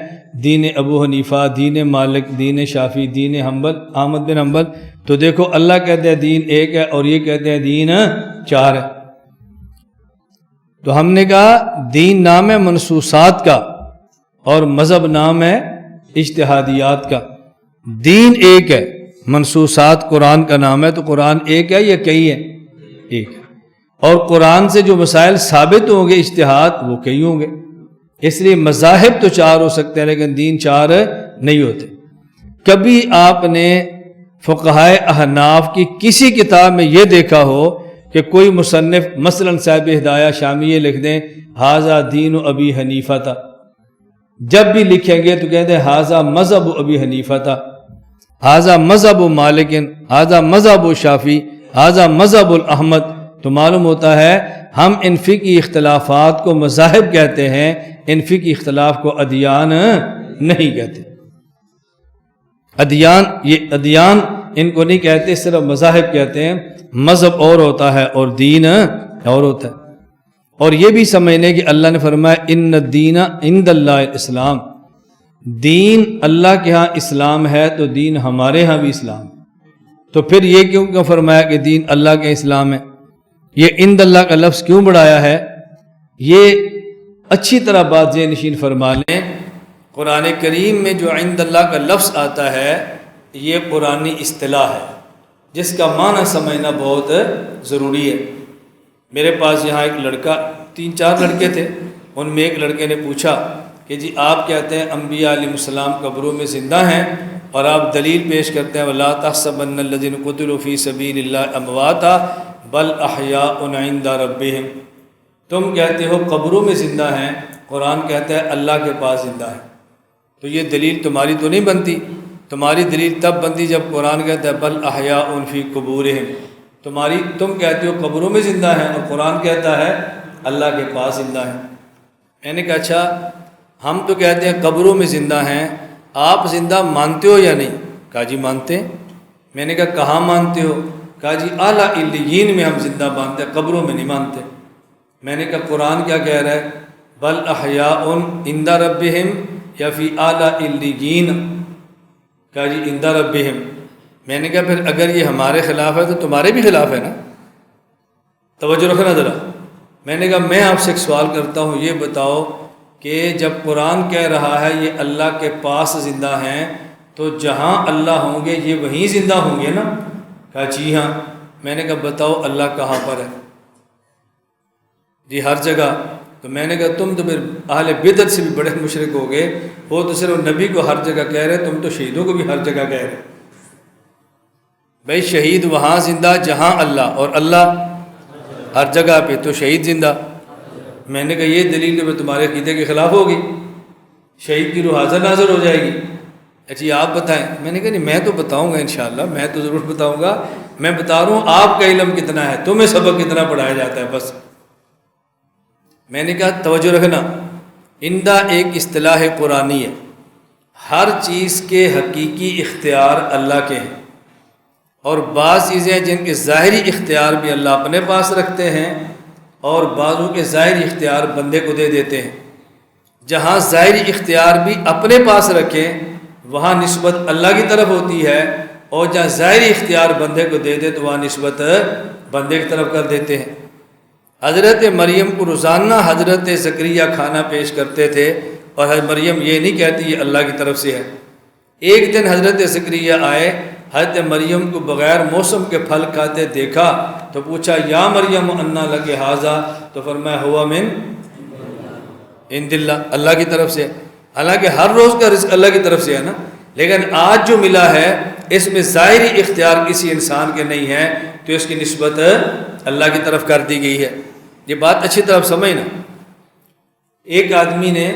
دین ابو حنیفہ، دین مالک، دین شافعی، دین حنبل، احمد بن حنبل۔ تو دیکھو اللہ کہتے ہیں دین ایک ہے اور یہ کہتے ہیں دین 4 ہے۔ تو ہم نے کہا دین نام ہے منصوصات کا اور مذہب نام ہے اجتہادیات کا۔ دین ایک ہے، منصوصات قرآن کا نام ہے، تو قرآن ایک ہے یا کئی ہے؟ ایک ہے۔ اور قرآن سے جو مسائل ثابت ہوں گے اجتہاد، وہ کئی ہوں گے۔ اس لیے مذاہب تو 4 ہو سکتے ہیں لیکن دین 4 نہیں ہوتے۔ کبھی آپ نے فقہائے احناف کی کسی کتاب میں یہ دیکھا ہو کہ کوئی مصنف مثلا صاحب ہدایہ شامی لکھ دیں ھذا دین ابی حنیفہ تھا، جب بھی لکھیں گے تو کہتے ہیں ھذا مذہب ابی حنیفہ تھا، ھذا مذہب مالک، ھذا مذہب شافعی، ھذا مذہب احمد۔ تو معلوم ہوتا ہے ہم ان فقہی اختلافات کو مذاہب کہتے ہیں، ان فقہی اختلاف کو ادیان نہیں کہتے۔ ادیان ان کو نہیں کہتے، صرف مذاہب کہتے ہیں۔ مذہب اور ہوتا ہے اور دین اور ہوتا ہے۔ اور یہ بھی سمجھنے کہ اللہ نے فرمایا ان الدین عند اللہ الاسلام، دین اللہ کے ہاں اسلام ہے تو دین ہمارے ہاں بھی اسلام ہے۔ تو پھر یہ کیوں فرمایا کہ دین اللہ کے اسلام ہے؟ یہ عند اللہ کا لفظ کیوں بڑھایا ہے؟ یہ اچھی طرح بات ذہن نشین فرما لیں، قرآن کریم میں جو عند اللہ کا لفظ آتا ہے یہ قرآنی اصطلاح ہے جس کا معنی سمجھنا بہت ضروری ہے۔ میرے پاس یہاں ایک لڑکا، 3-4 لڑکے تھے، ان میں ایک لڑکے نے پوچھا کہ جی آپ کہتے ہیں انبیاء علیہ السلام قبروں میں زندہ ہیں اور آپ دلیل پیش کرتے ہیں وَلَا تَحْسَبَنَّ الَّذِينَ قُتِلُوا فِي سَبِيلِ اللَّهِ أَمْوَاتًا بَلْ أَحْيَاءٌ عِندَ رَبِّهِمْ، تم کہتے ہو قبروں میں زندہ ہیں، قرآن کہتا ہے اللہ کے پاس زندہ ہے۔ تو یہ دلیل تمہاری تو نہیں بنتی، تمہاری دلیل تب بنتی جب قرآن کہتا ہے بل احیاء فی قبورہم، تم کہتے ہو قبروں میں زندہ ہیں اور قرآن کہتا ہے اللہ کے پاس زندہ ہیں۔ میں نے کہا اچھا ہم تو کہتے ہیں قبروں میں زندہ ہیں، آپ زندہ مانتے ہو یا نہیں؟ کہا جی مانتے ہیں۔ میں نے کہا کہاں مانتے ہو؟ کہا جی اعلیٰ علیین میں ہم زندہ مانتے ہیں، قبروں میں نہیں مانتے۔ میں نے کہا قرآن کیا کہہ رہا ہے؟ بل احیاء عند ربہم یا فی اعلیٰ علیین؟ کہا جی عند ربہم۔ میں نے کہا پھر اگر یہ ہمارے خلاف ہے تو تمہارے بھی خلاف ہے نا؟ توجہ رکھنا ذرا۔ میں نے کہا میں آپ سے ایک سوال کرتا ہوں، یہ بتاؤ کہ جب قرآن کہہ رہا ہے یہ اللہ کے پاس زندہ ہیں، تو جہاں اللہ ہوں گے یہ وہیں زندہ ہوں گے نا؟ کہا جی ہاں۔ میں نے کہا بتاؤ اللہ کہاں پر ہے؟ جی ہر جگہ۔ تو میں نے کہا تم تو پھر اہل بدعت سے بھی بڑے مشرک ہو گئے، وہ تو صرف نبی کو ہر جگہ کہہ رہے، تم تو شہیدوں کو بھی ہر جگہ کہہ رہے۔ بھائی شہید وہاں زندہ جہاں اللہ، اور اللہ ہر جگہ پہ، تو شہید زندہ۔ میں نے کہا یہ دلیل تو تمہارے عقیدے کے خلاف ہوگی، شہید کی روح حاضر ناظر ہو جائے گی۔ اچھی آپ بتائیں۔ میں نے کہا نہیں میں تو بتاؤں گا انشاءاللہ، میں تو ضرور بتاؤں گا، میں بتا رہا ہوں آپ کا علم کتنا ہے، تمہیں سبق کتنا پڑھایا جاتا ہے بس۔ میں نے کہا توجہ رکھنا، اندہ ایک اصطلاح قرآنی ہے، ہر چیز کے حقیقی اختیار اللہ کے ہیں، اور بعض چیزیں جن کے ظاہری اختیار بھی اللہ اپنے پاس رکھتے ہیں، اور بعضوں کے ظاہری اختیار بندے کو دے دیتے ہیں۔ جہاں ظاہری اختیار بھی اپنے پاس رکھیں وہاں نسبت اللہ کی طرف ہوتی ہے، اور جہاں ظاہری اختیار بندے کو دے دے تو وہاں نسبت بندے کی طرف کر دیتے ہیں۔ حضرت مریم کو روزانہ حضرت زکریا کھانا پیش کرتے تھے، اور حضرت مریم یہ نہیں کہتی یہ اللہ کی طرف سے ہے۔ ایک دن حضرت زکریا آئے، حضرت مریم کو بغیر موسم کے پھل کھاتے دیکھا تو پوچھا یا مریم انا لک ھذا، تو فرمایا ہوا من عند اللہ، اللہ کی طرف سے۔ حالانکہ ہر روز کا رزق اللہ کی طرف سے ہے نا، لیکن آج جو ملا ہے اس میں ظاہری اختیار کسی انسان کے نہیں ہے، تو اس کی نسبت اللہ کی طرف کر دی گئی ہے۔ یہ بات اچھی طرح سمجھنا۔ ایک آدمی نے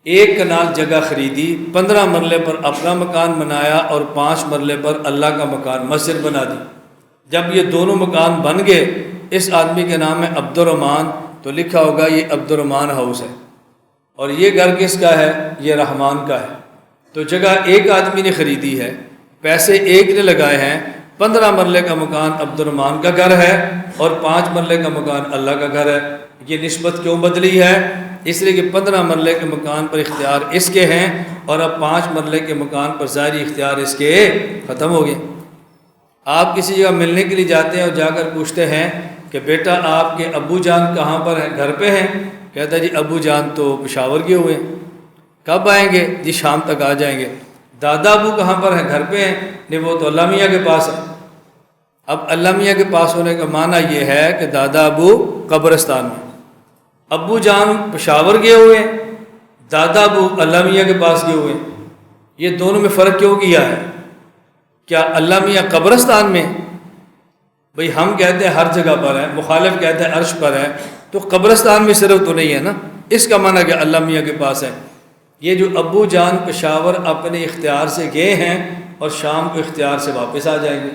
ایک کنال جگہ خریدی، 15 مرلے پر اپنا مکان بنایا اور 5 مرلے پر اللہ کا مکان مسجد بنا دی۔ جب یہ دونوں مکان بن گئے، اس آدمی کے نام ہے عبد الرحمن، تو لکھا ہوگا یہ عبد الرحمن ہاؤس ہے، اور یہ گھر کس کا ہے؟ یہ رحمان کا ہے۔ تو جگہ ایک آدمی نے خریدی ہے، پیسے ایک نے لگائے ہیں، 15 مرلے کا مکان عبد الرحمن کا گھر ہے اور 5 مرلے کا مکان اللہ کا گھر ہے۔ یہ نسبت کیوں بدلی ہے؟ اس لیے کہ 15 مرلے کے مکان پر اختیار اس کے ہیں، اور اب 5 مرلے کے مکان پر ظاہری اختیار اس کے ختم ہو گئے۔ آپ کسی جگہ ملنے کے لیے جاتے ہیں اور جا کر پوچھتے ہیں کہ بیٹا آپ کے ابو جان کہاں پر ہیں؟ گھر پہ ہیں؟ کہتا ہے جی ابو جان تو پشاور گئے ہوئے ہیں۔ کب آئیں گے؟ جی شام تک آ جائیں گے۔ دادا ابو کہاں پر ہیں؟ گھر پہ ہیں؟ نہیں وہ تو اللہ میاں کے پاس ہے۔ اب اللہ میاں کے پاس ہونے کا معنی یہ ہے کہ دادا ابو قبرستان میں، ابو جان پشاور گئے ہوئے ہیں، دادا ابو اللہ میاں کے پاس گئے ہوئے ہیں۔ یہ دونوں میں فرق کیوں کیا ہے؟ کیا اللہ میاں قبرستان میں؟ بھئی ہم کہتے ہیں ہر جگہ پر ہے، مخالف کہتے ہیں عرش پر ہے، تو قبرستان میں صرف تو نہیں ہے نا، اس کا معنی کہ اللہ میاں کے پاس ہے۔ یہ جو ابو جان پشاور اپنے اختیار سے گئے ہیں اور شام کو اختیار سے واپس آ جائیں گے،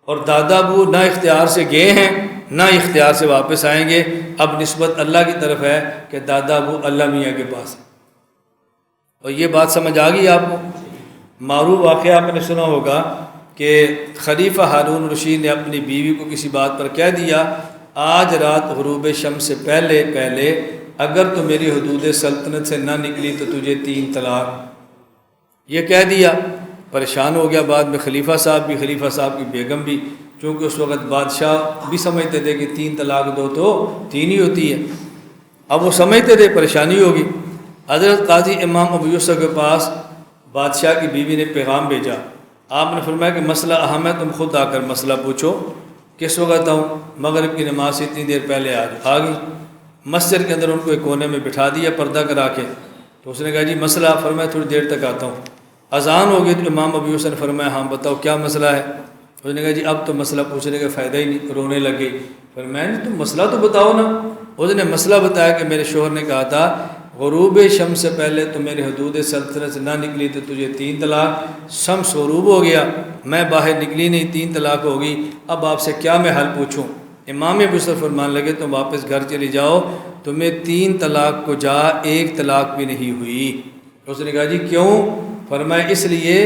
اور دادا ابو نہ اختیار سے گئے ہیں نہ اختیار سے واپس آئیں گے۔ اب نسبت اللہ کی طرف ہے کہ دادا ابو اللہ میاں کے پاس ہے۔ اور یہ بات سمجھ آ گئی آپ کو؟ معروف واقعہ آپ نے سنا ہوگا کہ خلیفہ ہارون رشید نے اپنی بیوی کو کسی بات پر کہہ دیا آج رات غروب شمس سے پہلے اگر تو میری حدود سلطنت سے نہ نکلی تو تجھے 3 طلاق۔ یہ کہہ دیا، پریشان ہو گیا۔ بعد میں خلیفہ صاحب بھی، خلیفہ صاحب کی بیگم بھی، چونکہ اس وقت بادشاہ بھی سمجھتے تھے کہ 3 طلاق دو تو 3 ہی ہوتی ہے۔ اب وہ سمجھتے تھے پریشانی ہوگی۔ حضرت قاضی امام ابو یوسف کے پاس بادشاہ کی بیوی نے پیغام بھیجا۔ آپ نے فرمایا کہ مسئلہ اہم ہے، تم خود آ کر مسئلہ پوچھو۔ کس وقت آؤں؟ مغرب کی نماز سے اتنی دیر پہلے آ گئی۔ مسجد کے اندر ان کو ایک کونے میں بٹھا دیا پردہ کرا کے۔ تو اس نے کہا جی مسئلہ، فرمایا تھوڑی دیر تک آتا ہوں۔ اذان ہو گئی تو امام ابو یوسف نے فرمایا ہاں بتاؤ کیا مسئلہ ہے؟ اس نے کہا جی اب تو مسئلہ پوچھنے کا فائدہ ہی نہیں، رونے لگ گئی۔ فرمایا نہیں تم مسئلہ تو بتاؤ نا۔ اس نے مسئلہ بتایا کہ میرے شوہر نے کہا تھا غروب شمس سے پہلے تو میری حدود سلطنت سے نہ نکلی تو تجھے 3 طلاق۔ شمس غروب ہو گیا، میں باہر نکلی نہیں، 3 طلاق ہو گئی، اب آپ سے کیا میں حل پوچھوں؟ امام ابو یوسف فرمان لگے تم واپس گھر چلی جاؤ، تمہیں 3 طلاق کو جا 1 طلاق بھی نہیں ہوئی۔ اس نے کہا جی کیوں؟ فرمایا اس لیے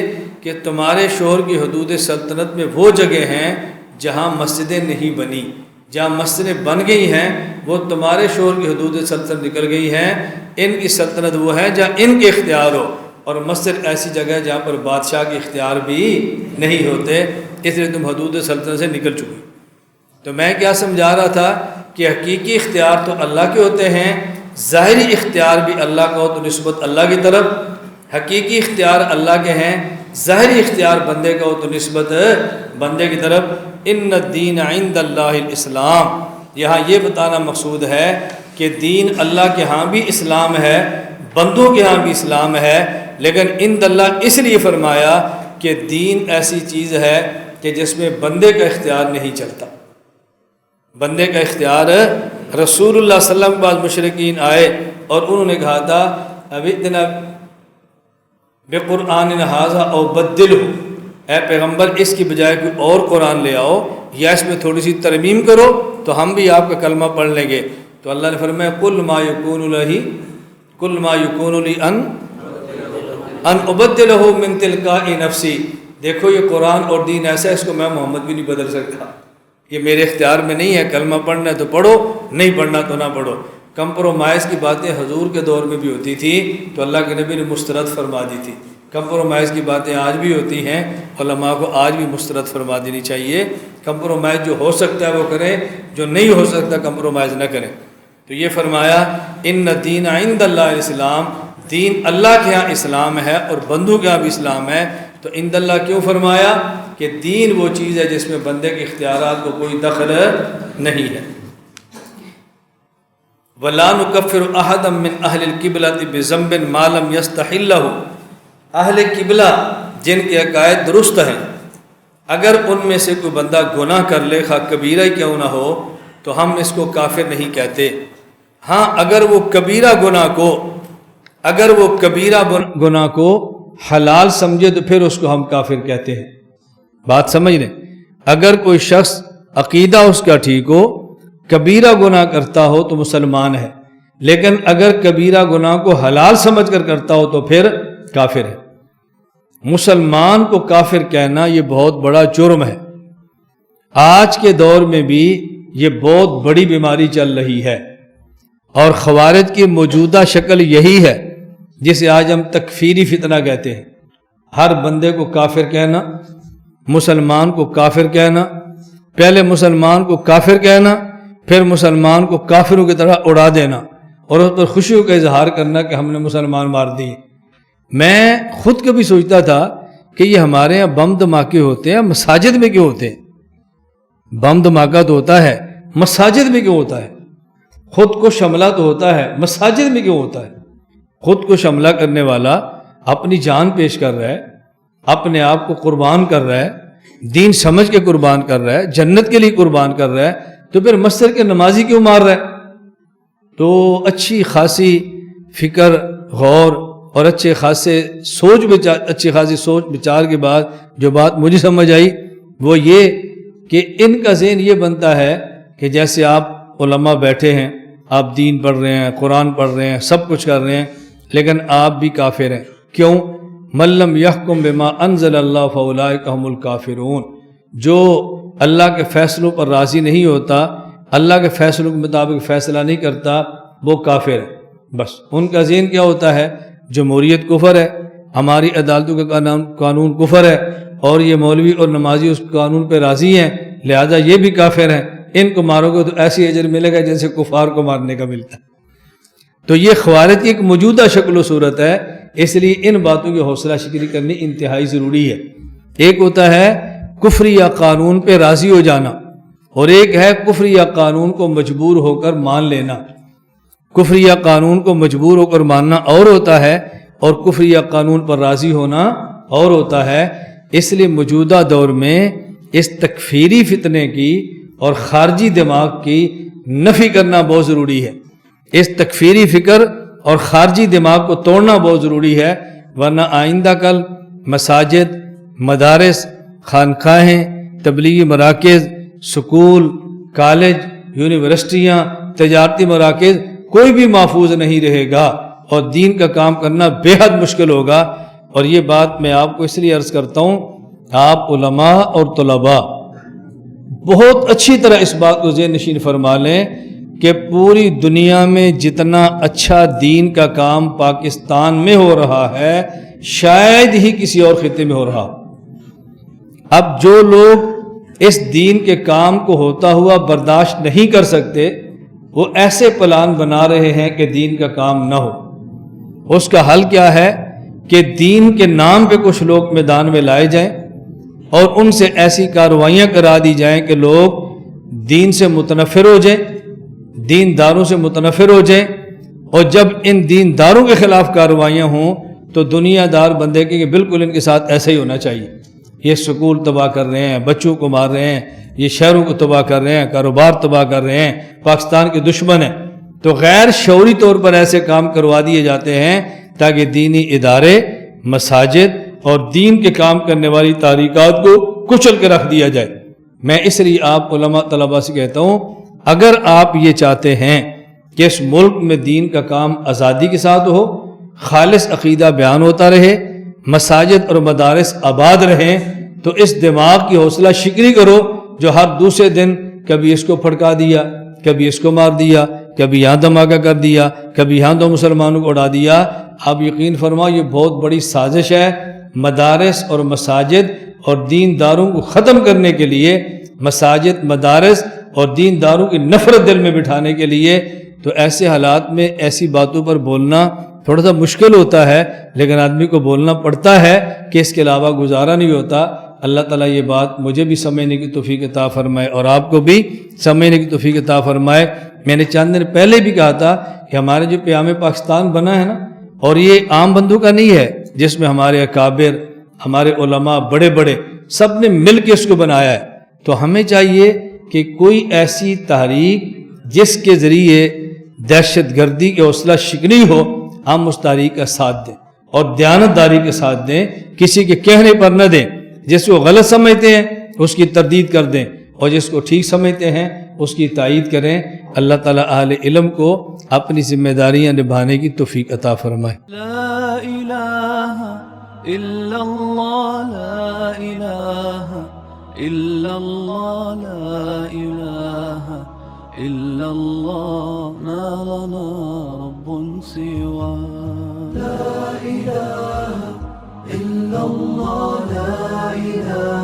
کہ تمہارے شوہر کی حدود سلطنت میں وہ جگہ ہیں جہاں مسجدیں نہیں بنی، جہاں مسجدیں بن گئی ہیں وہ تمہارے شوہر کی حدود سلطنت نکل گئی ہیں، ان کی سلطنت وہ ہے جہاں ان کے اختیار ہو، اور مسجد ایسی جگہ ہے جہاں پر بادشاہ کے اختیار بھی نہیں ہوتے، اس لیے تم حدود سلطنت سے نکل چکے۔ تو میں کیا سمجھا رہا تھا کہ حقیقی اختیار تو اللہ کے ہوتے ہیں، ظاہری اختیار بھی اللہ کا ہو تو نسبت اللہ کی طرف، حقیقی اختیار اللہ کے ہیں، ظاہری اختیار بندے کا ہو تو نسبت بندے کی طرف۔ ان الدین عند اللہ الاسلام، یہاں یہ بتانا مقصود ہے کہ دین اللہ کے ہاں بھی اسلام ہے، بندوں کے ہاں بھی اسلام ہے، لیکن عند اللہ اس لیے فرمایا کہ دین ایسی چیز ہے کہ جس میں بندے کا اختیار نہیں چلتا۔ بندے کا اختیار، رسول اللہ صلی اللہ علیہ وسلم کے بعد مشرکین آئے اور انہوں نے کہا تھا ابِئْتِنَا بِقُرْآنٍ هَٰذَا أَوْ بَدِّلْهُ، اے پیغمبر اس کی بجائے کوئی اور قرآن لے آؤ یا اس میں تھوڑی سی ترمیم کرو تو ہم بھی آپ کا کلمہ پڑھ لیں گے۔ تو اللہ نے فرمایا قُلْ مَا يَكُونُ لِي أَنْ أُبَدِّلَهُ مِنْ تِلْقَاءِ نَفْسِي، دیکھو یہ قرآن اور دین ایسا ہے، اس کو میں محمد بھی نہیں بدل سکتا، یہ میرے اختیار میں نہیں ہے، کلمہ پڑھنا ہے تو پڑھو، نہیں پڑھنا تو نہ پڑھو۔ کمپرومائز کی باتیں حضور کے دور میں بھی ہوتی تھی تو اللہ کے نبی نے مسترد فرما دی تھی، کمپرومائز کی باتیں آج بھی ہوتی ہیں، علماء کو آج بھی مسترد فرما دینی چاہیے۔ کمپرومائز جو ہو سکتا ہے وہ کریں، جو نہیں ہو سکتا کمپرومائز نہ کریں۔ تو یہ فرمایا ان الدین عند اللہ الاسلام، دین اللہ کے ہاں اسلام ہے اور بندوں کے ہاں بھی اسلام ہے۔ تو عند اللہ کیوں فرمایا؟ کہ دین وہ چیز ہے جس میں بندے کے اختیارات کو کوئی دخل نہیں ہے۔ وَلَا نُكَفِّرُ أَحَدًا مِّنْ أَهْلِ الْقِبْلَةِ بِذَنبٍ مَا لَمْ يَسْتَحِلَّهُ، اہل قبلہ جن کے عقائد درست ہیں، اگر ان میں سے کوئی بندہ گناہ کر لے خواہ کبیرہ کیوں نہ ہو تو ہم اس کو کافر نہیں کہتے۔ ہاں اگر وہ کبیرہ گناہ کو حلال سمجھے تو پھر اس کو ہم کافر کہتے ہیں۔ بات سمجھ لیں، اگر کوئی شخص عقیدہ اس کا ٹھیک ہو، کبیرہ گناہ کرتا ہو تو مسلمان ہے، لیکن اگر کبیرہ گناہ کو حلال سمجھ کر کرتا ہو تو پھر کافر ہے۔ مسلمان کو کافر کہنا یہ بہت بڑا جرم ہے۔ آج کے دور میں بھی یہ بہت بڑی بیماری چل رہی ہے، اور خوارج کی موجودہ شکل یہی ہے جسے آج ہم تکفیری فتنہ کہتے ہیں۔ ہر بندے کو کافر کہنا، مسلمان کو کافر کہنا، پہلے مسلمان کو کافر کہنا، پھر مسلمان کو کافروں کی طرح اڑا دینا اور اس پر خوشیوں کا اظہار کرنا کہ ہم نے مسلمان مار دیے۔ میں خود کبھی سوچتا تھا کہ یہ ہمارے یہاں بم دھماکے ہوتے ہیں، مساجد میں کیوں ہوتے ہیں؟ بم دھماکہ تو ہوتا ہے، مساجد میں کیوں ہوتا ہے؟ خود کو حملہ تو ہوتا ہے، مساجد میں کیوں ہوتا ہے؟ خود کو حملہ کرنے والا اپنی جان پیش کر رہا ہے، اپنے آپ کو قربان کر رہا ہے، دین سمجھ کے قربان کر رہا ہے، جنت کے لیے قربان کر رہا ہے، تو پھر مسجد کے نمازی کیوں مار رہا ہے؟ تو اچھی خاصی فکر، غور اور اچھی خاصی سوچ بچار کے بعد جو بات مجھے سمجھ آئی وہ یہ کہ ان کا ذہن یہ بنتا ہے کہ جیسے آپ علماء بیٹھے ہیں، آپ دین پڑھ رہے ہیں، قرآن پڑھ رہے ہیں، سب کچھ کر رہے ہیں، لیکن آپ بھی کافر ہیں۔ کیوں؟ مَن لَّمْ يَحْكُم بِمَا أَنزَلَ اللَّهُ فَأُولَٰئِكَ هُمُ الْكَافِرُونَ، جو اللہ کے فیصلوں پر راضی نہیں ہوتا، اللہ کے فیصلوں کے مطابق فیصلہ نہیں کرتا، وہ کافر ہے۔ بس ان کا ذہن کیا ہوتا ہے؟ جمہوریت کفر ہے، ہماری عدالتوں کا قانون کفر ہے، اور یہ مولوی اور نمازی اس قانون پہ راضی ہیں، لہذا یہ بھی کافر ہیں، ان کو مارو گے تو ایسی اجر ملے گا جیسے کفار کو مارنے کا ملتا ہے۔ تو یہ خوارج کی ایک موجودہ شکل و صورت ہے، اس لیے ان باتوں کی حوصلہ شکنی کرنی انتہائی ضروری ہے۔ ایک ہوتا ہے کفر یا قانون پہ راضی ہو جانا، اور ایک ہے کفر یا قانون کو مجبور ہو کر مان لینا۔ کفر یا قانون کو مجبور ہو کر ماننا اور ہوتا ہے، اور کفر یا قانون پر راضی ہونا اور ہوتا ہے۔ اس لیے موجودہ دور میں اس تکفیری فتنے کی اور خارجی دماغ کی نفی کرنا بہت ضروری ہے۔ اس تکفیری فکر اور خارجی دماغ کو توڑنا بہت ضروری ہے، ورنہ آئندہ کل مساجد، مدارس، خانقاہیں، تبلیغی مراکز، سکول، کالج، یونیورسٹیاں، تجارتی مراکز، کوئی بھی محفوظ نہیں رہے گا اور دین کا کام کرنا بے حد مشکل ہوگا۔ اور یہ بات میں آپ کو اس لیے عرض کرتا ہوں، آپ علماء اور طلباء بہت اچھی طرح اس بات کو ذہن نشین فرما لیں کہ پوری دنیا میں جتنا اچھا دین کا کام پاکستان میں ہو رہا ہے شاید ہی کسی اور خطے میں ہو رہا۔ اب جو لوگ اس دین کے کام کو ہوتا ہوا برداشت نہیں کر سکتے، وہ ایسے پلان بنا رہے ہیں کہ دین کا کام نہ ہو۔ اس کا حل کیا ہے کہ دین کے نام پہ کچھ لوگ میدان میں لائے جائیں اور ان سے ایسی کارروائیاں کرا دی جائیں کہ لوگ دین سے متنفر ہو جائیں، دین داروں سے متنفر ہو جائیں، اور جب ان دین داروں کے خلاف کارروائیاں ہوں تو دنیا دار بندے کہ بالکل ان کے ساتھ ایسا ہی ہونا چاہیے۔ یہ سکول تباہ کر رہے ہیں، بچوں کو مار رہے ہیں، یہ شہروں کو تباہ کر رہے ہیں، کاروبار تباہ کر رہے ہیں، پاکستان کے دشمن ہیں، تو غیر شعوری طور پر ایسے کام کروا دیے جاتے ہیں تاکہ دینی ادارے، مساجد اور دین کے کام کرنے والی تحریکات کو کچل کے رکھ دیا جائے۔ میں اس لیے آپ علماء طلباء سے کہتا ہوں، اگر آپ یہ چاہتے ہیں کہ اس ملک میں دین کا کام آزادی کے ساتھ ہو، خالص عقیدہ بیان ہوتا رہے، مساجد اور مدارس آباد رہیں، تو اس دماغ کی حوصلہ شکنی کرو جو ہر دوسرے دن کبھی اس کو پھڑکا دیا، کبھی اس کو مار دیا، کبھی یہاں دھماکہ کر دیا، کبھی یہاں 2 مسلمانوں کو اڑا دیا۔ آپ یقین فرماؤ یہ بہت بڑی سازش ہے۔ مدارس اور مساجد اور دین داروں کو ختم کرنے کے لیے، مساجد، مدارس اور دین داروں کی نفرت دل میں بٹھانے کے لیے، تو ایسے حالات میں ایسی باتوں پر بولنا تھوڑا سا مشکل ہوتا ہے، لیکن آدمی کو بولنا پڑتا ہے کہ اس کے علاوہ گزارا نہیں ہوتا۔ اللہ تعالیٰ یہ بات مجھے بھی سمجھنے کی توفیق عطا فرمائے اور آپ کو بھی سمجھنے کی توفیق عطا فرمائے۔ میں نے چند دن پہلے بھی کہا تھا کہ ہمارے جو پیام پاکستان بنا ہے نا، اور یہ عام بندوں کا نہیں ہے، جس میں ہمارے اکابر، ہمارے علماء بڑے بڑے سب نے مل کے اس کو بنایا ہے، تو ہمیں چاہیے کہ کوئی ایسی تحریک جس کے ذریعے دہشت گردی کے حوصلہ شکنی ہو، ہم اس تحریک کا ساتھ دیں اور دیانتداری کے ساتھ دیں، کسی کے کہنے پر نہ دیں۔ جس کو غلط سمجھتے ہیں اس کی تردید کر دیں اور جس کو ٹھیک سمجھتے ہیں اس کی تائید کریں۔ اللہ تعالیٰ اہل علم کو اپنی ذمہ داریاں نبھانے کی توفیق عطا فرمائے۔ لا الہ الا اللہ، لا الہ الا اللہ، لا الہ الا اللہ، ما لنا رب سوا۔ لا الہ الا اللہ، لا الہ